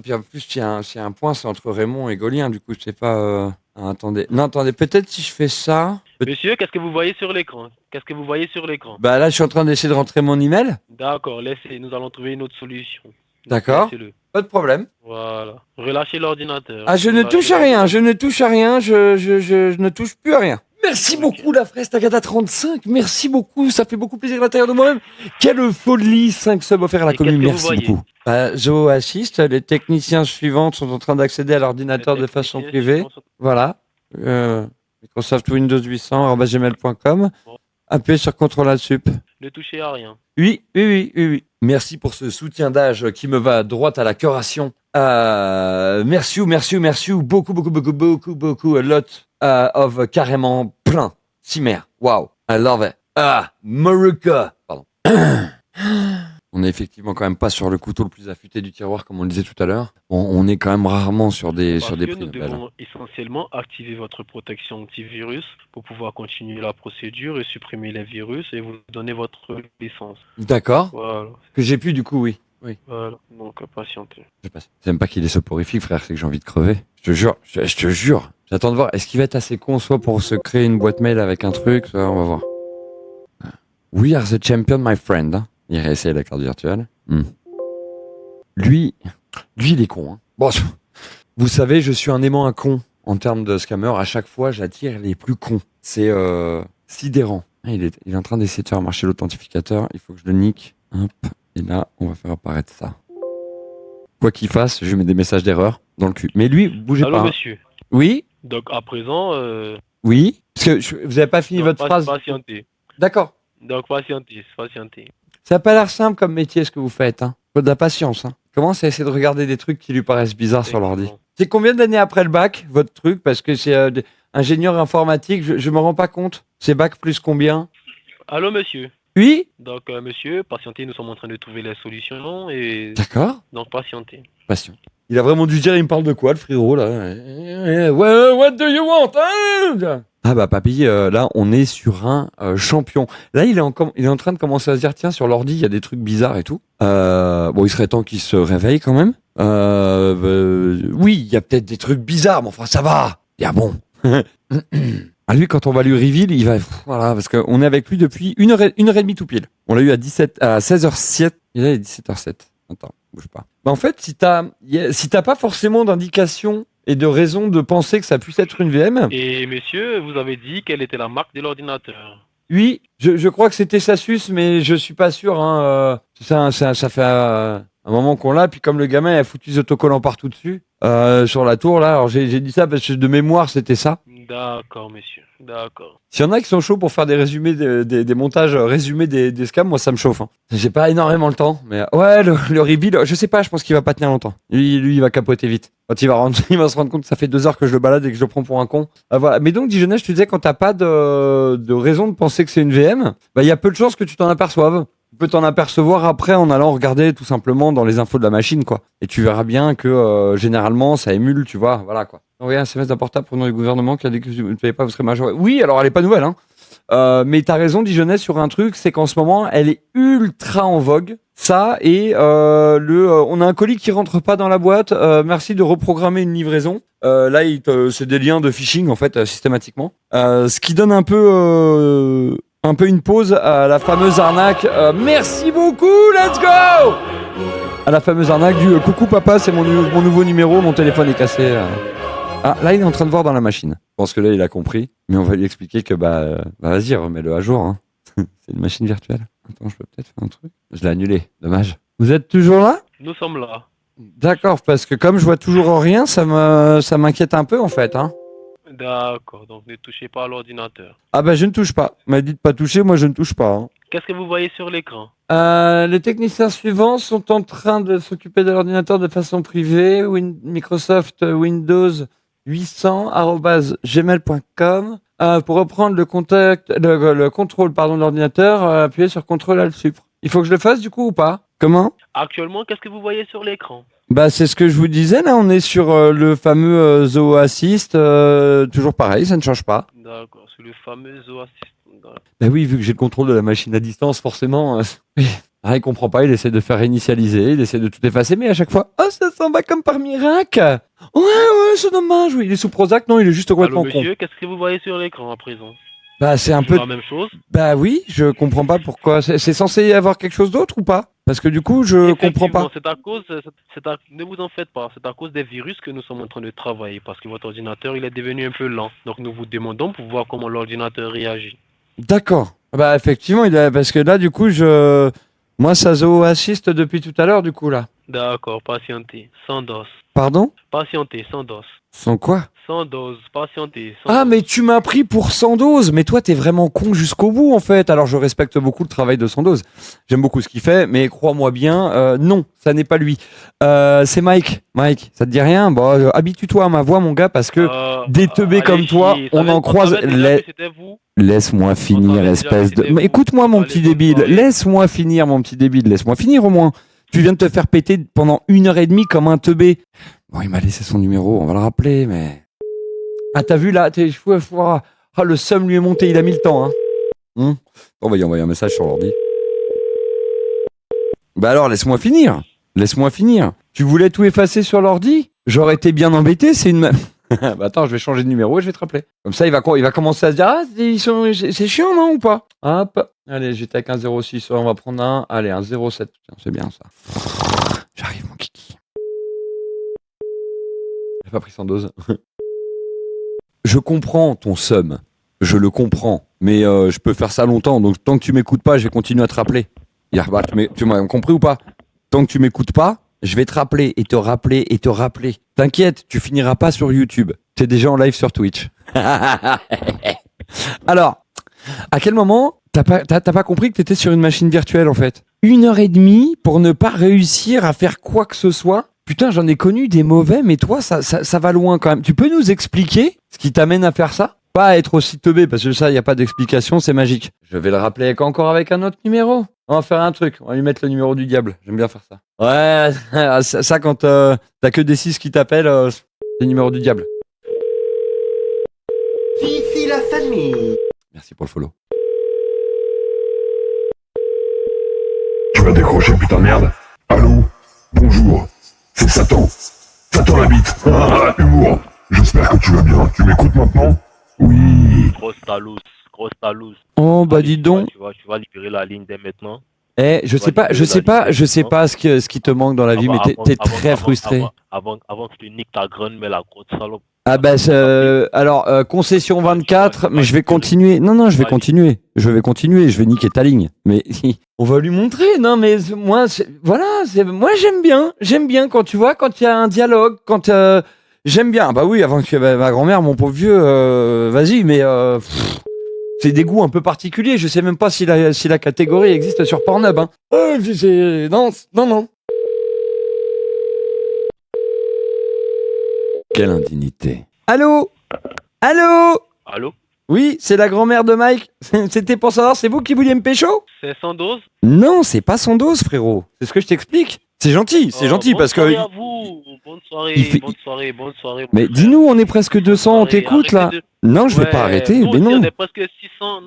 Puis en plus, s'il y a un point, c'est entre Raymond et Gaulien. Du coup, je sais pas. Attendez. Non, attendez. Peut-être si je fais ça. Monsieur, qu'est-ce que vous voyez sur l'écran? Qu'est-ce que vous voyez sur l'écran? Bah là, je suis en train d'essayer de rentrer mon email. D'accord, laissez. Nous allons trouver une autre solution. D'accord. Laissez-le. Pas de problème. Voilà. Relâchez l'ordinateur. Ah, je ne touche à rien. Je ne touche à rien. Je ne touche plus à rien. Merci beaucoup, la fraise Tagada 35. Merci beaucoup. Ça fait beaucoup plaisir à l'intérieur de moi-même. Quelle folie. 5 subs offerts à la commune. Merci beaucoup. Zoho Assist. Les techniciens suivants sont en train d'accéder à l'ordinateur de façon privée. Voilà. Microsoft Windows 800 @gmail.com. Appuyez sur CTRL Alt Sup. Ne touchez à rien. Oui. Merci pour ce soutien d'âge qui me va droit à la cœuration. Merci, beaucoup, a lot of carrément plein. Cimer, wow, I love it. Maruka, pardon. On est effectivement quand même pas sur le couteau le plus affûté du tiroir comme on le disait tout à l'heure. On est quand même rarement sur des Parce prix que nous Nobel. devons essentiellement activer votre protection antivirus pour pouvoir continuer la procédure et supprimer les virus et vous donner votre licence. D'accord. Voilà. Que j'ai pu du coup, oui. Voilà. Donc patientez. Je passe. C'est même pas qu'il est soporifique, frère, c'est que j'ai envie de crever. Je te jure, je te jure. J'attends de voir. Est-ce qu'il va être assez con, soit pour se créer une boîte mail avec un truc, soit on va voir. We are the champion, my friend. Hein. Il réessaye la carte virtuelle. Lui, il est con. Hein. Bon, vous savez, je suis un aimant à con en termes de scammer. À chaque fois, j'attire les plus cons. C'est sidérant. Il est en train d'essayer de faire marcher l'authentificateur. Il faut que je le nique. Hop. Et là, on va faire apparaître ça. Quoi qu'il fasse, je lui mets des messages d'erreur dans le cul. Mais lui, bougez Allô, pas. monsieur. Oui. Donc, à présent, Oui. Parce que vous n'avez pas fini votre phrase. patientez. D'accord. Donc, patientez. Ça n'a pas l'air simple comme métier ce que vous faites. Hein. Faut de la patience. Hein. Commence à essayer de regarder des trucs qui lui paraissent bizarres sur l'ordi. C'est combien d'années après le bac, votre truc? Parce que c'est ingénieur informatique, je me rends pas compte. C'est bac plus combien? Allô, monsieur. Oui. Donc, monsieur, patientez, nous sommes en train de trouver les solutions et... D'accord. Donc, patientez. Patient. Il a vraiment dû dire, il me parle de quoi, le frérot, là? What do you want? Hein? Ah bah papy, là on est sur un champion. Là il est en train de commencer à se dire tiens sur l'ordi il y a des trucs bizarres et tout. Bon il serait temps qu'il se réveille quand même. Oui il y a peut-être des trucs bizarres mais enfin ça va. Il y a bon. À lui quand on va lui reveal il va voilà parce qu'on est avec lui depuis une heure et demie tout pile. On l'a eu à 16h07 et là il est 17h07. Attends bouge pas. Bah en fait si t'as pas forcément d'indication et de raison de penser que ça puisse être une VM. Et monsieur, vous avez dit quelle était la marque de l'ordinateur? Oui, je crois que c'était Sasus, mais je suis pas sûr. Hein, ça fait un moment qu'on l'a, puis comme le gamin a foutu des autocollants partout dessus, sur la tour, là, alors j'ai dit ça parce que de mémoire c'était ça. D'accord, monsieur, d'accord. S'il y en a qui sont chauds pour faire des résumés, des montages résumés des scams, moi ça me chauffe. Hein. J'ai pas énormément le temps, mais ouais, le reveal, je sais pas, je pense qu'il va pas tenir longtemps. Lui, il va capoter vite. Quand il va se rendre compte que ça fait 2 heures que je le balade et que je le prends pour un con. Voilà. Mais donc, Dijonais, je te disais, quand t'as pas de raison de penser que c'est une VM, bah, il y a peu de chances que tu t'en aperçoives. Tu peux t'en apercevoir après en allant regarder tout simplement dans les infos de la machine, quoi. Et tu verras bien que, généralement, ça émule, tu vois, voilà, quoi. Envoyer un SMS d'un portable provenant du gouvernement qui a dit que vous ne payez pas, vous serez majoré. Oui, alors elle est pas nouvelle, hein. Mais t'as raison, Dijonais, sur un truc, c'est qu'en ce moment, elle est ultra en vogue. Ça, et on a un colis qui rentre pas dans la boîte, merci de reprogrammer une livraison. Là, c'est des liens de phishing, en fait, systématiquement. Ce qui donne un peu une pause à la fameuse arnaque. Merci beaucoup, let's go! À la fameuse arnaque du coucou papa, c'est mon nouveau numéro, mon téléphone est cassé. Ah, là, il est en train de voir dans la machine. Je pense que là, il a compris. Mais on va lui expliquer que, vas-y, remets-le à jour. Hein. C'est une machine virtuelle. Attends, je peux peut-être faire un truc. Je l'ai annulé. Dommage. Vous êtes toujours là? Nous sommes là. D'accord, parce que comme je vois toujours rien, ça m'inquiète un peu, en fait. Hein. D'accord, donc ne touchez pas à l'ordinateur. Ah bah, je ne touche pas. On m'a dit de pas toucher, moi, je ne touche pas. Hein. Qu'est-ce que vous voyez sur l'écran? Les techniciens suivants sont en train de s'occuper de l'ordinateur de façon privée. Microsoft Windows 800@gmail.com. Pour reprendre le contrôle de l'ordinateur, appuyez sur CTRL Alt Sup. Il faut que je le fasse du coup ou pas? Comment? Actuellement, qu'est-ce que vous voyez sur l'écran? Bah c'est ce que je vous disais là, on est sur le fameux Zoho Assist, toujours pareil, ça ne change pas. D'accord, c'est le fameux Zoho Assist. Bah oui, vu que j'ai le contrôle de la machine à distance, forcément, il comprend pas, il essaie de faire réinitialiser, il essaie de tout effacer, mais à chaque fois, oh ça s'en va comme par miracle. Ouais, c'est dommage, oui, il est sous Prozac, non, il est juste complètement con. Monsieur, qu'est-ce que vous voyez sur l'écran à présent? Bah c'est un peu la même chose. Bah oui, je comprends pas pourquoi. C'est censé y avoir quelque chose d'autre ou pas? Parce que du coup, je comprends pas. C'est à cause, ne vous en faites pas, c'est à cause des virus que nous sommes en train de travailler, parce que votre ordinateur, il est devenu un peu lent. Donc nous vous demandons pour voir comment l'ordinateur réagit. D'accord. Bah effectivement, parce que là, du coup, moi, ça Zoho Assist depuis tout à l'heure, du coup, là. D'accord, patientez, sans dose. Pardon? Patientez, sans dose. Sans quoi? Sans dose, patientez. Ah, mais tu m'as pris pour Sandoz. Mais toi, t'es vraiment con jusqu'au bout, en fait. Alors, je respecte beaucoup le travail de Sandoz. J'aime beaucoup ce qu'il fait, mais crois-moi bien, non, ça n'est pas lui. C'est Mike. Mike, ça te dit rien? Bon, habitue-toi à ma voix, mon gars, parce que des teubés comme toi, on en croise. Laisse-moi finir, espèce de... Mais écoute-moi, mon petit débile. Laisse-moi finir, mon petit débile. Laisse-moi finir, au moins. Tu viens de te faire péter pendant 1h30 comme un teubé. Bon, il m'a laissé son numéro, on va le rappeler, mais... Ah, t'as vu là, ah, le seum lui est monté, il a mis le temps, hein. On va y envoyer un message sur l'ordi. Bah alors, laisse-moi finir. Tu voulais tout effacer sur l'ordi? J'aurais été bien embêté, c'est une... Bah attends, je vais changer de numéro et je vais te rappeler. Comme ça, il va commencer à se dire, ah, c'est chiant, non, ou pas? Hop. Allez, j'étais avec un 06, on va prendre un. Allez, un 07. C'est bien, ça. J'arrive, mon kiki. J'ai pas pris 112. Je comprends ton seum. Je le comprends. mais je peux faire ça longtemps. Donc tant que tu m'écoutes pas, je vais continuer à te rappeler. Tu m'as compris ou pas? Tant que tu m'écoutes pas, je vais te rappeler et te rappeler et te rappeler. T'inquiète, tu finiras pas sur YouTube. T'es déjà en live sur Twitch. Alors, à quel moment t'as pas compris que t'étais sur une machine virtuelle en fait? 1h30 pour ne pas réussir à faire quoi que ce soit? Putain, j'en ai connu des mauvais, mais toi, ça va loin quand même. Tu peux nous expliquer ce qui t'amène à faire ça? Pas à être aussi teubé, parce que ça, il n'y a pas d'explication, c'est magique. Je vais le rappeler encore avec un autre numéro. On va faire un truc, on va lui mettre le numéro du diable. J'aime bien faire ça. Ouais, ça quand t'as que des 6 qui t'appellent, c'est le numéro du diable. Fifi la famille. Merci pour le follow. Tu vas décrocher, putain de merde. Allô? Bonjour. C'est Satan. Satan la bite. Humour. J'espère que tu vas bien. Tu m'écoutes maintenant? Oui. Grosse talouse. Oh, bah dis donc. Tu vas libérer la ligne dès maintenant. Je sais pas ce qui te manque dans la vie, mais t'es très frustré. Avant que tu niques ta graine, mais la grosse salope. Ah bah alors concession 24, mais je vais continuer. Non, je vais continuer. Je vais niquer ta ligne. Mais on va lui montrer. Non mais moi moi j'aime bien quand tu vois quand il y a un dialogue, quand j'aime bien. Bah oui, avant que ma grand-mère, mon pauvre vieux, vas-y, mais c'est des goûts un peu particuliers. Je sais même pas si la catégorie existe sur Pornhub. Hein. Non. Quelle indignité. Allô? Oui, c'est la grand-mère de Mike. C'était pour savoir, c'est vous qui vouliez me pécho? C'est sans dose? Non, c'est pas sans dose, frérot. C'est ce que je t'explique. C'est gentil, parce que... À vous. Bonne soirée. Mais dis-nous, on est presque 200, on t'écoute là. Non, je vais pas arrêter, mais non. On est presque 600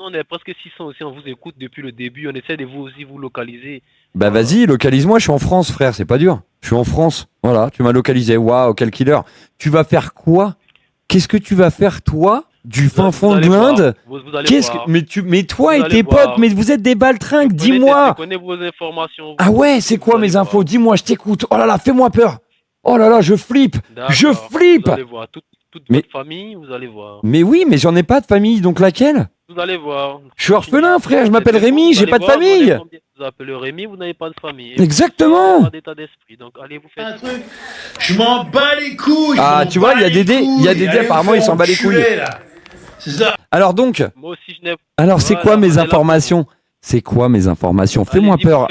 aussi, on vous écoute depuis le début, on essaie de vous aussi vous localiser. Bah vas-y, localise-moi, je suis en France, frère, c'est pas dur. Je suis en France, voilà, tu m'as localisé, waouh, quel killer. Tu vas faire quoi? Qu'est-ce que tu vas faire, toi, du fin fond de l'Inde? Mais toi et tes potes, mais vous êtes des baltringues, dis-moi. Je connais vos informations. Ah ouais, c'est quoi mes infos? Dis-moi, je t'écoute. Oh là là, fais-moi peur. Oh là là, je flippe. Vous allez voir, toute votre famille, vous allez voir. Mais oui, mais j'en ai pas de famille, donc laquelle? Vous allez voir. Je suis orphelin, frère, je m'appelle Rémi, j'ai pas de famille. Vous appelez Rémi, vous n'avez pas de famille. Exactement. Vous n'avez pas d'état d'esprit, donc allez vous faire un truc. Je m'en bats les couilles. Ah, tu vois, il y a Dédé, apparemment, il s'en bat les couilles. C'est ça. Alors donc, moi aussi, je n'ai... alors c'est quoi mes informations? C'est quoi mes informations? Fais-moi peur.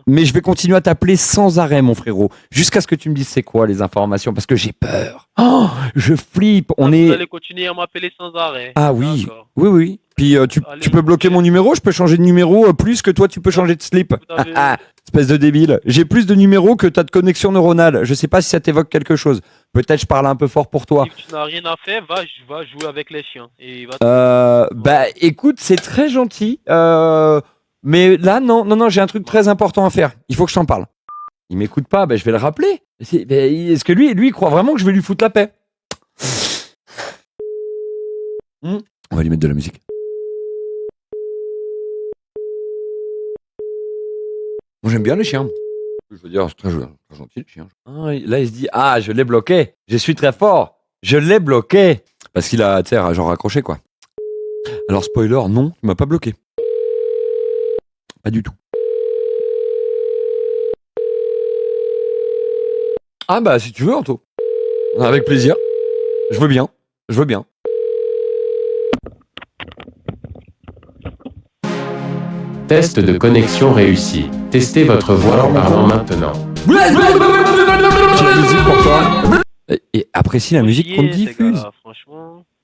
Mais je vais continuer à t'appeler sans arrêt, mon frérot, jusqu'à ce que tu me dises c'est quoi les informations, parce que j'ai peur. Oh, je flippe. Vous allez continuer à m'appeler sans arrêt. Ah oui, oui. Puis tu peux bloquer mon numéro, je peux changer de numéro plus que toi tu peux changer de slip. Espèce de débile. J'ai plus de numéros que t'as de connexion neuronale. Je sais pas si ça t'évoque quelque chose. Peut-être je parle un peu fort pour toi. Si tu n'as rien à faire, va jouer avec les chiens. Et bah écoute, c'est très gentil. Mais là, non, j'ai un truc très important à faire. Il faut que je t'en parle. Il m'écoute pas, je vais le rappeler. Est-ce que lui, il croit vraiment que je vais lui foutre la paix? On va lui mettre de la musique. Moi, j'aime bien les chiens. Je veux dire, c'est très gentil, les chiens. Là, il se dit, je l'ai bloqué. Je suis très fort. Je l'ai bloqué. Parce qu'il a, genre raccroché, quoi. Alors, spoiler, non, il m'a pas bloqué. Pas du tout. Ah bah si tu veux, Anto. Avec plaisir. Je veux bien. Test de connexion réussi. Testez votre voix en parlant maintenant. Petite musique pour toi. Et apprécie la musique qu'on diffuse.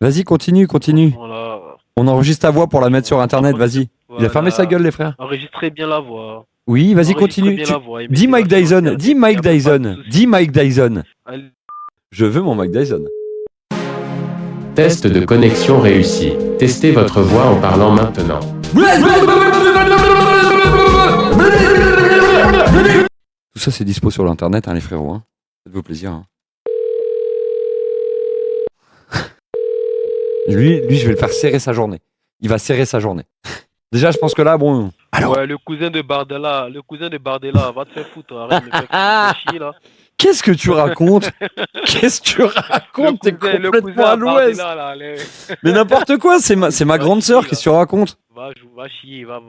Vas-y, continue. Voilà. On enregistre ta voix pour la mettre sur internet, vas-y. Voilà. Il a fermé sa gueule, les frères. Enregistrez bien la voix. Oui, vas-y, continue. Dis Mike Dyson. Allez. Je veux mon Mike Dyson. Test de connexion réussi. Testez votre voix en parlant maintenant. Tout ça, c'est dispo sur l'internet, les frérots. Hein. Faites-vous plaisir. Hein. Lui, je vais le faire serrer sa journée. Il va serrer sa journée. Déjà, je pense que là, bon... Alors... Ouais, le cousin de Bardella, va te faire foutre. Arrête de me faire chier, là. Qu'est-ce que tu racontes? Qu'est-ce que tu racontes? T'es complètement à l'ouest. Mais n'importe quoi, c'est ma grande sœur, qu'est-ce que tu racontes? Va chier, va.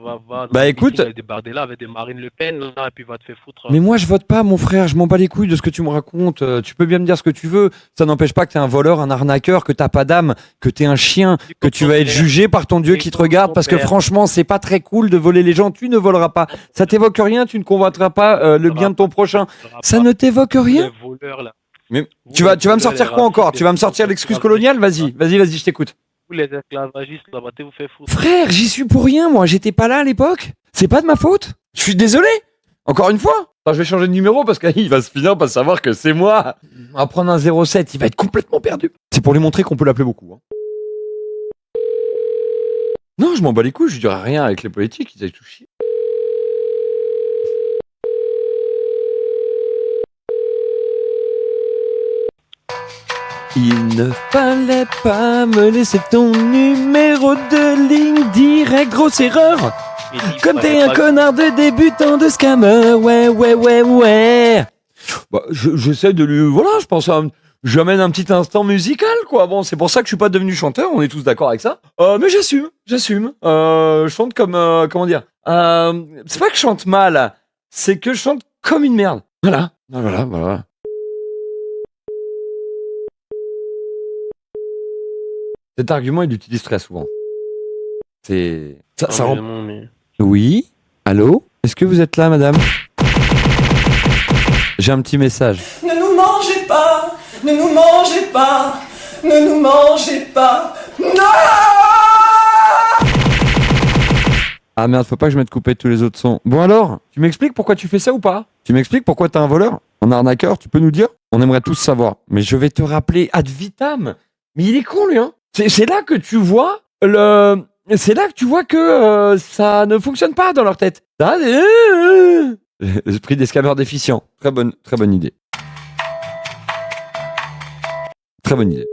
Bah écoute. Avec des Bardella, avec des Marine Le Pen, là, et puis va te faire foutre. Mais moi je vote pas, mon frère, je m'en bats les couilles de ce que tu me racontes. Tu peux bien me dire ce que tu veux, ça n'empêche pas que t'es un voleur, un arnaqueur, que t'as pas d'âme, que t'es un chien, que tu vas être jugé par ton Dieu qui te regarde, parce que franchement c'est pas très cool de voler les gens, tu ne voleras pas. Ça t'évoque rien, tu ne convoiteras pas le bien de ton prochain. Ça ne t'évoque rien? Mais tu vas me sortir quoi encore? Tu vas me sortir l'excuse coloniale? Vas-y, je t'écoute. Vous les esclavagistes, là, vous fait foutre. Frère, j'y suis pour rien, moi. J'étais pas là à l'époque. C'est pas de ma faute. Je suis désolé. Encore une fois. Attends, je vais changer de numéro parce qu'il va se finir par savoir que c'est moi. On va prendre un 07. Il va être complètement perdu. C'est pour lui montrer qu'on peut l'appeler beaucoup. Hein. Non, je m'en bats les couilles. Je dirai rien avec les politiques. Ils aillent tout chier. Il ne fallait pas me laisser ton numéro de ligne direct, grosse erreur. Comme t'es un connard de débutant de scammer, ouais. Bah, j'essaie de lui, voilà, je pense j'amène un petit instant musical, quoi. Bon, c'est pour ça que je suis pas devenu chanteur, on est tous d'accord avec ça. Mais j'assume. Je chante comme, comment dire, c'est pas que je chante mal, c'est que je chante comme une merde. Voilà. Cet argument, il l'utilise très souvent. Ça rend... Oui? Allô? Est-ce que vous êtes là, madame? J'ai un petit message. Ne nous mangez pas! Ne nous mangez pas! Ne nous mangez pas! Non! Ah merde, faut pas que je mette coupé tous les autres sons. Bon alors, tu m'expliques pourquoi tu fais ça ou pas? Tu m'expliques pourquoi t'es un voleur? Un arnaqueur, tu peux nous dire? On aimerait tous savoir. Mais je vais te rappeler ad vitam. Mais il est con, lui, hein? C'est là que tu vois c'est là que tu vois que ça ne fonctionne pas dans leur tête. L'esprit des scammers déficients. Très bonne idée. Très bonne idée.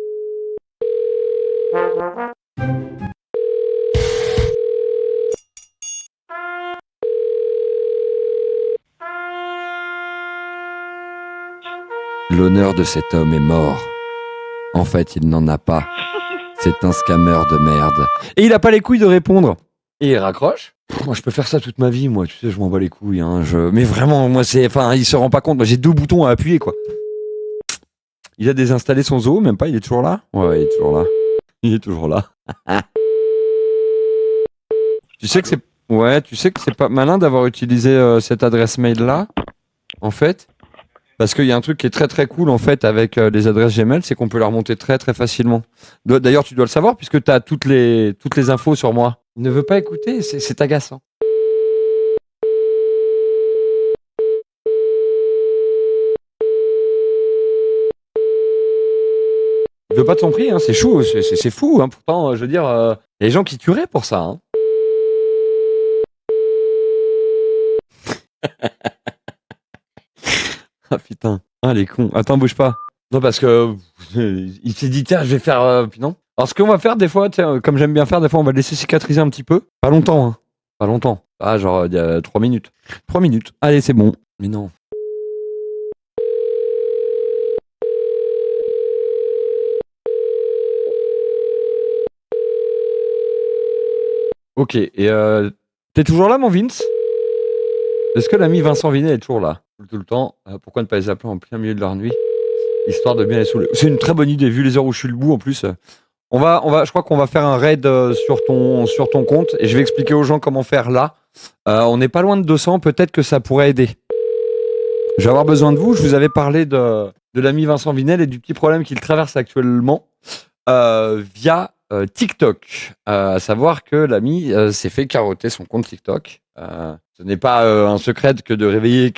L'honneur de cet homme est mort. En fait, il n'en a pas. C'est un scammer de merde. Et il a pas les couilles de répondre. Et il raccroche. Moi, je peux faire ça toute ma vie, moi. Tu sais, je m'en bats les couilles. Hein. Mais vraiment, moi, il se rend pas compte. Moi, j'ai 2 boutons à appuyer, quoi. Il a désinstallé son zoo, même pas. Il est toujours là? Ouais, il est toujours là. Tu sais que c'est pas malin d'avoir utilisé cette adresse mail-là, en fait. Parce qu'il y a un truc qui est très très cool en fait avec les adresses Gmail, c'est qu'on peut les remonter très très facilement. D'ailleurs, tu dois le savoir puisque tu as toutes les infos sur moi. Il ne veut pas écouter, c'est agaçant. Il veut pas de son prix, hein, c'est chou, c'est fou. Hein, pourtant, je veux dire, il y a des gens qui tueraient pour ça. Hein. Ah putain, les cons. Attends, bouge pas. Non, parce que il s'est dit, tiens, je vais faire. Puis non. Alors, ce qu'on va faire des fois, comme j'aime bien faire, des fois, on va le laisser cicatriser un petit peu. Pas longtemps, hein. Pas longtemps. Ah, genre, il y a 3 minutes. 3 minutes. Allez, c'est bon. Mais non. Ok, et t'es toujours là, mon Vince? Est-ce que l'ami Vincent Vinet est toujours là? Tout le temps. Pourquoi ne pas les appeler en plein milieu de leur nuit? Histoire de bien les saouler. C'est une très bonne idée, vu les heures où je suis debout en plus. Je crois qu'on va faire un raid sur ton compte et je vais expliquer aux gens comment faire là. On n'est pas loin de 200, peut-être que ça pourrait aider. Je vais avoir besoin de vous. Je vous avais parlé de l'ami Vincent Vinel et du petit problème qu'il traverse actuellement via TikTok. À savoir que l'ami s'est fait carotter son compte TikTok. Ce n'est pas un secret que de révéler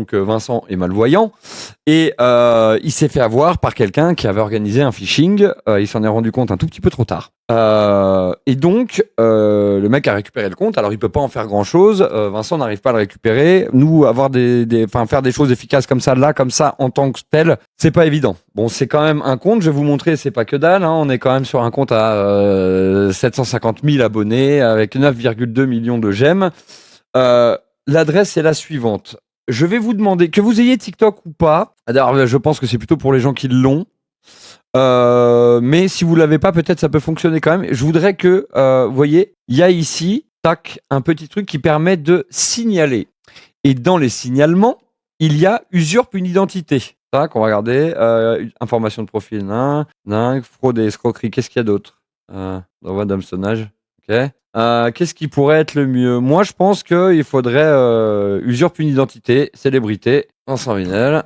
que Vincent est malvoyant. Et il s'est fait avoir par quelqu'un qui avait organisé un phishing. Il s'en est rendu compte un tout petit peu trop tard. Et donc, le mec a récupéré le compte. Alors, il peut pas en faire grand-chose. Vincent n'arrive pas à le récupérer. Nous, avoir faire des choses efficaces comme ça, en tant que tel, c'est pas évident. Bon, c'est quand même un compte. Je vais vous montrer, c'est pas que dalle. Hein. On est quand même sur un compte à 750 000 abonnés avec 9,2 millions de j'aime. L'adresse est la suivante. je vais vous demander, que vous ayez TikTok ou pas, d'ailleurs je pense que c'est plutôt pour les gens qui l'ont, mais si vous l'avez pas, peut-être ça peut fonctionner quand même. Je voudrais que, vous voyez, il y a ici, tac, un petit truc qui permet de signaler. Et dans les signalements, il y a usurpe une identité. Tac, on va regarder, information de profil, fraude et escroquerie, qu'est-ce qu'il y a d'autre? D'envoi d'hameçonnage, ok. Qu'est-ce qui pourrait être le mieux? Moi, je pense qu'il faudrait usurpe une identité, célébrité, Vincent Vinel.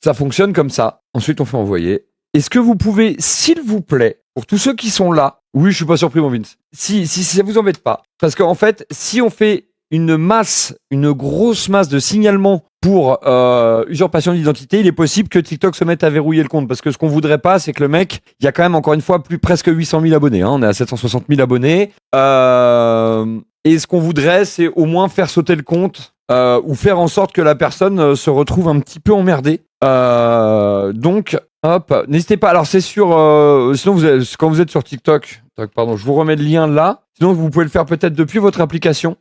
Ça fonctionne comme ça. Ensuite, on fait envoyer. Est-ce que vous pouvez, s'il vous plaît, pour tous ceux qui sont là, oui, je suis pas surpris, mon Vince, si ça vous embête pas, parce qu'en fait, si on fait une grosse masse de signalements pour usurpation d'identité, il est possible que TikTok se mette à verrouiller le compte. Parce que ce qu'on voudrait pas, c'est que le mec, il y a quand même encore une fois presque 800 000 abonnés. Hein, on est à 760 000 abonnés. Et ce qu'on voudrait, c'est au moins faire sauter le compte ou faire en sorte que la personne se retrouve un petit peu emmerdée. Donc, hop, n'hésitez pas. Alors, c'est sur... sinon, quand vous êtes sur TikTok, pardon, je vous remets le lien là. Sinon, vous pouvez le faire peut-être depuis votre application.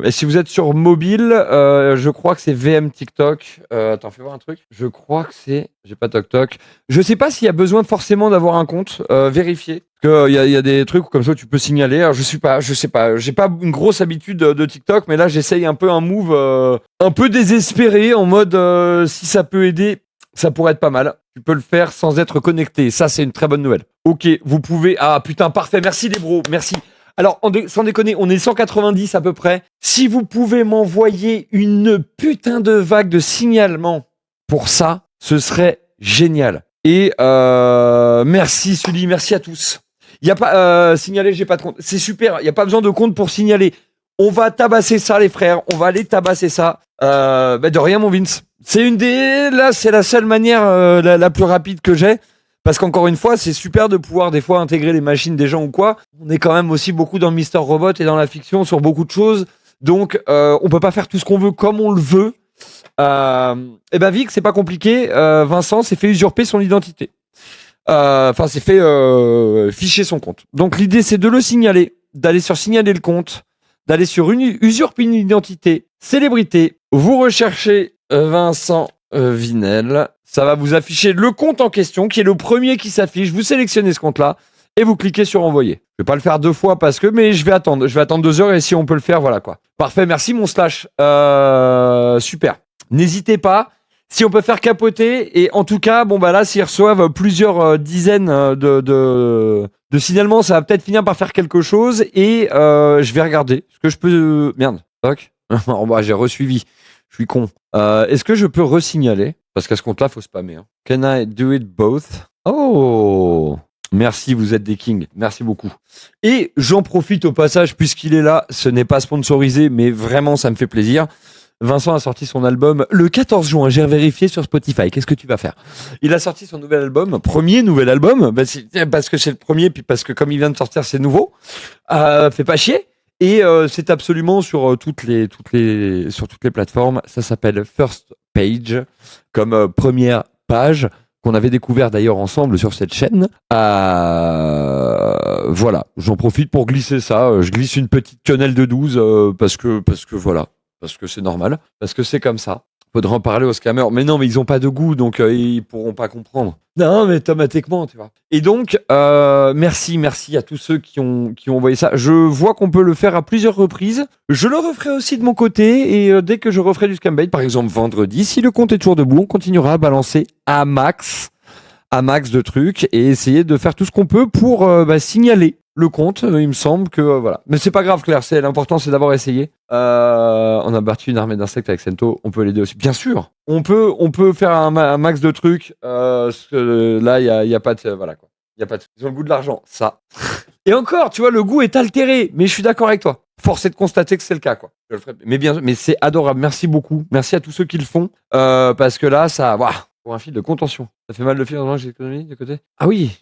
Et si vous êtes sur mobile, je crois que c'est VM TikTok. Attends, fais voir un truc. Je crois que c'est... J'ai pas TokTok. Je sais pas s'il y a besoin forcément d'avoir un compte vérifié. Parce qu'il y a des trucs comme ça où tu peux signaler. Alors, je sais pas. J'ai pas une grosse habitude de TikTok, mais là, j'essaye un peu un move un peu désespéré en mode si ça peut aider, ça pourrait être pas mal. Tu peux le faire sans être connecté. Ça, c'est une très bonne nouvelle. Ok, vous pouvez... Ah, putain, parfait. Merci les bros. Merci. Alors, sans déconner, on est 190 à peu près. Si vous pouvez m'envoyer une putain de vague de signalements pour ça, ce serait génial. Et merci Sully, merci à tous. Il y a pas signaler, j'ai pas de compte. C'est super, il y a pas besoin de compte pour signaler. On va tabasser ça les frères, on va aller tabasser ça. De rien mon Vince. C'est c'est la seule manière la plus rapide que j'ai. Parce qu'encore une fois, c'est super de pouvoir des fois intégrer les machines des gens ou quoi. On est quand même aussi beaucoup dans le Mister Robot et dans la fiction sur beaucoup de choses. Donc, on peut pas faire tout ce qu'on veut comme on le veut. Et ben Vic, c'est pas compliqué. Vincent s'est fait usurper son identité. Enfin, s'est fait ficher son compte. Donc, l'idée, c'est de le signaler, d'aller sur signaler le compte, d'aller sur usurpe une identité, célébrité. Vous recherchez Vincent Vinel. Ça va vous afficher le compte en question, qui est le premier qui s'affiche. Vous sélectionnez ce compte-là et vous cliquez sur envoyer. Je vais pas le faire 2 fois mais je vais attendre. Je vais attendre 2 heures et si on peut le faire, voilà quoi. Parfait, merci mon slash. Super. N'hésitez pas. Si on peut faire capoter, et en tout cas, bon bah là, s'ils reçoivent plusieurs dizaines de signalements, ça va peut-être finir par faire quelque chose et je vais regarder. Est-ce que je peux... Merde, toc. Oh, bah, j'ai resuivi. Je suis con. Est-ce que je peux resignaler? Parce qu'à ce compte-là, faut spammer. Hein. Can I do it both? Oh! Merci, vous êtes des kings. Merci beaucoup. Et j'en profite au passage, puisqu'il est là. Ce n'est pas sponsorisé, mais vraiment, ça me fait plaisir. Vincent a sorti son album le 14 juin. J'ai vérifié sur Spotify. Qu'est-ce que tu vas faire? Il a sorti son nouvel album. Premier nouvel album. Parce que c'est le premier, puis parce que comme il vient de sortir, c'est nouveau. Fais pas chier. Et c'est absolument sur toutes les plateformes. Ça s'appelle First Page, comme première page, qu'on avait découvert d'ailleurs ensemble sur cette chaîne. Voilà, j'en profite pour glisser ça. Je glisse une petite quenelle de 12 parce que voilà, parce que c'est normal, parce que c'est comme ça. Faudra en parler aux scammers. Mais non, mais ils ont pas de goût, donc ils pourront pas comprendre. Non, mais automatiquement, tu vois. Et donc, merci à tous ceux qui ont envoyé ça. Je vois qu'on peut le faire à plusieurs reprises. Je le referai aussi de mon côté, et dès que je referai du scambait, par exemple vendredi, si le compte est toujours debout, on continuera à balancer à max de trucs et essayer de faire tout ce qu'on peut pour signaler le compte. Il me semble que voilà. Mais c'est pas grave, Claire. L'important, c'est d'avoir essayé. On a battu une armée d'insectes avec Sento. On peut l'aider aussi. Bien sûr. On peut faire un max de trucs. Là, il y a pas de voilà quoi. Il y a pas de. Ils ont le goût de l'argent. Ça. Et encore, tu vois, le goût est altéré. Mais je suis d'accord avec toi. Force est de constater que c'est le cas quoi. Je le ferai. Mais c'est adorable. Merci beaucoup. Merci à tous ceux qui le font. Parce que là, ça, pour un fil de contention. Ça fait mal de fil dans l'économie de côté. Ah oui.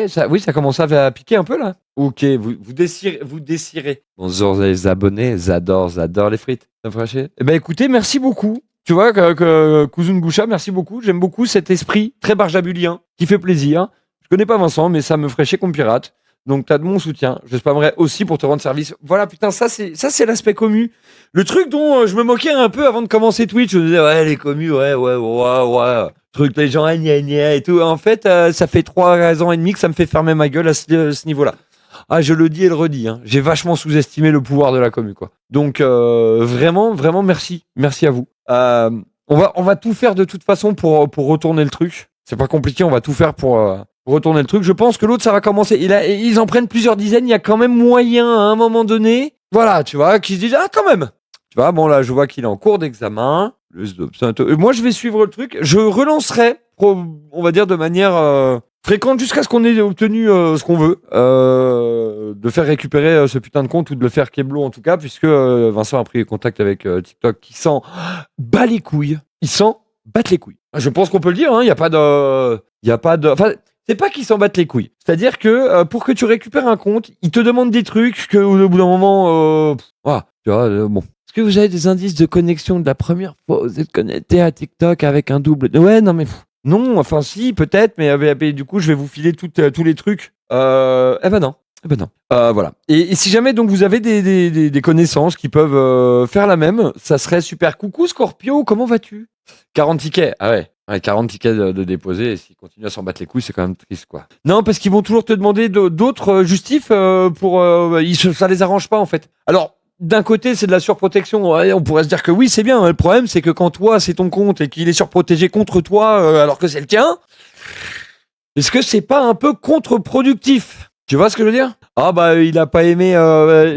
Ça commence à piquer un peu là. Ok, vous désirez. Bonjour les abonnés, j'adore les frites. Ça me ferait chier. Eh ben écoutez, merci beaucoup. Tu vois, Kuzun Goucha, merci beaucoup. J'aime beaucoup cet esprit très barjabulien qui fait plaisir. Je connais pas Vincent, mais ça me ferait chier qu'on pirate. Donc t'as de mon soutien. Je spammerai aussi pour te rendre service. Voilà, putain, ça c'est l'aspect commu. Le truc dont je me moquais un peu avant de commencer Twitch. Je me disais, ouais, les commus, ouais. Truc, les gens, gna et tout. En fait, ça fait 3 ans et demi que ça me fait fermer ma gueule à ce niveau-là. Ah, je le dis et le redis. Hein. J'ai vachement sous-estimé le pouvoir de la commu, quoi. Donc, vraiment, merci. Merci à vous. On va tout faire de toute façon pour retourner le truc. C'est pas compliqué, on va tout faire pour retourner le truc. Je pense que l'autre, ça va commencer. Ils en prennent plusieurs dizaines. Il y a quand même moyen, à un moment donné, voilà, tu vois, qui se disent, ah, quand même. Tu vois, bon, là, je vois qu'il est en cours d'examen. Moi, je vais suivre le truc. Je relancerai, on va dire, de manière fréquente jusqu'à ce qu'on ait obtenu ce qu'on veut. De faire récupérer ce putain de compte ou de le faire keblo, en tout cas, puisque Vincent a pris contact avec TikTok qui s'en bat les couilles. Ils s'en battent les couilles. Je pense qu'on peut le dire, hein. Il n'y a pas de... Enfin, c'est pas qu'ils s'en battent les couilles. C'est-à-dire que pour que tu récupères un compte, ils te demandent des trucs que au bout d'un moment... voilà, tu vois, bon. Est-ce que vous avez des indices de connexion de la première fois où vous êtes connecté à TikTok avec un double? Ouais, non, mais... Non, enfin si, peut-être, mais du coup, je vais vous filer tous les trucs. Eh ben non. Voilà. Et si jamais donc vous avez des connaissances qui peuvent faire la même, ça serait super. Coucou Scorpio, comment vas-tu? 40 tickets. Ah ouais. 40 tickets de déposer, et s'ils continuent à s'en battre les couilles, c'est quand même triste, quoi. Non, parce qu'ils vont toujours te demander d'autres justifs ça les arrange pas, en fait. Alors, d'un côté, c'est de la surprotection. Ouais, on pourrait se dire que oui, c'est bien. Le problème, c'est que quand toi, c'est ton compte et qu'il est surprotégé contre toi, alors que c'est le tien, est-ce que c'est pas un peu contre-productif? Tu vois ce que je veux dire? Ah bah, il a pas aimé...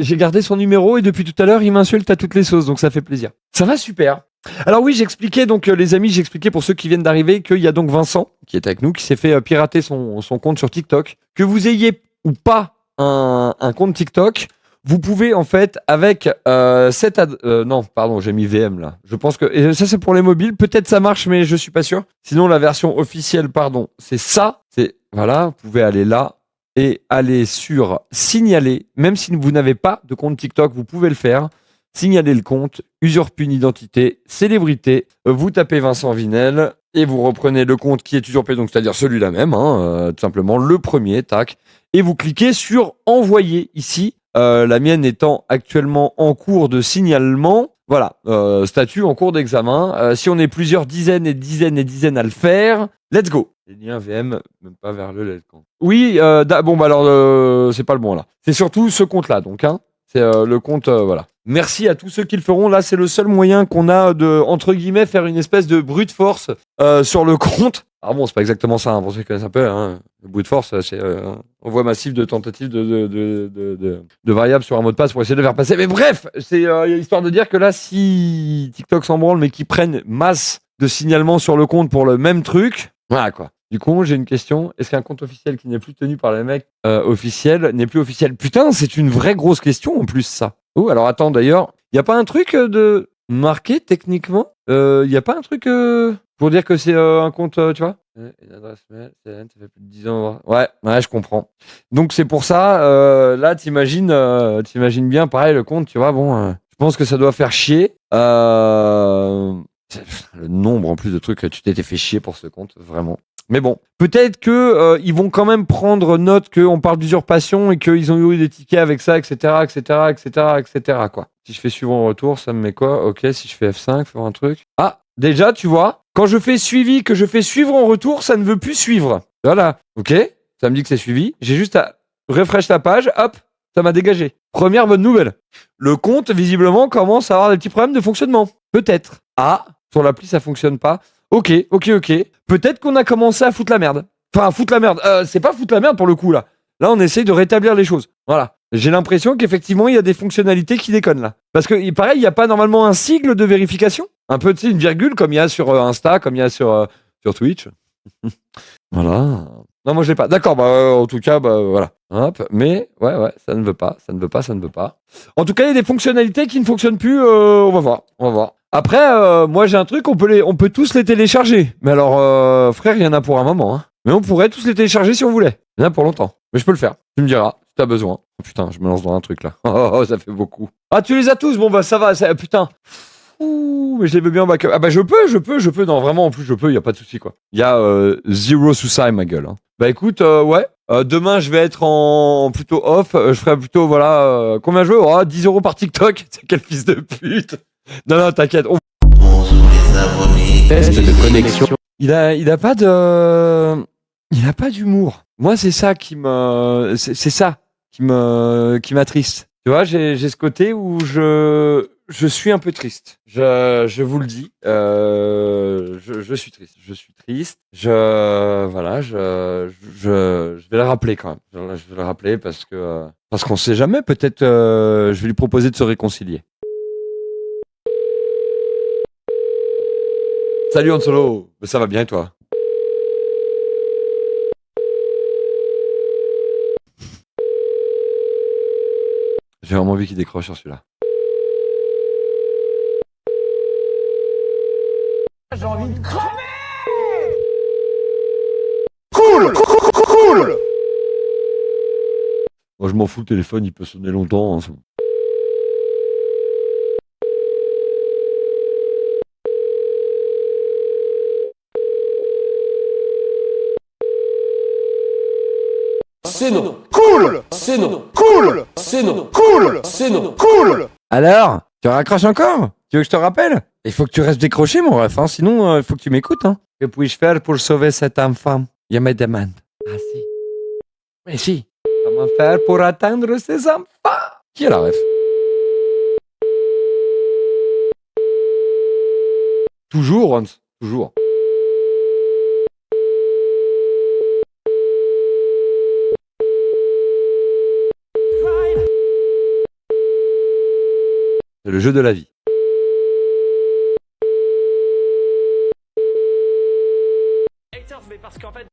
j'ai gardé son numéro et depuis tout à l'heure, il m'insulte à toutes les sauces, donc ça fait plaisir. Ça va super. Alors oui, j'expliquais donc, les amis, j'expliquais pour ceux qui viennent d'arriver qu'il y a donc Vincent, qui est avec nous, qui s'est fait pirater son compte sur TikTok. Que vous ayez ou pas un compte TikTok... Vous pouvez en fait avec non pardon, j'ai mis VM là. Je pense que et ça c'est pour les mobiles, peut-être ça marche mais je suis pas sûr. Sinon la version officielle c'est ça, c'est voilà, vous pouvez aller là et aller sur signaler, même si vous n'avez pas de compte TikTok, vous pouvez le faire. Signaler le compte, usurpe une identité, célébrité, vous tapez Vincent Vinel et vous reprenez le compte qui est usurpé, donc c'est-à-dire celui-là même, tout simplement le premier, tac, et vous cliquez sur envoyer ici. La mienne étant actuellement en cours de signalement. Voilà, statut en cours d'examen. Si on est plusieurs dizaines et dizaines à le faire, let's go. Les liens VM, même pas vers le let's go. Oui, bon, bah alors, c'est pas le bon là. C'est surtout ce compte-là, donc, hein. C'est le compte, voilà. Merci à tous ceux qui le feront. Là, c'est le seul moyen qu'on a de, entre guillemets, faire une espèce de brute force sur le compte. Alors bon, c'est pas exactement ça, hein, pour ceux qui connaissent un peu, hein. Le brute force, c'est envoi massif de tentatives de variables sur un mot de passe pour essayer de le faire passer. Mais bref, c'est histoire de dire que là, si TikTok s'en branle, mais qu'ils prennent masse de signalements sur le compte pour le même truc, voilà quoi. Du coup, j'ai une question. Est-ce qu'un compte officiel qui n'est plus tenu par les mecs officiels n'est plus officiel? Putain, c'est une vraie grosse question en plus, ça. Oh, alors attends, d'ailleurs, il n'y a pas un truc de marqué techniquement? Il n'y a pas un truc pour dire que c'est un compte, tu vois? Une adresse mail, ça fait plus de 10 ans. Ouais, je comprends. Donc c'est pour ça, là, t'imagines bien, pareil, le compte, tu vois, bon, je pense que ça doit faire chier. Le nombre en plus de trucs que tu t'étais fait chier pour ce compte, vraiment. Mais bon, peut-être que ils vont quand même prendre note qu'on parle d'usurpation et qu'ils ont eu des tickets avec ça, etc., quoi. Si je fais suivre en retour, ça me met quoi? Ok, si je fais F5, faire un truc. Ah, déjà, tu vois, quand je fais suivi, que je fais suivre en retour, ça ne veut plus suivre. Voilà, ok, ça me dit que c'est suivi. J'ai juste à refresh la page, hop, ça m'a dégagé. Première bonne nouvelle. Le compte, visiblement, commence à avoir des petits problèmes de fonctionnement. Peut-être. Ah, sur l'appli, ça fonctionne pas. Ok. Peut-être qu'on a commencé à foutre la merde. Enfin, foutre la merde. C'est pas foutre la merde pour le coup, là. Là, on essaye de rétablir les choses. Voilà. J'ai l'impression qu'effectivement, il y a des fonctionnalités qui déconnent, là. Parce que, pareil, il n'y a pas normalement un sigle de vérification. Un peu, tu sais, une virgule, comme il y a sur Insta, comme il y a sur Twitch. Voilà. Non, moi, je l'ai pas. D'accord, bah, en tout cas, bah, voilà. Hop. Mais, ouais, ça ne veut pas. En tout cas, il y a des fonctionnalités qui ne fonctionnent plus. On va voir. Après, moi, j'ai un truc, on peut tous les télécharger. Mais alors, frère, il y en a pour un moment, hein. Mais on pourrait tous les télécharger si on voulait. Il y en a pour longtemps. Mais je peux le faire. Tu me diras, si t'as besoin. Oh, putain, je me lance dans un truc, là. Oh, ça fait beaucoup. Ah, tu les as tous? Bon, bah, ça va, putain. Ouh, mais je les veux bien en backup. Ah, bah, je peux. Non, vraiment, en plus, je peux, il y a pas de souci, quoi. Il y a zero suicide, ma gueule, hein. Bah, écoute, ouais. Demain, je vais être en plutôt off. Je ferai plutôt, voilà, combien je veux 10 € par TikTok. C'est quel fils de pute. Non, t'inquiète. Test de connexion. Il a pas de... Il a pas d'humour. Moi, c'est ça qui me... C'est ça qui m'attriste. Tu vois, j'ai ce côté où je suis un peu triste. Je vous le dis. Je suis triste. Je suis triste. Voilà, je vais le rappeler quand même. Je vais le rappeler parce qu'on sait jamais. Peut-être, je vais lui proposer de se réconcilier. Salut Han Solo. Ça va bien et toi? J'ai vraiment envie qu'il décroche sur celui-là. J'ai envie de crever. Cool. Moi, je m'en fous, le téléphone, il peut sonner longtemps. Hein. C'est non. Cool. C'est non. Cool. C'est non. Cool. C'est non. Cool. Alors, tu raccroches encore? Tu veux que je te rappelle? Il faut que tu restes décroché, mon ref. Hein. Sinon, il faut que tu m'écoutes. Hein. Que puis-je faire pour sauver cette enfant? Il me demande. Ah si. Mais si. Comment faire pour atteindre ces enfants? Qui est la ref? Toujours, Hans. Toujours. C'est le jeu de la vie. Mais parce qu'en fait...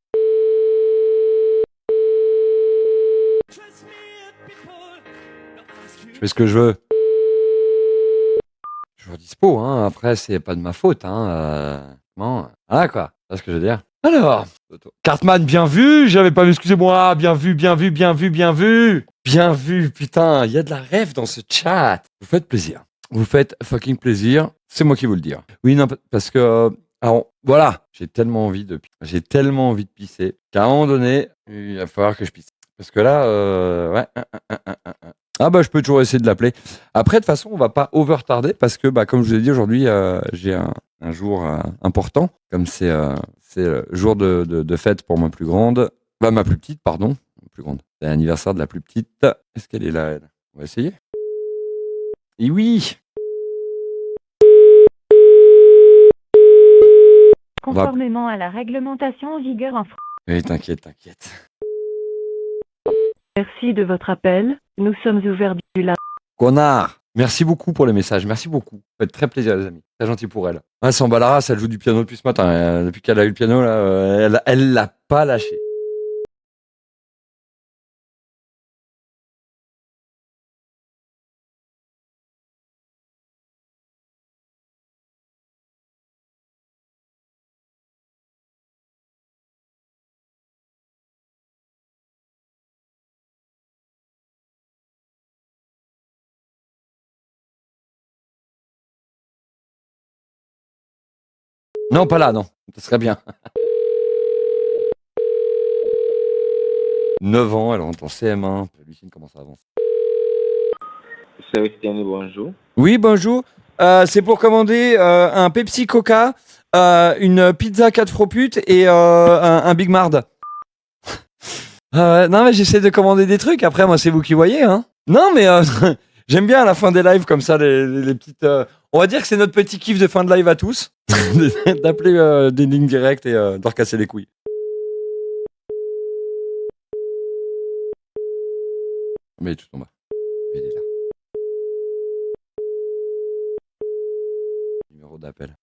Je fais ce que je veux. Toujours dispo, hein. Après, c'est pas de ma faute, hein. Bon, voilà quoi. C'est ce que je veux dire. Alors, Cartman, bien vu. J'avais pas vu, excusez-moi. Bien vu. Bien vu, putain. Il y a de la rêve dans ce chat. Vous faites plaisir. Vous faites fucking plaisir. C'est moi qui vous le dire. Oui, non, parce que... alors, voilà. J'ai tellement envie de pisser qu'à un moment donné, il va falloir que je pisse. Parce que là, ouais. Ah bah je peux toujours essayer de l'appeler. Après de toute façon on va pas over-tarder parce que comme je vous ai dit aujourd'hui j'ai un jour important comme c'est le jour de fête pour ma plus grande, ma plus petite pardon, plus grande. C'est l'anniversaire de la plus petite. Est-ce qu'elle est là elle? On va essayer. Et oui. Conformément à la réglementation en vigueur en France. Oui t'inquiète. Merci de votre appel. Nous sommes ouverts du lundi. Connard. Merci beaucoup pour les messages. Merci beaucoup. Ça fait très plaisir, les amis. Très gentil pour elle. Ah, sans Balaras, elle joue du piano depuis ce matin. Depuis qu'elle a eu le piano, là, elle l'a pas lâché. Non, pas là, non. Ça serait bien. 9 ans, elle rentre en CM1. Lucine commence à avancer. Service Piano, bonjour. Oui, bonjour. C'est pour commander un Pepsi Coca, une pizza 4 froputes et un Big Mard. Non, mais j'essaie de commander des trucs. Après, moi, c'est vous qui voyez. Hein. Non, mais j'aime bien à la fin des lives comme ça, les petites... on va dire que c'est notre petit kiff de fin de live à tous. D'appeler des lignes directes et de leur casser les couilles. Mais tout en bas. Il est là. Numéro d'appel.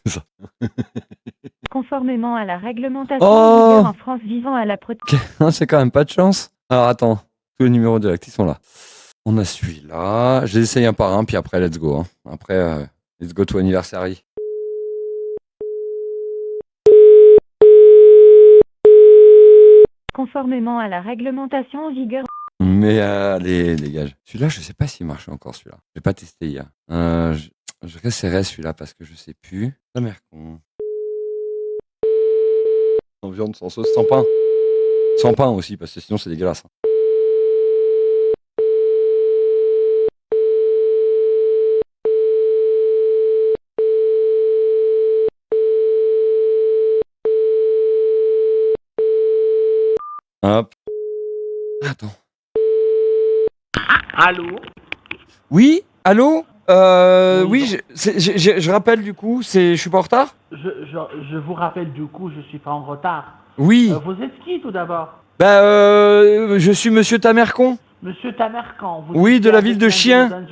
C'est ça. Conformément à la réglementation en vigueur en France visant à la protection. C'est quand même pas de chance. Alors attends, tous les numéros directs, ils sont là. On a celui-là. Je les essaye un par un, puis après, let's go. Hein. Après, let's go to anniversary. Conformément à la réglementation en vigueur. Mais allez, dégage. Celui-là, je sais pas s'il marche encore, celui-là. J'ai pas testé hier. Je resserrai celui-là parce que je sais plus. La mère con. Sans viande, sans sauce, sans pain. Sans pain aussi, parce que sinon c'est dégueulasse. Hop. Attends. Allô? Oui, allô oui, je rappelle du coup, je suis pas en retard? Je vous rappelle du coup, je suis pas en retard. Oui. Vous êtes qui tout d'abord? Je suis Monsieur Tamercon. Monsieur Tamercan. Oui, de la ville de Chien.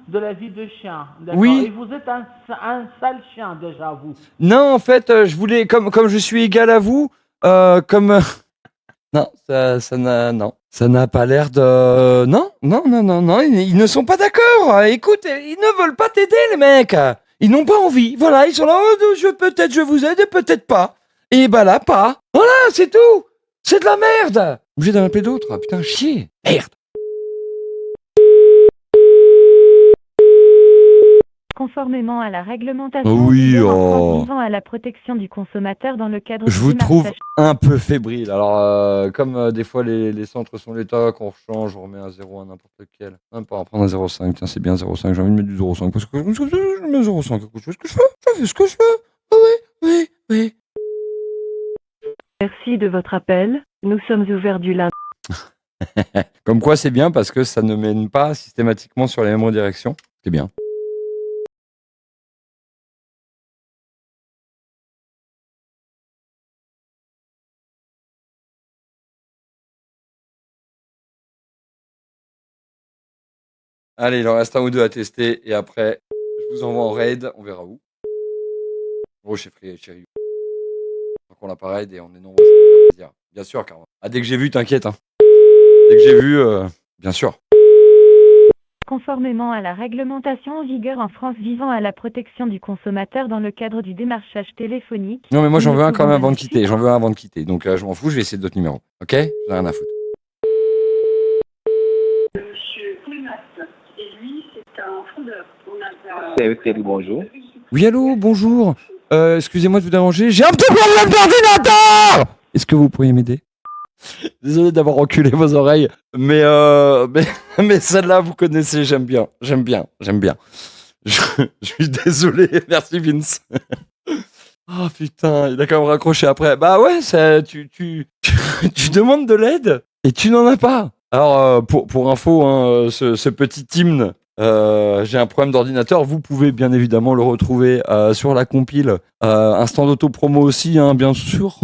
De la ville de Chien. D'accord. Oui. Et vous êtes un sale chien déjà, vous. Non, en fait, je voulais, comme je suis égal à vous, non, ça n'a pas l'air de... Non, ils ne sont pas d'accord. Écoute, ils ne veulent pas t'aider, les mecs. Ils n'ont pas envie. Voilà, ils sont là, peut-être je vous aide, peut-être pas. Et bah là, pas. Voilà, c'est tout. C'est de la merde. Obligé d'en appeler d'autres. Ah, putain, chier. Merde. Conformément à la réglementation Oui, visant à la protection du consommateur dans le cadre je du vous trouve démarchage. un peu fébrile. Alors, comme des fois les centres sont l'État, qu'on change, on remet un 0 à n'importe lequel. On va prendre un 0,5. Tiens, c'est bien 0,5. J'ai envie de mettre du 0,5 parce que je mets 0,5. Je fais ce que je veux. Je fais ce que je veux. Oui. Merci de votre appel. Nous sommes ouverts du lundi. Comme quoi, c'est bien parce que ça ne mène pas systématiquement sur les mêmes directions. C'est bien. Allez, il en reste un ou deux à tester et après, je vous envoie en raid, on verra où. Oh, chérie. Donc on l'a pas raid et on est nombreux, ça me fait plaisir. Bien sûr, car dès que j'ai vu, t'inquiète. Hein. Dès que j'ai vu, bien sûr. Conformément à la réglementation en vigueur en France visant à la protection du consommateur dans le cadre du démarchage téléphonique. Non, mais moi j'en nous veux ne un quand même pouvons avant de quitter. J'en veux un avant de quitter. Donc je m'en fous, je vais essayer d'autres numéros. Ok? J'en ai rien à foutre. Monsieur Poulimat, et lui, c'est un fondeur. C'est bonjour. Oui, allô, bonjour. Excusez-moi de vous déranger. J'ai un petit problème d'ordinateur! Est-ce que vous pourriez m'aider? Désolé d'avoir reculé vos oreilles, mais celle-là, vous connaissez, j'aime bien. Je suis désolé, merci Vince. Oh putain, il a quand même raccroché après. Bah ouais, tu demandes de l'aide et tu n'en as pas. Alors, pour info, hein, ce petit hymne, j'ai un problème d'ordinateur. Vous pouvez bien évidemment le retrouver sur la compile. Un stand auto-promo aussi, hein, bien sûr.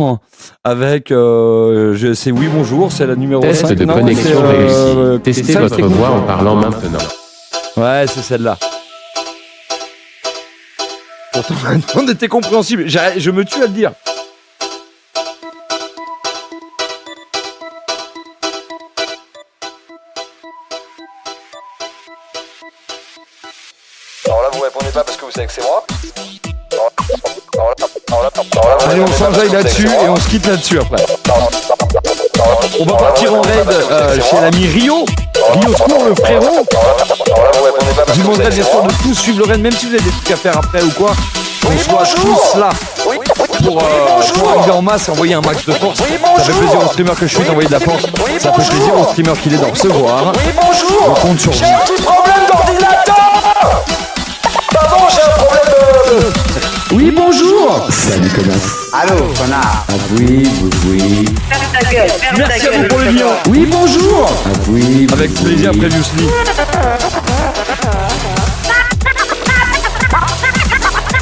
Avec, c'est oui, bonjour, c'est la numéro 5. Test de connexion réussi. Testez votre voix en parlant maintenant. Ouais, c'est celle-là. Pourtant, on était compréhensible. Je me tue à le dire. Alors là, vous répondez pas parce que vous savez que c'est moi. Allez, on s'enjaille là-dessus et on se quitte là-dessus après. On va partir en raid chez l'ami Rio. Rio Secours, le frérot. Je vous demanderai bien sûr de tous suivre le raid, même si vous avez des trucs à faire après ou quoi. On soit tous là pour arriver en masse et envoyer un max de force. Ça fait plaisir au streamer que je suis d'envoyer de la force. Ça fait plaisir au streamer qu'il est d'en recevoir. On compte sur vous. J'ai un petit problème d'ordinateur. Pardon, j'ai un problème Oui, bonjour. Salut, connasse. Allô, connard. Ah oui. Ferme ta gueule, Merci à vous pour le lien. Oui, bonjour. Ah oui. Avec plaisir, previously.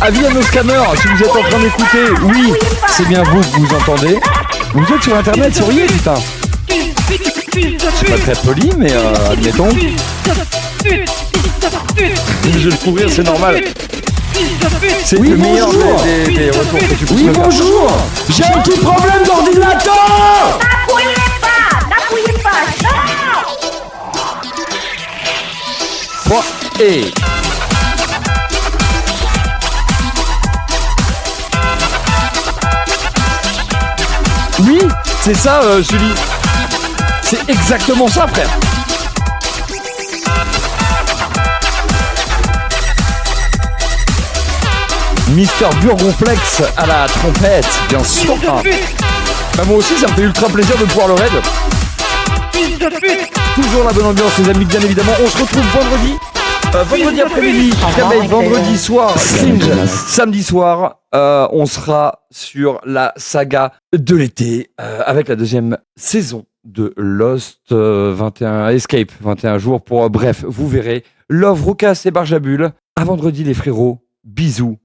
Avis à nos scammers, si vous êtes en train d'écouter, oui, c'est bien vous que vous entendez. Vous êtes sur internet, souriez, putain. C'est pas très poli, mais admettons. Je vais pourrir, c'est normal. C'est le meilleur des retours que tu peux faire. Bonjour. J'ai un petit problème d'ordinateur. N'appuyez pas, non. Et... Oui, c'est ça, Sully. C'est exactement ça, frère. Mister Burgonflex à la trompette, bien sûr. Bah, moi aussi, ça me fait ultra plaisir de pouvoir le raid. Toujours la bonne ambiance, les amis, bien évidemment. On se retrouve vendredi après-midi, vendredi soir, Cringe, samedi soir. On sera sur la saga de l'été avec la deuxième saison de Lost 21 Escape, 21 jours pour bref, vous verrez. Love, Roucas et Barjabul. À vendredi les frérots. Bisous.